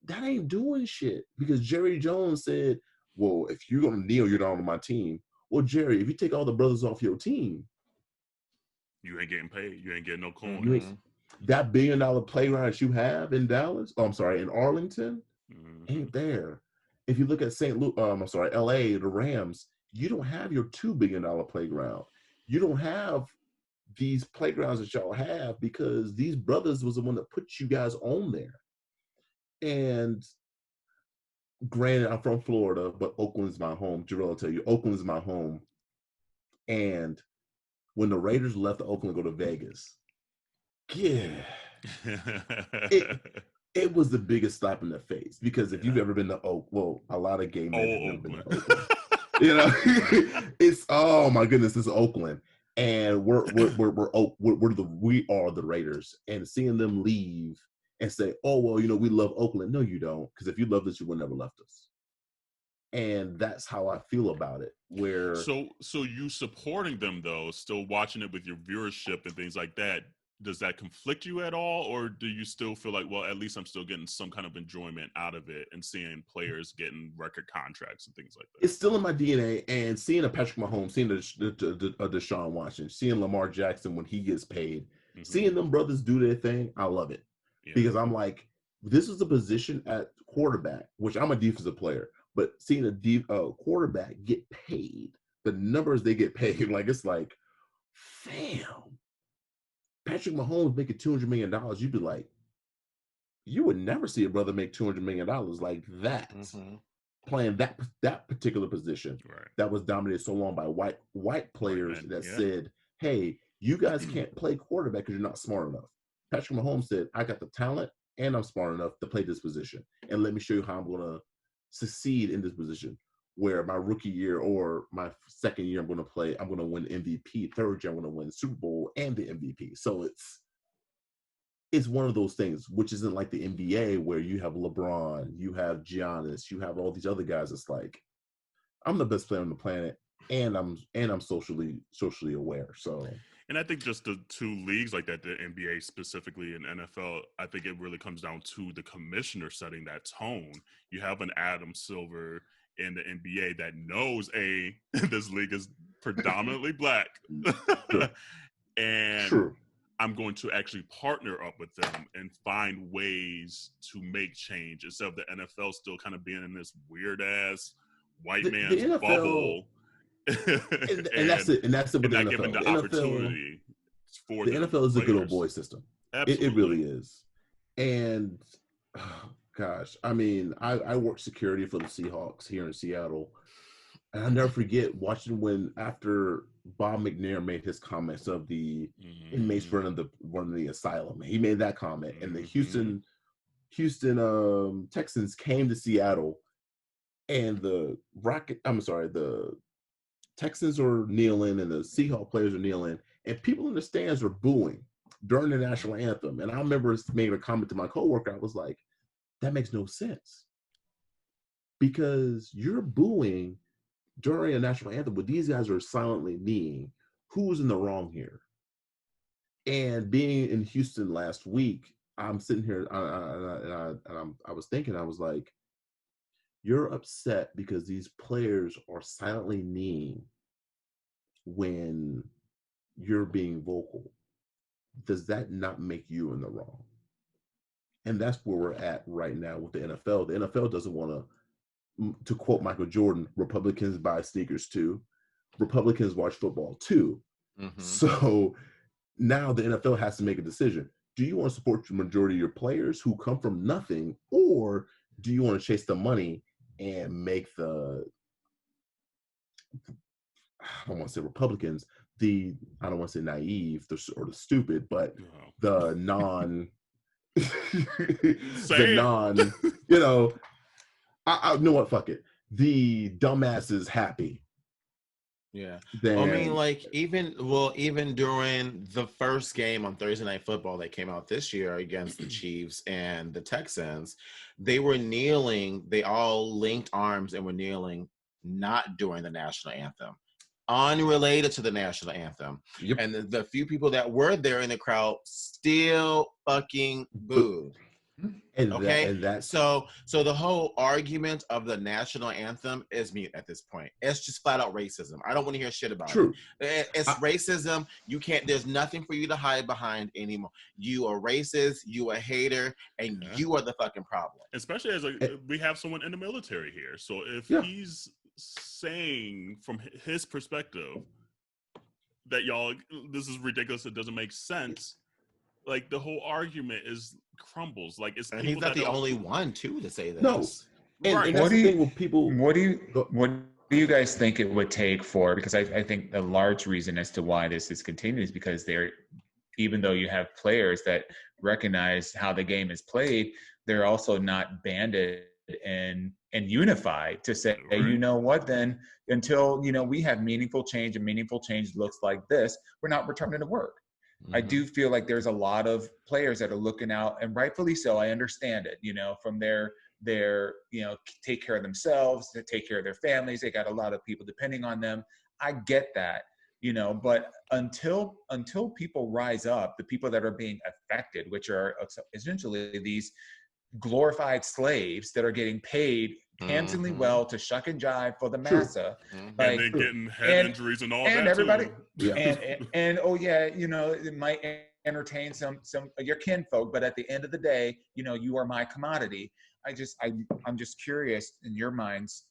Speaker 2: That ain't doing shit, because Jerry Jones said, well, if you're going to kneel, you're not on my team. Well, Jerry, if you take all the brothers off your team,
Speaker 1: you ain't getting paid. You ain't getting no coin.
Speaker 2: That $1 billion playground you have in Dallas, in Arlington, ain't there. If you look at LA, the Rams, you don't have your $2 billion playground. You don't have these playgrounds that y'all have because these brothers was the one that put you guys on there. And granted, I'm from Florida, but Oakland's my home. Jarrell will tell you, Oakland's my home. And when the Raiders left Oakland to go to Vegas, it was the biggest slap in the face, because if you've ever been to a lot of gay men have been to Oakland. You know, it's, oh my goodness, it's Oakland, and we are the Raiders, and seeing them leave and say, oh well, we love Oakland. No, you don't, because if you loved us, you would never left us. And that's how I feel about it. Where
Speaker 1: so you supporting them though, still watching it with your viewership and things like that. does that conflict you at all, or do you still feel like, well, at least I'm still getting some kind of enjoyment out of it and seeing players getting record contracts and things like that?
Speaker 2: It's still in my DNA, and seeing a Patrick Mahomes, seeing a Deshaun Watson, seeing Lamar Jackson when he gets paid, seeing them brothers do their thing, I love it. Because I'm like, this is a position at quarterback, which I'm a defensive player, but seeing a quarterback get paid, the numbers they get paid, like, it's like, fam, Patrick Mahomes making $200 million, you'd be like, you would never see a brother make $200 million like that, playing that particular position that was dominated so long by white players that said, hey, you guys can't play quarterback because you're not smart enough. Patrick Mahomes said, I got the talent and I'm smart enough to play this position. And let me show you how I'm going to succeed in this position. Where my rookie year or my second year, I'm going to win MVP. Third year, I'm going to win Super Bowl and the MVP. So it's one of those things, which isn't like the NBA where you have LeBron, you have Giannis, you have all these other guys. It's like, I'm the best player on the planet, and I'm socially aware. So,
Speaker 1: and I think just the two leagues like that, the NBA specifically and NFL, I think it really comes down to the commissioner setting that tone. You have an Adam Silver in the NBA that knows this league is predominantly black, and I'm going to actually partner up with them and find ways to make change instead of the NFL still kind of being in this weird ass white man's NFL, bubble.
Speaker 2: and that's it. And that's it with the NFL.
Speaker 1: Giving the opportunity for
Speaker 2: the NFL is
Speaker 1: players.
Speaker 2: a good old boy system. It really is. And gosh, I mean, I worked security for the Seahawks here in Seattle. And I'll never forget watching when after Bob McNair made his comments of the inmates running the asylum. He made that comment. And the Houston Texans came to Seattle, and the Texans are kneeling and the Seahawks players are kneeling, and people in the stands are booing during the national anthem. And I remember making a comment to my coworker. I was like, that makes no sense. Because you're booing during a national anthem, but these guys are silently kneeling. Who's in the wrong here? And being in Houston last week, I'm sitting here and I was thinking, I was like, you're upset because these players are silently kneeling when you're being vocal. Does that not make you in the wrong? And that's where we're at right now with the NFL. The NFL doesn't want to quote Michael Jordan, Republicans buy sneakers too. Republicans watch football too. So now the NFL has to make a decision. Do you want to support the majority of your players who come from nothing, or do you want to chase the money and make I don't want to say Republicans, I don't want to say naive or the stupid, but the non, I know what, fuck it. The dumbasses happy.
Speaker 4: Yeah. I mean, like, even during the first game on Thursday Night Football that came out this year against the Chiefs and the Texans, they were kneeling. They all linked arms and were kneeling, not during the national anthem, unrelated to the national anthem.
Speaker 2: Yep.
Speaker 4: And the few people that were there in the crowd still fucking booed. So the whole argument of the national anthem is mute at this point. It's just flat out racism. I don't want to hear shit about it. It's racism. You can't. There's nothing for you to hide behind anymore. You are racist. You a hater, and you are the fucking problem.
Speaker 1: Especially as we have someone in the military here. So if he's saying from his perspective that this is ridiculous, it doesn't make sense. Like, the whole argument crumbles. Like, it's
Speaker 4: and he's not the only one too to say this.
Speaker 2: No, and that's the thing with people.
Speaker 3: What do you guys think it would take for? Because I think the large reason as to why this is continuing is because even though you have players that recognize how the game is played, they're also not banded and unified to say, hey, you know what? Then until we have meaningful change, and meaningful change looks like this, we're not returning to work. I do feel like there's a lot of players that are looking out, and rightfully so. I understand it, from their take care of themselves, to take care of their families. They got a lot of people depending on them. I get that. you know, but until people rise up, the people that are being affected, which are essentially these glorified slaves that are getting paid handsomely well to shuck and jive for the massa,
Speaker 1: and then getting head injuries and all that
Speaker 3: everybody,
Speaker 1: too.
Speaker 2: Yeah.
Speaker 3: and oh yeah, you know, it might entertain some your kinfolk, but at the end of the day, you know, you are my commodity. I'm just curious, in your minds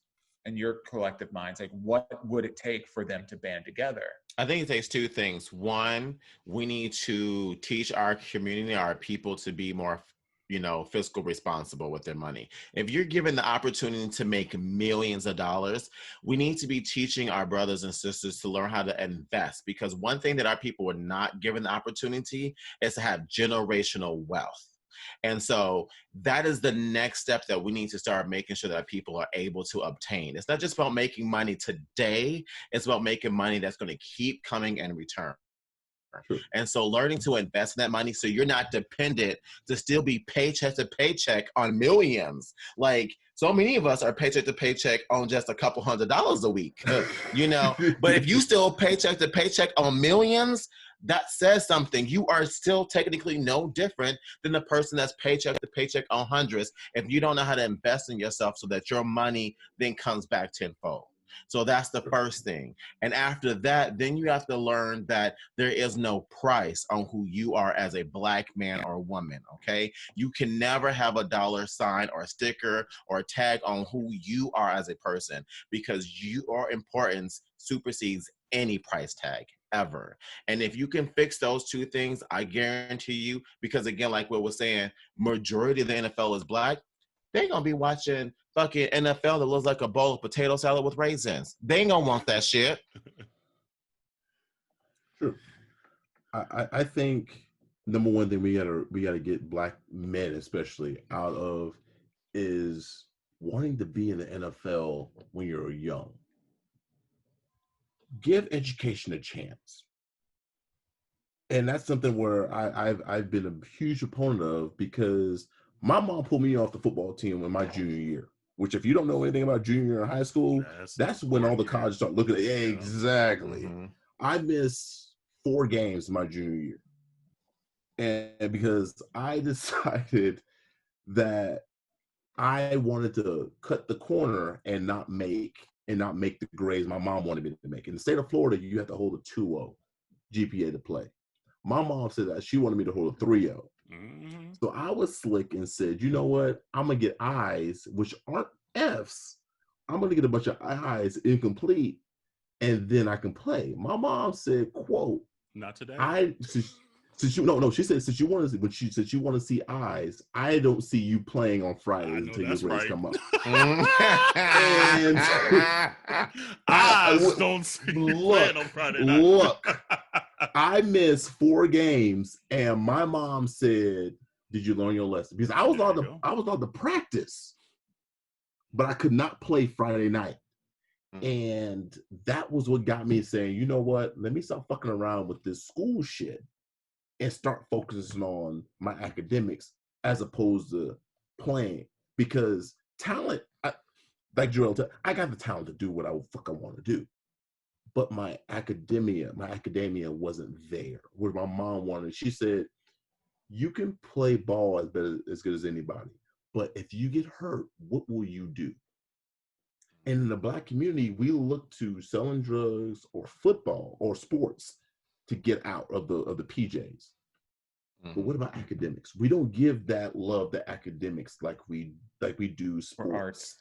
Speaker 3: and your collective minds, like what would it take for them to band together?
Speaker 4: I think it takes two things. One, we need to teach our community, our people, to be more, you know, fiscal responsible with their money. If you're given the opportunity to make millions of dollars, we need to be teaching our brothers and sisters to learn how to invest, because one thing that our people were not given the opportunity is to have generational wealth. And so that is the next step that we need to start making sure that people are able to obtain. It's not just about making money today, it's about making money that's going to keep coming in return.
Speaker 2: Sure.
Speaker 4: And so learning to invest in that money so you're not dependent to still be paycheck to paycheck on millions. Like, so many of us are paycheck to paycheck on just a couple $100s a week, you know, but if you still paycheck to paycheck on millions, that says something. You are still technically no different than the person that's paycheck to paycheck on hundreds if you don't know how to invest in yourself so that your money then comes back tenfold. So that's the first thing. And after that, then you have to learn that there is no price on who you are as a Black man or woman, okay? You can never have a dollar sign or a sticker or a tag on who you are as a person, because your importance supersedes any price tag ever. And if you can fix those two things, I guarantee you, because again, like what we're saying, majority of the NFL is Black, they're going to be watching fucking NFL that looks like a bowl of potato salad with raisins. They ain't going to want that shit.
Speaker 2: True. I think number one thing we gotta get Black men especially out of is wanting to be in the NFL when you're young. Give education a chance. And that's something where I've been a huge proponent of, because my mom pulled me off the football team in my junior year, which if you don't know anything about junior year in high school, that's when all the colleges start looking at it. Exactly. Mm-hmm. I missed 4 games in my junior year. And because I decided that I wanted to cut the corner and not make the grades my mom wanted me to make. In the state of Florida, you have to hold a 2.0 GPA to play. My mom said that she wanted me to hold a 3.0. Mm-hmm. So I was slick and said, you know what? I'm going to get I's, which aren't F's. I'm going to get a bunch of I's incomplete, and then I can play. My mom said, quote,
Speaker 1: not today.
Speaker 2: She said, since you want to see I's, I don't see you playing on Fridays until your grades come up. And
Speaker 1: Eyes don't see you playing on Friday night.
Speaker 2: Look, I missed 4 games, and my mom said, "Did you learn your lesson?" Because I was allowed to practice, but I could not play Friday night. And that was what got me saying, you know what? Let me stop fucking around with this school shit and start focusing on my academics as opposed to playing. Because talent, like Joel said, I got the talent to do what I want to do. But my academia wasn't there where my mom wanted. She said, you can play ball as good as anybody, but if you get hurt, what will you do? And in the Black community, we look to selling drugs or football or sports to get out of the PJs. Mm-hmm. But what about academics? We don't give that love to academics like we do sports. Or arts.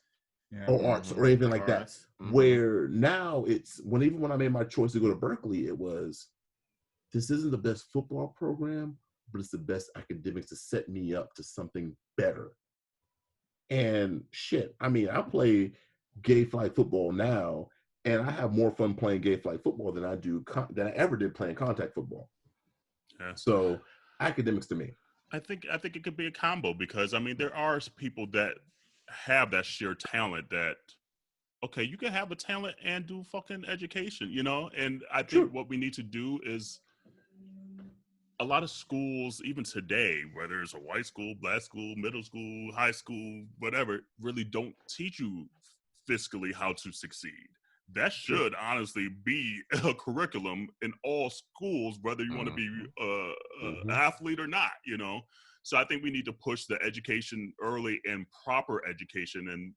Speaker 2: Yeah. Or arts or anything like that. Mm-hmm. Where now even when I made my choice to go to Berkeley, it was, this isn't the best football program, but it's the best academics to set me up to something better. And shit, I mean, I play gay flag football now, and I have more fun playing gay flag football than I ever did playing contact football. Yeah. So academics to me.
Speaker 1: I think it could be a combo, because I mean, there are people that have that sheer talent that, okay, you can have a talent and do fucking education, you know? And I think what we need to do is, a lot of schools, even today, whether it's a white school, Black school, middle school, high school, whatever, really don't teach you fiscally how to succeed. that should honestly be a curriculum in all schools, whether you want to be an athlete or not, you know? So I think we need to push the education early and proper education and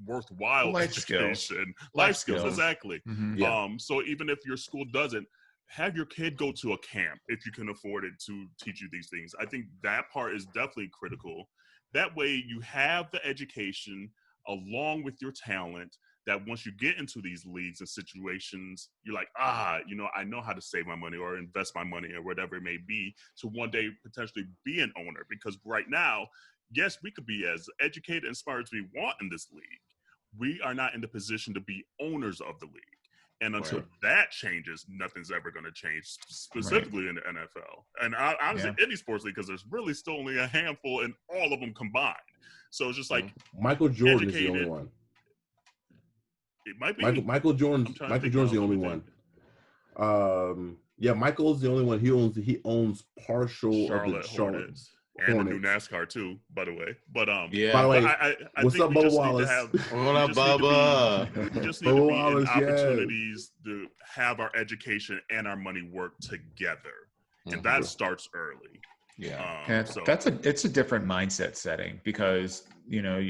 Speaker 1: worthwhile
Speaker 3: Life
Speaker 1: education,
Speaker 3: skills.
Speaker 1: life skills, exactly.
Speaker 2: Yeah.
Speaker 1: So even if your school doesn't, have your kid go to a camp if you can afford it to teach you these things. I think that part is definitely critical. That way you have the education along with your talent, that once you get into these leagues and situations, you're like, you know, I know how to save my money or invest my money or whatever it may be to one day potentially be an owner. Because right now, yes, we could be as educated and smart as we want in this league. We are not in the position to be owners of the league. And until that changes, nothing's ever going to change, specifically in the NFL. And honestly, any sports league, because there's really still only a handful and all of them combined. So it's just like
Speaker 2: Michael Jordan is the only one.
Speaker 1: It might be
Speaker 2: Michael Jordan's the only one. Yeah, Michael's the only one. He owns partial
Speaker 1: Charlotte
Speaker 2: of the Charlotte
Speaker 1: Hornets. And a new NASCAR too, by the way. But
Speaker 2: By the way,
Speaker 1: I
Speaker 2: what's
Speaker 1: think
Speaker 2: up,
Speaker 1: we just
Speaker 2: Bubba
Speaker 1: need to
Speaker 2: Wallace?
Speaker 1: have
Speaker 4: What up, Bubba?
Speaker 1: we just need to be in opportunities to have our education and our money work together, and that starts early.
Speaker 3: Yeah, it's a different mindset setting, because you know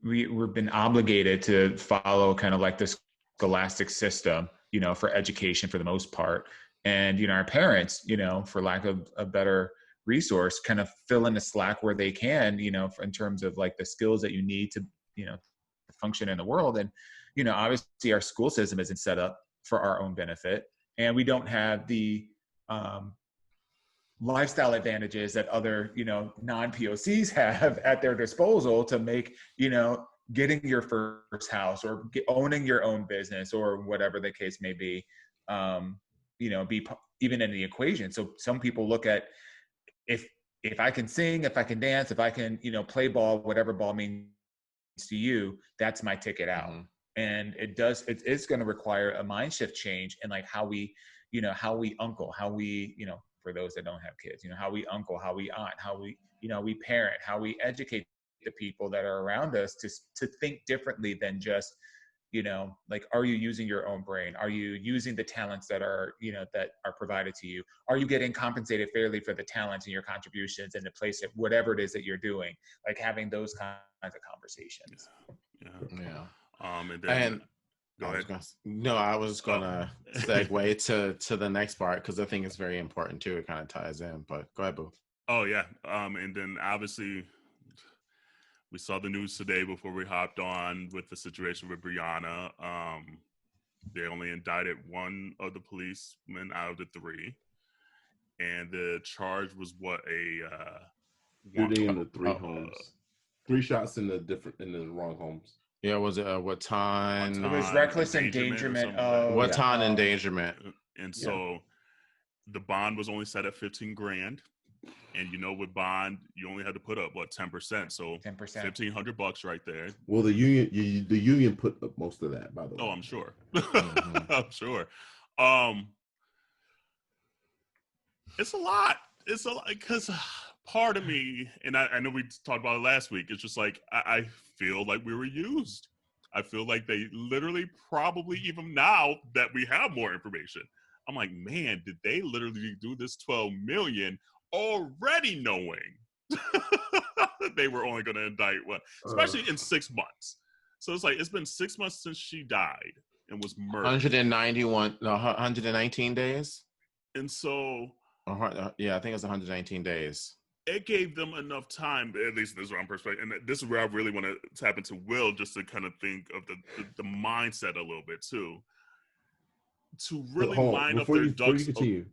Speaker 3: we've been obligated to follow kind of like this scholastic system, you know, for education for the most part. And, you know, our parents, you know, for lack of a better resource, kind of fill in the slack where they can, you know, in terms of like the skills that you need to, you know, function in the world. And, you know, obviously our school system isn't set up for our own benefit, and we don't have the lifestyle advantages that other, you know, non-POCs have at their disposal to make, you know, getting your first house or owning your own business or whatever the case may be, you know, be even in the equation. So some people look at, if I can sing, if I can dance, if I can, you know, play ball, whatever ball means to you, that's my ticket out. And it's going to require a mind shift change in like how we, you know, how we uncle, how we, you know, for those that don't have kids, you know, how we uncle, how we aunt, how we, you know, we parent, how we educate the people that are around us to think differently than just, you know, like, are you using your own brain? Are you using the talents that are, you know, that are provided to you? Are you getting compensated fairly for the talents and your contributions and the place of whatever it is that you're doing? Like having those kinds of conversations.
Speaker 1: And then go ahead.
Speaker 4: I was gonna segue to the next part, because I think it's very important too. It kind of ties in, but go ahead, Boo.
Speaker 1: Oh yeah. And then obviously we saw the news today before we hopped on with the situation with Breonna. They only indicted one of the policemen out of the three, and the charge was
Speaker 2: shooting in the three homes, 3 shots in the wrong homes.
Speaker 4: Yeah, was it Watan?
Speaker 3: It was reckless endangerment.
Speaker 4: Watan endangerment.
Speaker 1: And so the bond was only set at $15,000. And you know, with bond, you only had to put up 10%. So
Speaker 3: 10%,
Speaker 1: $1,500 right there.
Speaker 2: Well, the union put up most of that, by the way.
Speaker 1: Oh, I'm sure. I'm sure. It's a lot. It's a lot, because part of me, and I know we talked about it last week, it's just like I feel like we were used. I feel like they literally, probably even now that we have more information, I'm like, man, did they literally do this 12 million already knowing they were only going to indict one, especially in 6 months? So it's like, it's been 6 months since she died and was murdered.
Speaker 4: 119 days.
Speaker 1: And so,
Speaker 4: yeah, I think it's 119 days.
Speaker 1: It gave them enough time, at least this is what I'm perspective, and this is where I really want to tap into Will, just to kind of think of the mindset a little bit too, to really line up their ducks.
Speaker 2: Before you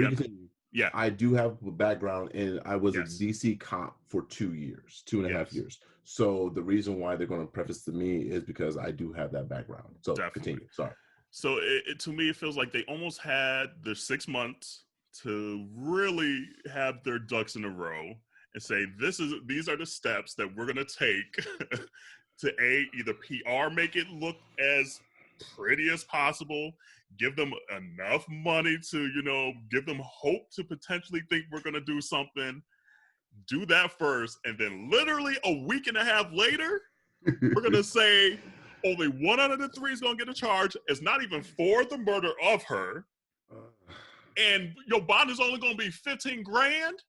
Speaker 2: continue,
Speaker 1: yeah,
Speaker 2: I do have a background, and I was a DC cop for 2 years, 2.5 years. So the reason why they're going to preface to me is because I do have that background. So continue. Sorry.
Speaker 1: So to me, it feels like they almost had their 6 months to really have their ducks in a row and say, these are the steps that we're going to take to either PR, make it look as pretty as possible, give them enough money to, you know, give them hope to potentially think we're going to do something. Do that first, and then literally a week and a half later, we're going to say, Only one out of the three is gonna get a charge. It's not even for the murder of her, and your bond is only gonna be 15 grand.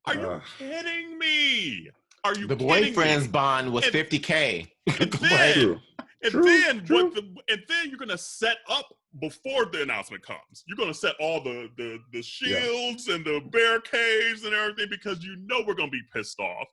Speaker 1: Are you kidding me? Are you
Speaker 4: The
Speaker 1: kidding
Speaker 4: boyfriend's
Speaker 1: me?
Speaker 4: bond was $50K.
Speaker 1: And then you're gonna set up before the announcement comes. You're gonna set all the shields and the barricades and everything because you know we're gonna be pissed off.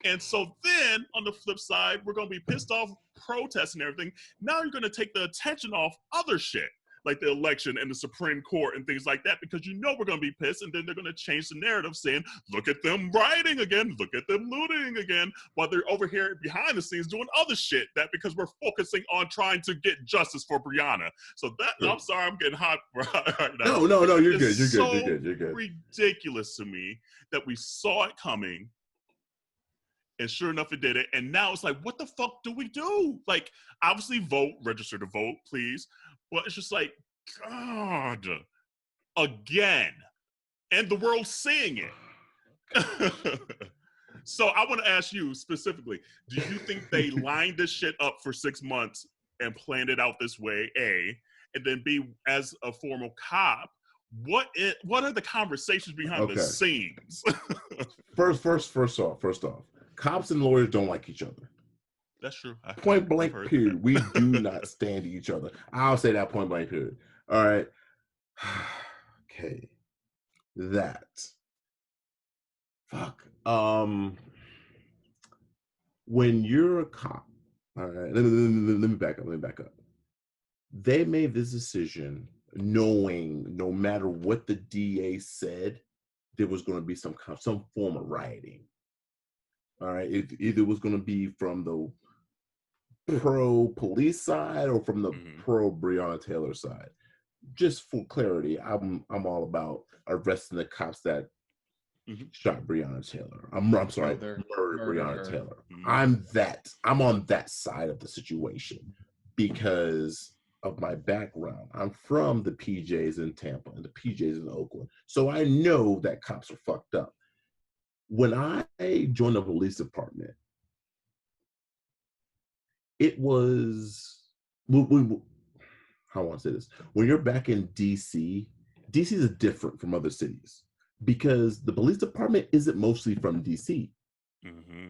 Speaker 1: And so then on the flip side, we're gonna be pissed off, protesting and everything. Now you're gonna take the attention off other shit, like the election and the Supreme Court and things like that, because you know we're going to be pissed, and then they're going to change the narrative saying, look at them rioting again, look at them looting again, while they're over here behind the scenes doing other shit, that because we're focusing on trying to get justice for Breonna. So that, I'm sorry, I'm getting hot right now.
Speaker 2: No, you're good.
Speaker 1: You're good. Ridiculous to me that we saw it coming, and sure enough, it did it. And now it's like, what the fuck do we do? Like, obviously vote, register to vote, please. But it's just like, God, again. And the world's seeing it. So I want to ask you specifically, do you think they lined this shit up for 6 months and planned it out this way, A? And then B, as a formal cop, what are the conversations behind the scenes?
Speaker 2: First off, cops and lawyers don't like each other.
Speaker 1: That's true.
Speaker 2: Point blank, period. We do not stand each other. I'll say that point blank, period. All right. Okay. That. Fuck. When you're a cop, all right, let me back up. They made this decision knowing no matter what the DA said, there was going to be some form of rioting. All right. It either was going to be from the pro-police side or from the pro-Breonna Taylor side. Just for clarity, I'm all about arresting the cops that shot Breonna Taylor. I'm sorry, murdered Breonna Taylor. I'm on that side of the situation because of my background. I'm from the PJs in Tampa and the PJs in Oakland. So I know that cops are fucked up. When I joined the police department, it was, how I want to say this, when you're back in DC is different from other cities because the police department isn't mostly from DC.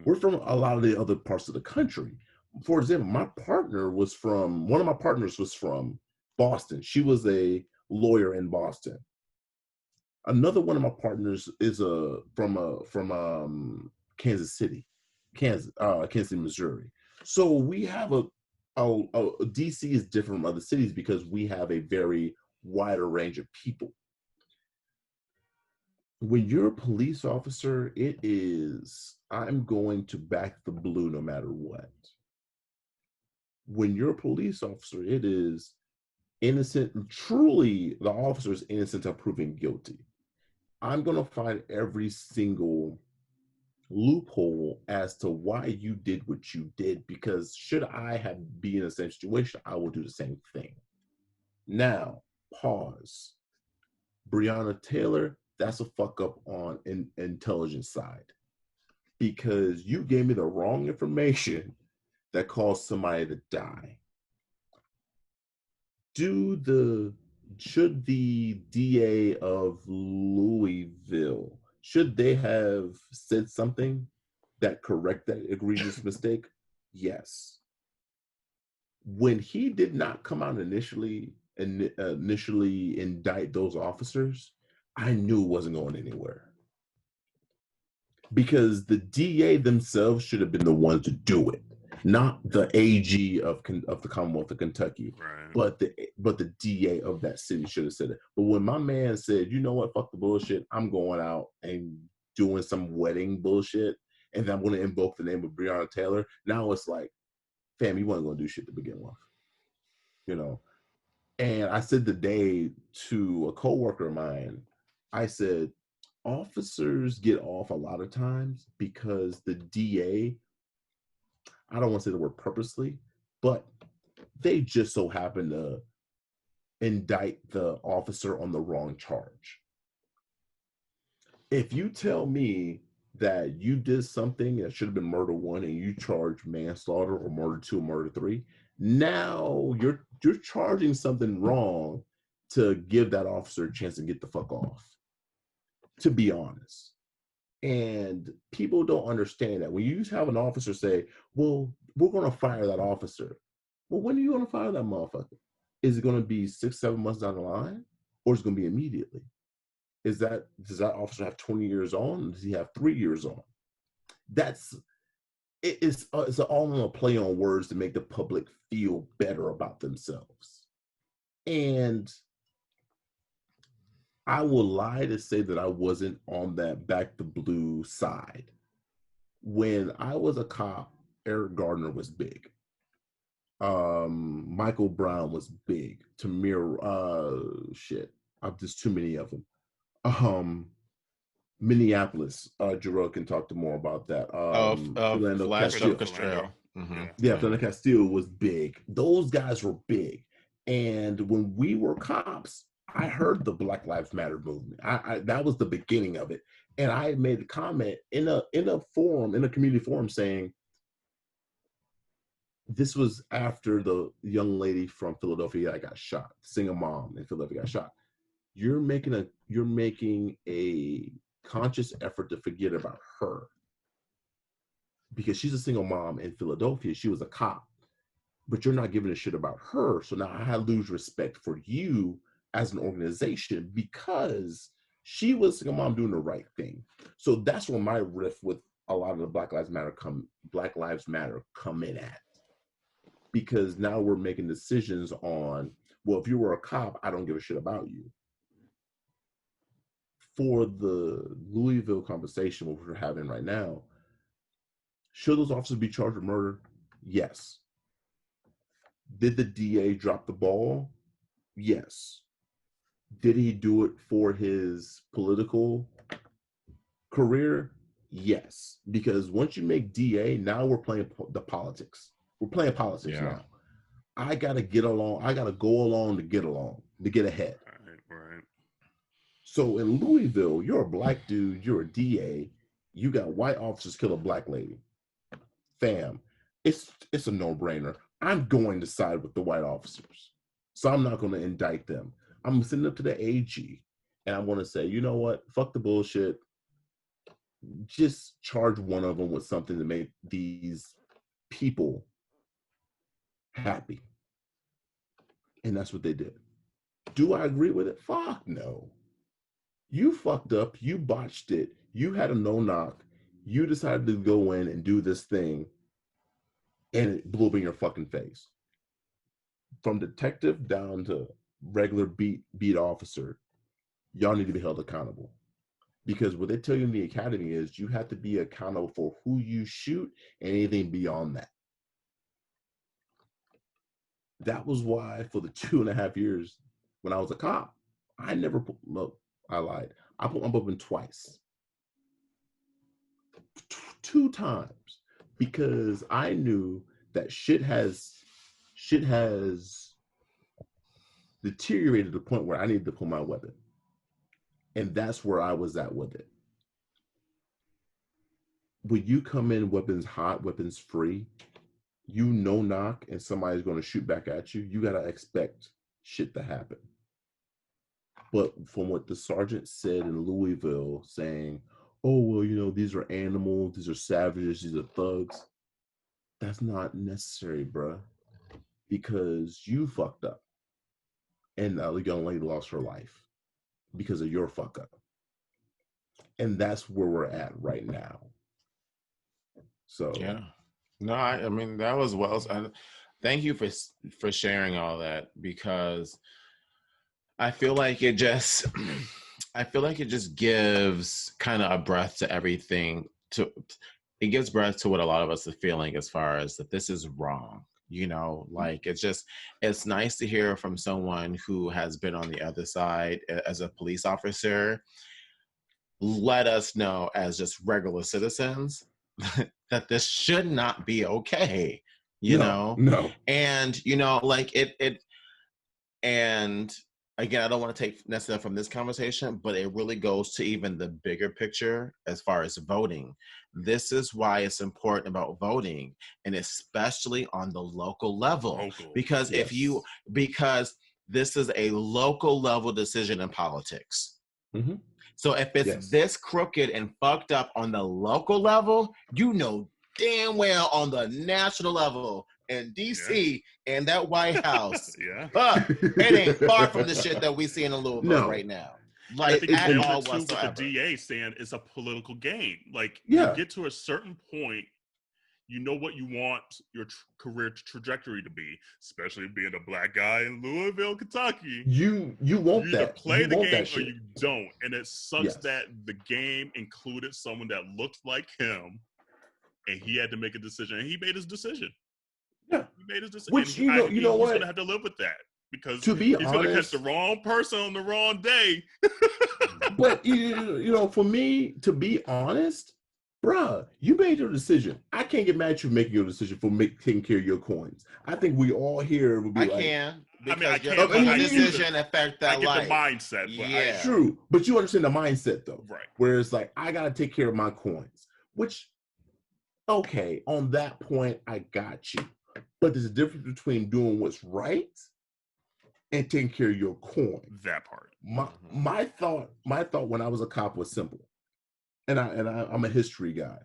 Speaker 2: We're from a lot of the other parts of the country. For example, one of my partners was from Boston. She was a lawyer in Boston. Another one of my partners is from Kansas City, Missouri. So we have DC is different from other cities because we have a very wider range of people. When you're a police officer, I'm going to back the blue no matter what. When you're a police officer, it is innocent. Truly, the officer is innocent until proven guilty. I'm going to find every single loophole as to why you did what you did, because should I be in the same situation, I will do the same thing. Now, pause. Breonna Taylor, that's a fuck up on an intelligence side, because you gave me the wrong information that caused somebody to die. Should the DA of Louisville, should they have said something that correct that egregious mistake? Yes. When he did not come out initially indict those officers, I knew it wasn't going anywhere. Because the DA themselves should have been the ones to do it, not the AG of the Commonwealth of Kentucky, right. but the DA of that city should have said it. But when my man said, you know what, fuck the bullshit, I'm going out and doing some wedding bullshit, and then I'm going to invoke the name of Breonna Taylor, now it's like, fam, you wasn't going to do shit to begin with, you know? And I said today to a coworker of mine, I said, officers get off a lot of times because the DA, I don't want to say the word purposely, but they just so happen to indict the officer on the wrong charge. If you tell me that you did something that should have been murder 1 and you charge manslaughter or murder 2 or murder 3, Now you're charging something wrong to give that officer a chance to get the fuck off, to be honest. And people don't understand that. When you have an officer say, well, we're going to fire that officer. Well, when are you going to fire that motherfucker? Is it going to be 6-7 months down the line? Or is it going to be immediately? Does that officer have 20 years on? Does he have 3 years on? It's all a play on words to make the public feel better about themselves. And I will lie to say that I wasn't on that back the blue side. When I was a cop, Eric Gardner was big. Michael Brown was big. Tamir, there's too many of them. Minneapolis, Jarrell can talk to more about that. Philando Castile. Yeah, Philando Castile was big. Those guys were big. And when we were cops, I heard the Black Lives Matter movement. I that was the beginning of it. And I made a comment in a community forum saying, this was after the young lady from Philadelphia that got shot, single mom in Philadelphia got shot. You're making a conscious effort to forget about her because she's a single mom in Philadelphia. She was a cop, but you're not giving a shit about her. So now I lose respect for you as an organization because she was a single mom doing the right thing. So that's where my riff with a lot of the Black Lives Matter come in at. Because now we're making decisions on, well, if you were a cop, I don't give a shit about you. For the Louisville conversation, which we're having right now, should those officers be charged with murder? Yes. Did the DA drop the ball? Yes. Did he do it for his political career? Yes. Because once you make DA, now we're playing the politics. We're playing politics now. I got to get along. I got to go along, to get ahead.
Speaker 1: Right.
Speaker 2: So in Louisville, you're a black dude, you're a DA, you got white officers kill a black lady. Fam, it's a no-brainer. I'm going to side with the white officers. So I'm not going to indict them. I'm sending up to the AG and I'm going to say, you know what? Fuck the bullshit. Just charge one of them with something to make these people happy. And that's what they did. Do I agree with it? Fuck no. You fucked up. You botched it. You had a no-knock. You decided to go in and do this thing, and it blew up in your fucking face. From detective down to regular beat officer, y'all need to be held accountable. Because what they tell you in the academy is you have to be accountable for who you shoot and anything beyond that. That was why for the 2.5 years when I was a cop, I lied. I put my weapon twice. 2 times. Because I knew that shit has deteriorated to the point where I needed to pull my weapon. And that's where I was at with it. When you come in weapons hot, weapons free, you no knock and somebody's going to shoot back at you, you got to expect shit to happen. But from what the sergeant said in Louisville saying, oh, well, you know, these are animals, these are savages, these are thugs. That's not necessary, bruh. Because you fucked up. And the young lady lost her life because of your fuck up. And that's where we're at right now. So
Speaker 4: yeah. No, I mean, that was well. Thank you for sharing all that, because I feel like it just gives kind of a breath to everything. It gives breath to what a lot of us are feeling as far as that this is wrong. You know, like it's nice to hear from someone who has been on the other side as a police officer. Let us know as just regular citizens that this should not be okay. You know?
Speaker 2: No.
Speaker 4: And, you know, like and again, I don't want to take necessarily from this conversation, but it really goes to even the bigger picture as far as voting. This is why it's important about voting, and especially on the local level. Because because this is a local level decision in politics.
Speaker 2: Mm-hmm.
Speaker 4: So if it's this crooked and fucked up on the local level, you know damn well on the national level in DC and that White House, it ain't far from the shit that we see in Louisville right now. Like,
Speaker 1: I think
Speaker 4: at
Speaker 1: you
Speaker 4: all
Speaker 1: too with the
Speaker 4: whatsoever.
Speaker 1: DA saying it's a political game. Like, you get to a certain point, you know what you want your career trajectory to be, especially being a black guy in Louisville, Kentucky.
Speaker 2: You want
Speaker 1: either
Speaker 2: that.
Speaker 1: play
Speaker 2: you
Speaker 1: the
Speaker 2: want
Speaker 1: game
Speaker 2: that
Speaker 1: or
Speaker 2: shit.
Speaker 1: you don't. And it sucks that the game included someone that looked like him, and he had to make a decision. And he made his decision.
Speaker 2: Yeah.
Speaker 1: He made his decision.
Speaker 2: Which,
Speaker 1: and
Speaker 2: you know
Speaker 1: he's
Speaker 2: what?
Speaker 1: going to have to live with that. Because
Speaker 2: to be
Speaker 1: he's
Speaker 2: honest,
Speaker 1: going to catch the wrong person on the wrong day.
Speaker 2: But, you know, for me, to be honest, bruh, you made your decision. I can't get mad at you making your decision for taking care of your coins. I think we all here would be
Speaker 4: I
Speaker 2: like...
Speaker 4: can.
Speaker 1: Because
Speaker 4: I can't. Your decision affect that life.
Speaker 1: I get the mindset. But
Speaker 2: True. But you understand the mindset, though.
Speaker 1: Right.
Speaker 2: Where it's like, I got to take care of my coins. Which, okay, on that point, I got you. But there's a difference between doing what's right and taking care of your coin.
Speaker 1: That part.
Speaker 2: My thought when I was a cop was simple, and I'm a history guy.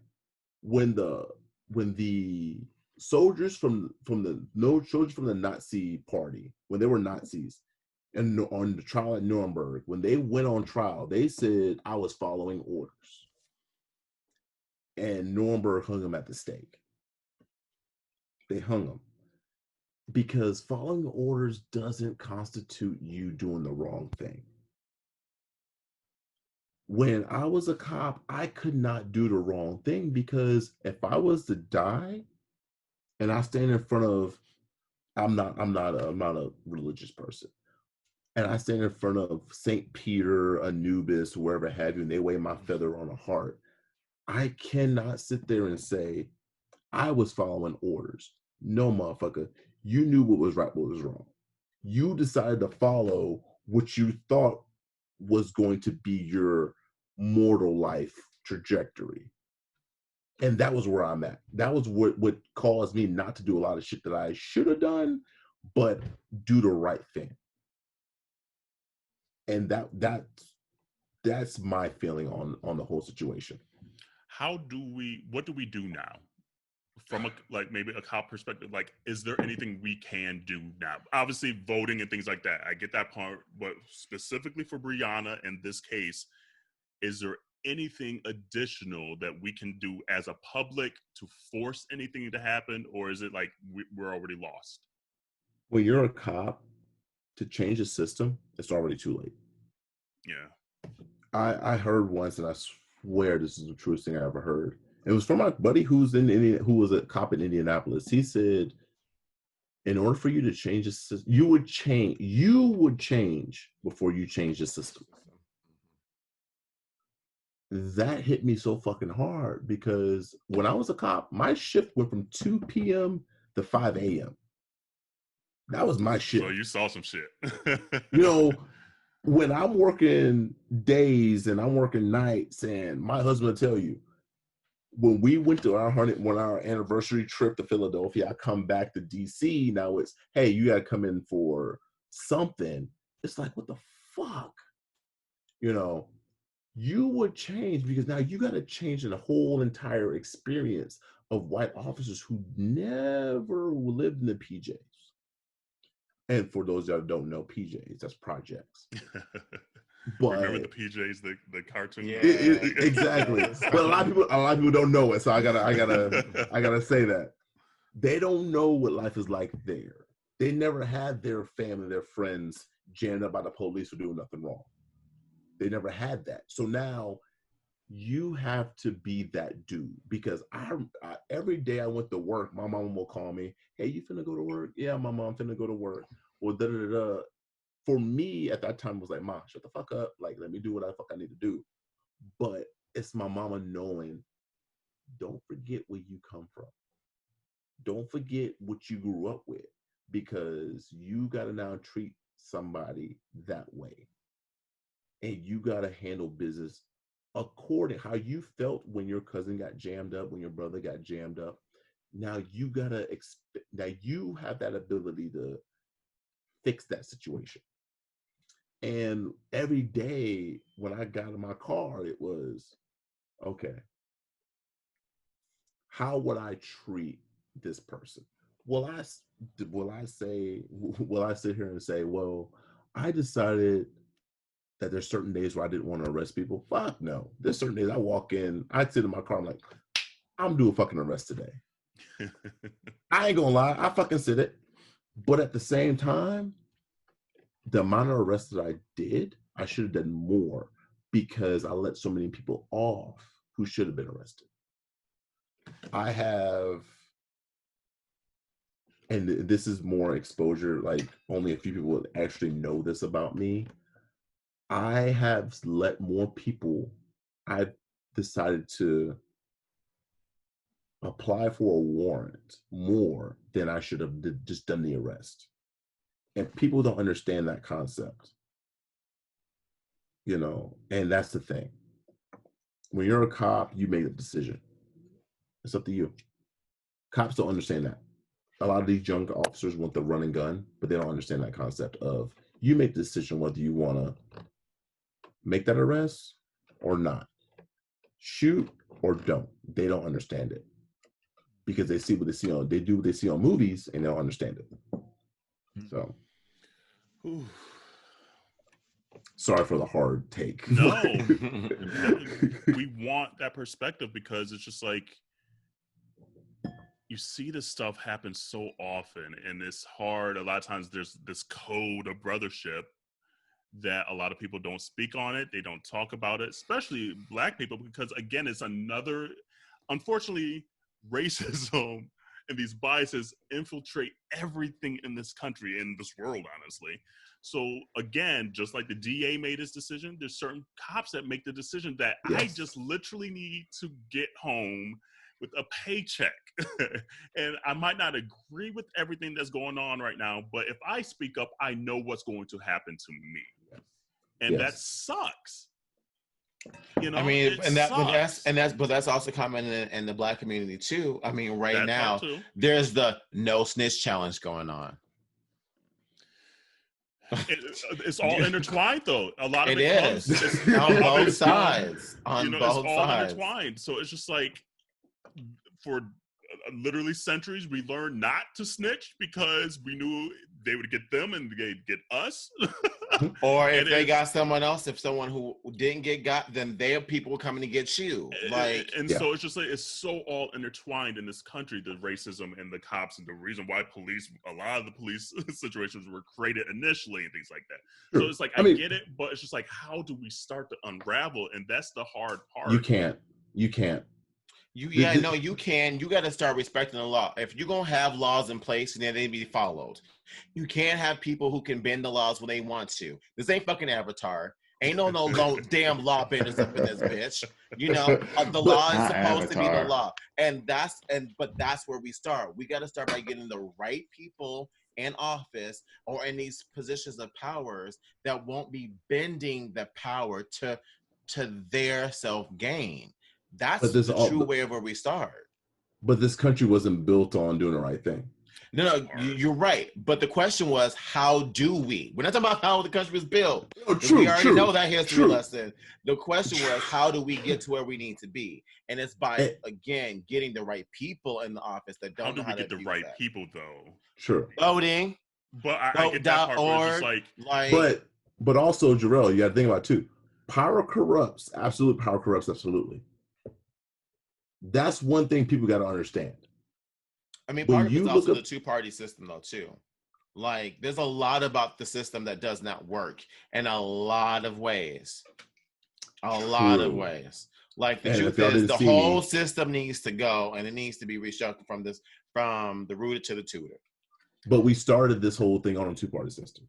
Speaker 2: When the soldiers from the Nazi party, when they were Nazis, and on the trial at Nuremberg, when they went on trial, they said I was following orders, and Nuremberg hung them at the stake. They hung them. Because following orders doesn't constitute you doing the wrong thing. When I was a cop, I could not do the wrong thing because if I was to die and I stand in front of, I'm not a religious person, and I stand in front of St. Peter, Anubis, wherever have you, and they weigh my feather on a heart, I cannot sit there and say I was following orders. No, motherfucker. You knew what was right, what was wrong. You decided to follow what you thought was going to be your mortal life trajectory. And that was where I'm at. That was what caused me not to do a lot of shit that I should have done, but do the right thing. And that's my feeling on the whole situation.
Speaker 1: What do we do now? From maybe a cop perspective, like, is there anything we can do now? Obviously, voting and things like that, I get that part. But specifically for Breonna in this case, is there anything additional that we can do as a public to force anything to happen, or is it like we're already lost?
Speaker 2: When you're a cop, to change the system, it's already too late.
Speaker 1: Yeah.
Speaker 2: I heard once, and I swear this is the truest thing I ever heard. It was from my buddy who was a cop in Indianapolis. He said, in order for you to change the system, you would change before you change the system. That hit me so fucking hard because when I was a cop, my shift went from 2 p.m. to 5 a.m. That was my shift.
Speaker 1: So you saw some shit.
Speaker 2: You know, when I'm working days and I'm working nights, and my husband will tell you, when we went to our anniversary trip to Philadelphia, I come back to DC. Now it's, hey, you got to come in for something. It's like, what the fuck? You know, you would change because now you got to change the whole entire experience of white officers who never lived in the PJs. And for those that don't know, PJs, that's projects. But
Speaker 1: remember the PJs, the cartoon?
Speaker 2: Yeah, exactly. But a lot of people don't know it, so I gotta say that they don't know what life is like there. They never had their family, their friends jammed up by the police for doing nothing wrong. They never had that. So now you have to be that dude, because I every day I went to work, my mom will call me, hey, you finna go to work? Yeah, my mom finna go to work. Or da-da-da-da. For me at that time, it was like, Mom, shut the fuck up. Like, let me do what I need to do. But it's my mama knowing, don't forget where you come from. Don't forget what you grew up with, because you got to now treat somebody that way. And you got to handle business according how you felt when your cousin got jammed up, when your brother got jammed up. Now you got to now you have that ability to fix that situation. And every day when I got in my car, it was, okay, how would I treat this person? Will I sit here and say, well, I decided that there's certain days where I didn't want to arrest people? Fuck no. There's certain days I walk in, I sit in my car, I'm like, I'm doing fucking arrest today. I ain't gonna lie, I fucking said it. But at the same time, the amount of arrests that I did, I should have done more because I let so many people off who should have been arrested. I have, and this is more exposure, like only a few people would actually know this about me. I have let more people, I've decided to apply for a warrant more than I should have just done the arrest. And people don't understand that concept, you know, and that's the thing. When you're a cop, you make a decision. It's up to you. Cops don't understand that. A lot of these young officers want the run and gun, but they don't understand that concept of you make the decision whether you want to make that arrest or not. Shoot or don't. They don't understand it because they see what they see on, they do what they see on movies and they don't understand it. So, sorry for the hard take.
Speaker 1: No, we want that perspective because it's just like, you see this stuff happen so often, and it's hard. A lot of times there's this code of brothership that a lot of people don't speak on it. They don't talk about it, especially Black people, because again, it's another, unfortunately, racism and these biases infiltrate everything in this country, in this world, honestly. So again, just like the DA made his decision, there's certain cops that make the decision that I just literally need to get home with a paycheck. And I might not agree with everything that's going on right now, but if I speak up, I know what's going to happen to me. And that sucks. You know,
Speaker 4: I mean,
Speaker 1: but
Speaker 4: that's also common in the Black community too. I mean, right
Speaker 1: that
Speaker 4: now there's the no snitch challenge going on.
Speaker 1: It's all intertwined, though. A lot of it
Speaker 4: is on both sides. On both
Speaker 1: it's all
Speaker 4: sides.
Speaker 1: intertwined. So it's just like, for literally centuries, we learned not to snitch because we knew they would get them and they'd get us.
Speaker 4: Or if they got someone else, if someone who didn't get got, then their people were coming to get you. Like,
Speaker 1: so it's just like, it's so all intertwined in this country, the racism and the cops, and the reason why a lot of the police situations were created initially and things like that. Sure. So it's like, I mean, get it, but it's just like, how do we start to unravel? And that's the hard part.
Speaker 2: You can't.
Speaker 4: You can. You got to start respecting the law. If you're going to have laws in place, then they be followed. You can't have people who can bend the laws when they want to. This ain't fucking Avatar. Ain't no damn law benders up in this bitch. You know, the law is supposed to be the law. But that's where we start. We got to start by getting the right people in office or in these positions of powers that won't be bending the power to their self-gain. That's the true way of where we start.
Speaker 2: But this country wasn't built on doing the right thing.
Speaker 4: No, you're right. But the question was, how do we? We're not talking about how the country was built. We already know that history lesson. The question was, how do we get to where we need to be? And it's by, again, getting the right people in the office that don't know how to do that.
Speaker 1: How do we get the right people, though?
Speaker 2: Sure.
Speaker 4: Voting.
Speaker 1: But I get that part where it's just like...
Speaker 2: But also, Jarrell, you got to think about it, too. Power corrupts. Absolute power corrupts, absolutely. That's one thing people got to understand.
Speaker 4: I mean, part of it's also the two-party system, though, too. Like, there's a lot about the system that does not work in a lot of ways. A lot of ways. Like, the truth is, the whole system needs to go, and it needs to be reshuffled from the rooter to the tutor.
Speaker 2: But we started this whole thing on a two-party system.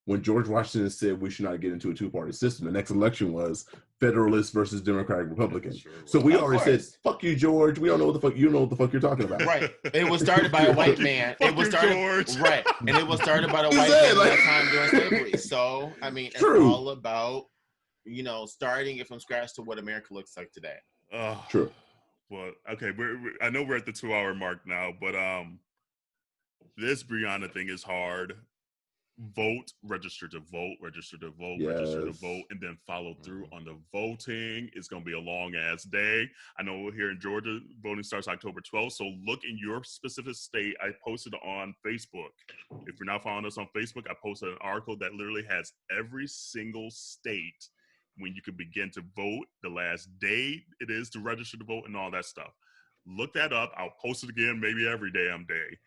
Speaker 2: when George Washington said we should not get into a two-party system, the next election was Federalist versus Democratic Republican.
Speaker 1: Sure
Speaker 2: so we
Speaker 3: Of
Speaker 2: already
Speaker 3: course.
Speaker 2: said, fuck you, George. We don't know what the fuck, you know what the fuck you're talking about.
Speaker 4: Right. It was started by a white man.
Speaker 1: Fuck
Speaker 4: It was
Speaker 1: you,
Speaker 4: started
Speaker 1: George.
Speaker 4: right, and it was started by the
Speaker 2: He
Speaker 4: white
Speaker 2: said,
Speaker 4: man
Speaker 2: like-
Speaker 4: at that time during slavery. So I mean, it's
Speaker 2: True.
Speaker 4: all about starting it from scratch to what America looks like today.
Speaker 2: True.
Speaker 1: Well, okay, I know we're at the 2-hour mark now, but this Breonna thing is hard. Vote, register to vote, register to vote, register to
Speaker 2: Yes.
Speaker 1: vote, and then follow through on the voting. It's going to be a long ass day. I know here in Georgia, voting starts October 12th. So look in your specific state. I posted on Facebook. If you're not following us on Facebook, I posted an article that literally has every single state when you can begin to vote, the last day it is to register to vote, and all that stuff. Look that up. I'll post it again maybe every damn day.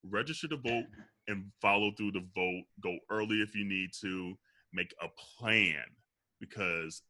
Speaker 1: Register to vote and follow through the vote. Go early if you need to. Make a plan, because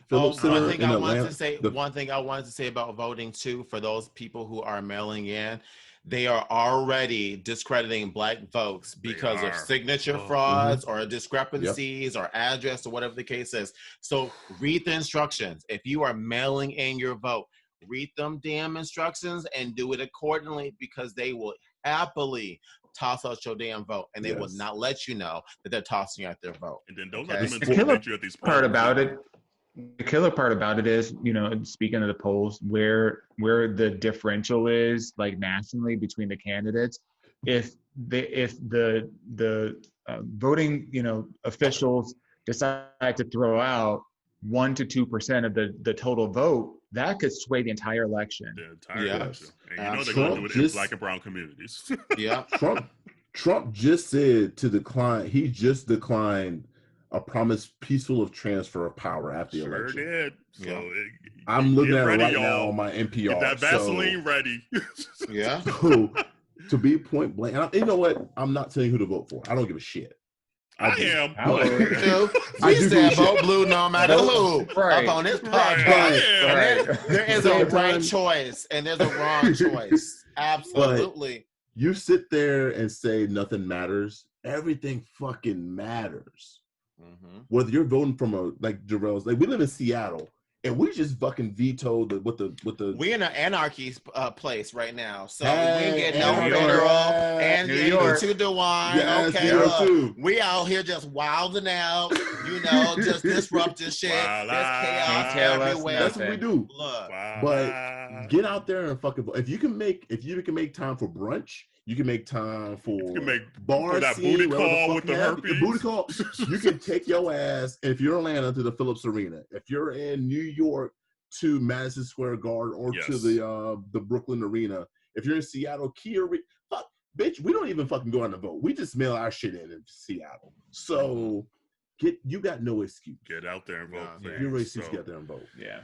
Speaker 2: Phillips Center
Speaker 4: one thing
Speaker 2: in
Speaker 4: I wanted
Speaker 2: Atlanta-
Speaker 4: to say.
Speaker 2: the-
Speaker 4: One thing I wanted to say about voting too, for those people who are mailing in, they are already discrediting Black votes because of
Speaker 1: are.
Speaker 4: signature
Speaker 1: Oh.
Speaker 4: frauds or discrepancies or address or whatever the case is. So read the instructions. If you are mailing in your vote, read them damn instructions and do it accordingly, because they will happily toss out your damn vote, and they will
Speaker 2: Yes.
Speaker 4: not let you know that they're tossing out their vote.
Speaker 1: and then don't
Speaker 3: Okay.
Speaker 1: let them
Speaker 3: The
Speaker 5: killer
Speaker 1: intimidate you at these
Speaker 5: Part
Speaker 1: polls.
Speaker 5: about it, the killer part about it is, speaking of the polls, where the differential is, like nationally between the candidates, if the voting officials decide to throw out 1 to 2% of the total vote, that could sway the entire election.
Speaker 1: The entire
Speaker 4: Yeah.
Speaker 1: election. And you know they're
Speaker 2: Trump
Speaker 1: going to do it in
Speaker 2: just-
Speaker 1: Black and brown communities.
Speaker 4: Yeah.
Speaker 2: Trump just said to decline. He just declined a promised peaceful of transfer of power after the
Speaker 1: Sure
Speaker 2: election.
Speaker 1: did. So
Speaker 4: Yeah.
Speaker 2: I'm looking
Speaker 1: get
Speaker 2: at it
Speaker 1: ready,
Speaker 2: right now
Speaker 1: y'all.
Speaker 2: on my NPR.
Speaker 1: Get that Vaseline ready.
Speaker 4: Yeah.
Speaker 2: So, to be point blank, and you know what? I'm not telling you who to vote for. I don't give a shit.
Speaker 1: I
Speaker 2: do.
Speaker 1: am.
Speaker 5: I would.
Speaker 2: I
Speaker 4: We
Speaker 2: do
Speaker 4: said
Speaker 2: give a
Speaker 4: vote
Speaker 2: shit.
Speaker 4: blue no matter who.
Speaker 5: Right.
Speaker 4: Up on this
Speaker 1: Right.
Speaker 4: podcast.
Speaker 1: I am.
Speaker 3: Right.
Speaker 4: There is
Speaker 2: Same
Speaker 4: a right
Speaker 2: time-
Speaker 4: choice and there's a wrong choice. Absolutely.
Speaker 2: You sit there and say nothing matters. Everything fucking matters. Whether you're voting from like Jarrell's, like we live in Seattle, and we just fucking vetoed the
Speaker 4: We in an anarchy place right now, so
Speaker 2: Hey,
Speaker 4: we ain't get no
Speaker 1: New York.
Speaker 4: federal and
Speaker 5: New
Speaker 4: you
Speaker 5: York.
Speaker 4: to DeWine.
Speaker 2: Yes,
Speaker 4: Okay,
Speaker 2: New York
Speaker 4: look,
Speaker 2: too.
Speaker 4: we out here just wilding out, just disrupting shit.
Speaker 1: Wild
Speaker 4: There's
Speaker 1: out.
Speaker 4: chaos
Speaker 5: Can't tell us
Speaker 4: everywhere.
Speaker 2: That's what we do.
Speaker 4: Look,
Speaker 1: Wow.
Speaker 2: But get out there and fucking vote. If you can make time for brunch, you can make time for
Speaker 1: You can make
Speaker 2: bar
Speaker 1: for that
Speaker 2: scene,
Speaker 1: booty
Speaker 2: whatever the
Speaker 1: call
Speaker 2: fuck
Speaker 1: with
Speaker 2: you
Speaker 1: the
Speaker 2: have,
Speaker 1: herpes.
Speaker 2: booty call. You can take your ass, if you're in Atlanta, to the Phillips Arena. If you're in New York, to Madison Square Garden, or to
Speaker 1: Yes.
Speaker 2: the Brooklyn Arena. If you're in Seattle, fuck, bitch, we don't even fucking go out and vote. We just mail our shit in Seattle. So you got no excuse.
Speaker 1: Get out there and vote.
Speaker 4: Yeah.
Speaker 1: please.
Speaker 2: You're ready to
Speaker 1: So,
Speaker 2: get out there and vote.
Speaker 5: Yeah.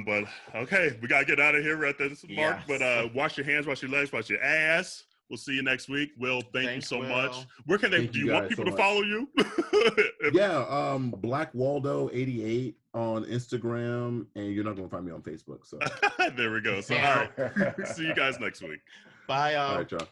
Speaker 1: But okay, we gotta get out of here. We're at this mark.
Speaker 4: Yes.
Speaker 1: But wash your hands, wash your legs, wash your ass. We'll see you next week. Will, thank you
Speaker 4: Thanks,
Speaker 1: so
Speaker 4: Will.
Speaker 1: much. Where can they?
Speaker 2: Thank
Speaker 1: Do
Speaker 2: you
Speaker 1: you want
Speaker 2: guys
Speaker 1: people
Speaker 2: so
Speaker 1: to
Speaker 2: much.
Speaker 1: follow you?
Speaker 2: Yeah, Black Waldo 88 on Instagram, and you're not gonna find me on Facebook. So
Speaker 1: There we go. So all right, see you guys next week.
Speaker 4: bye, y'all.
Speaker 2: all right, y'all.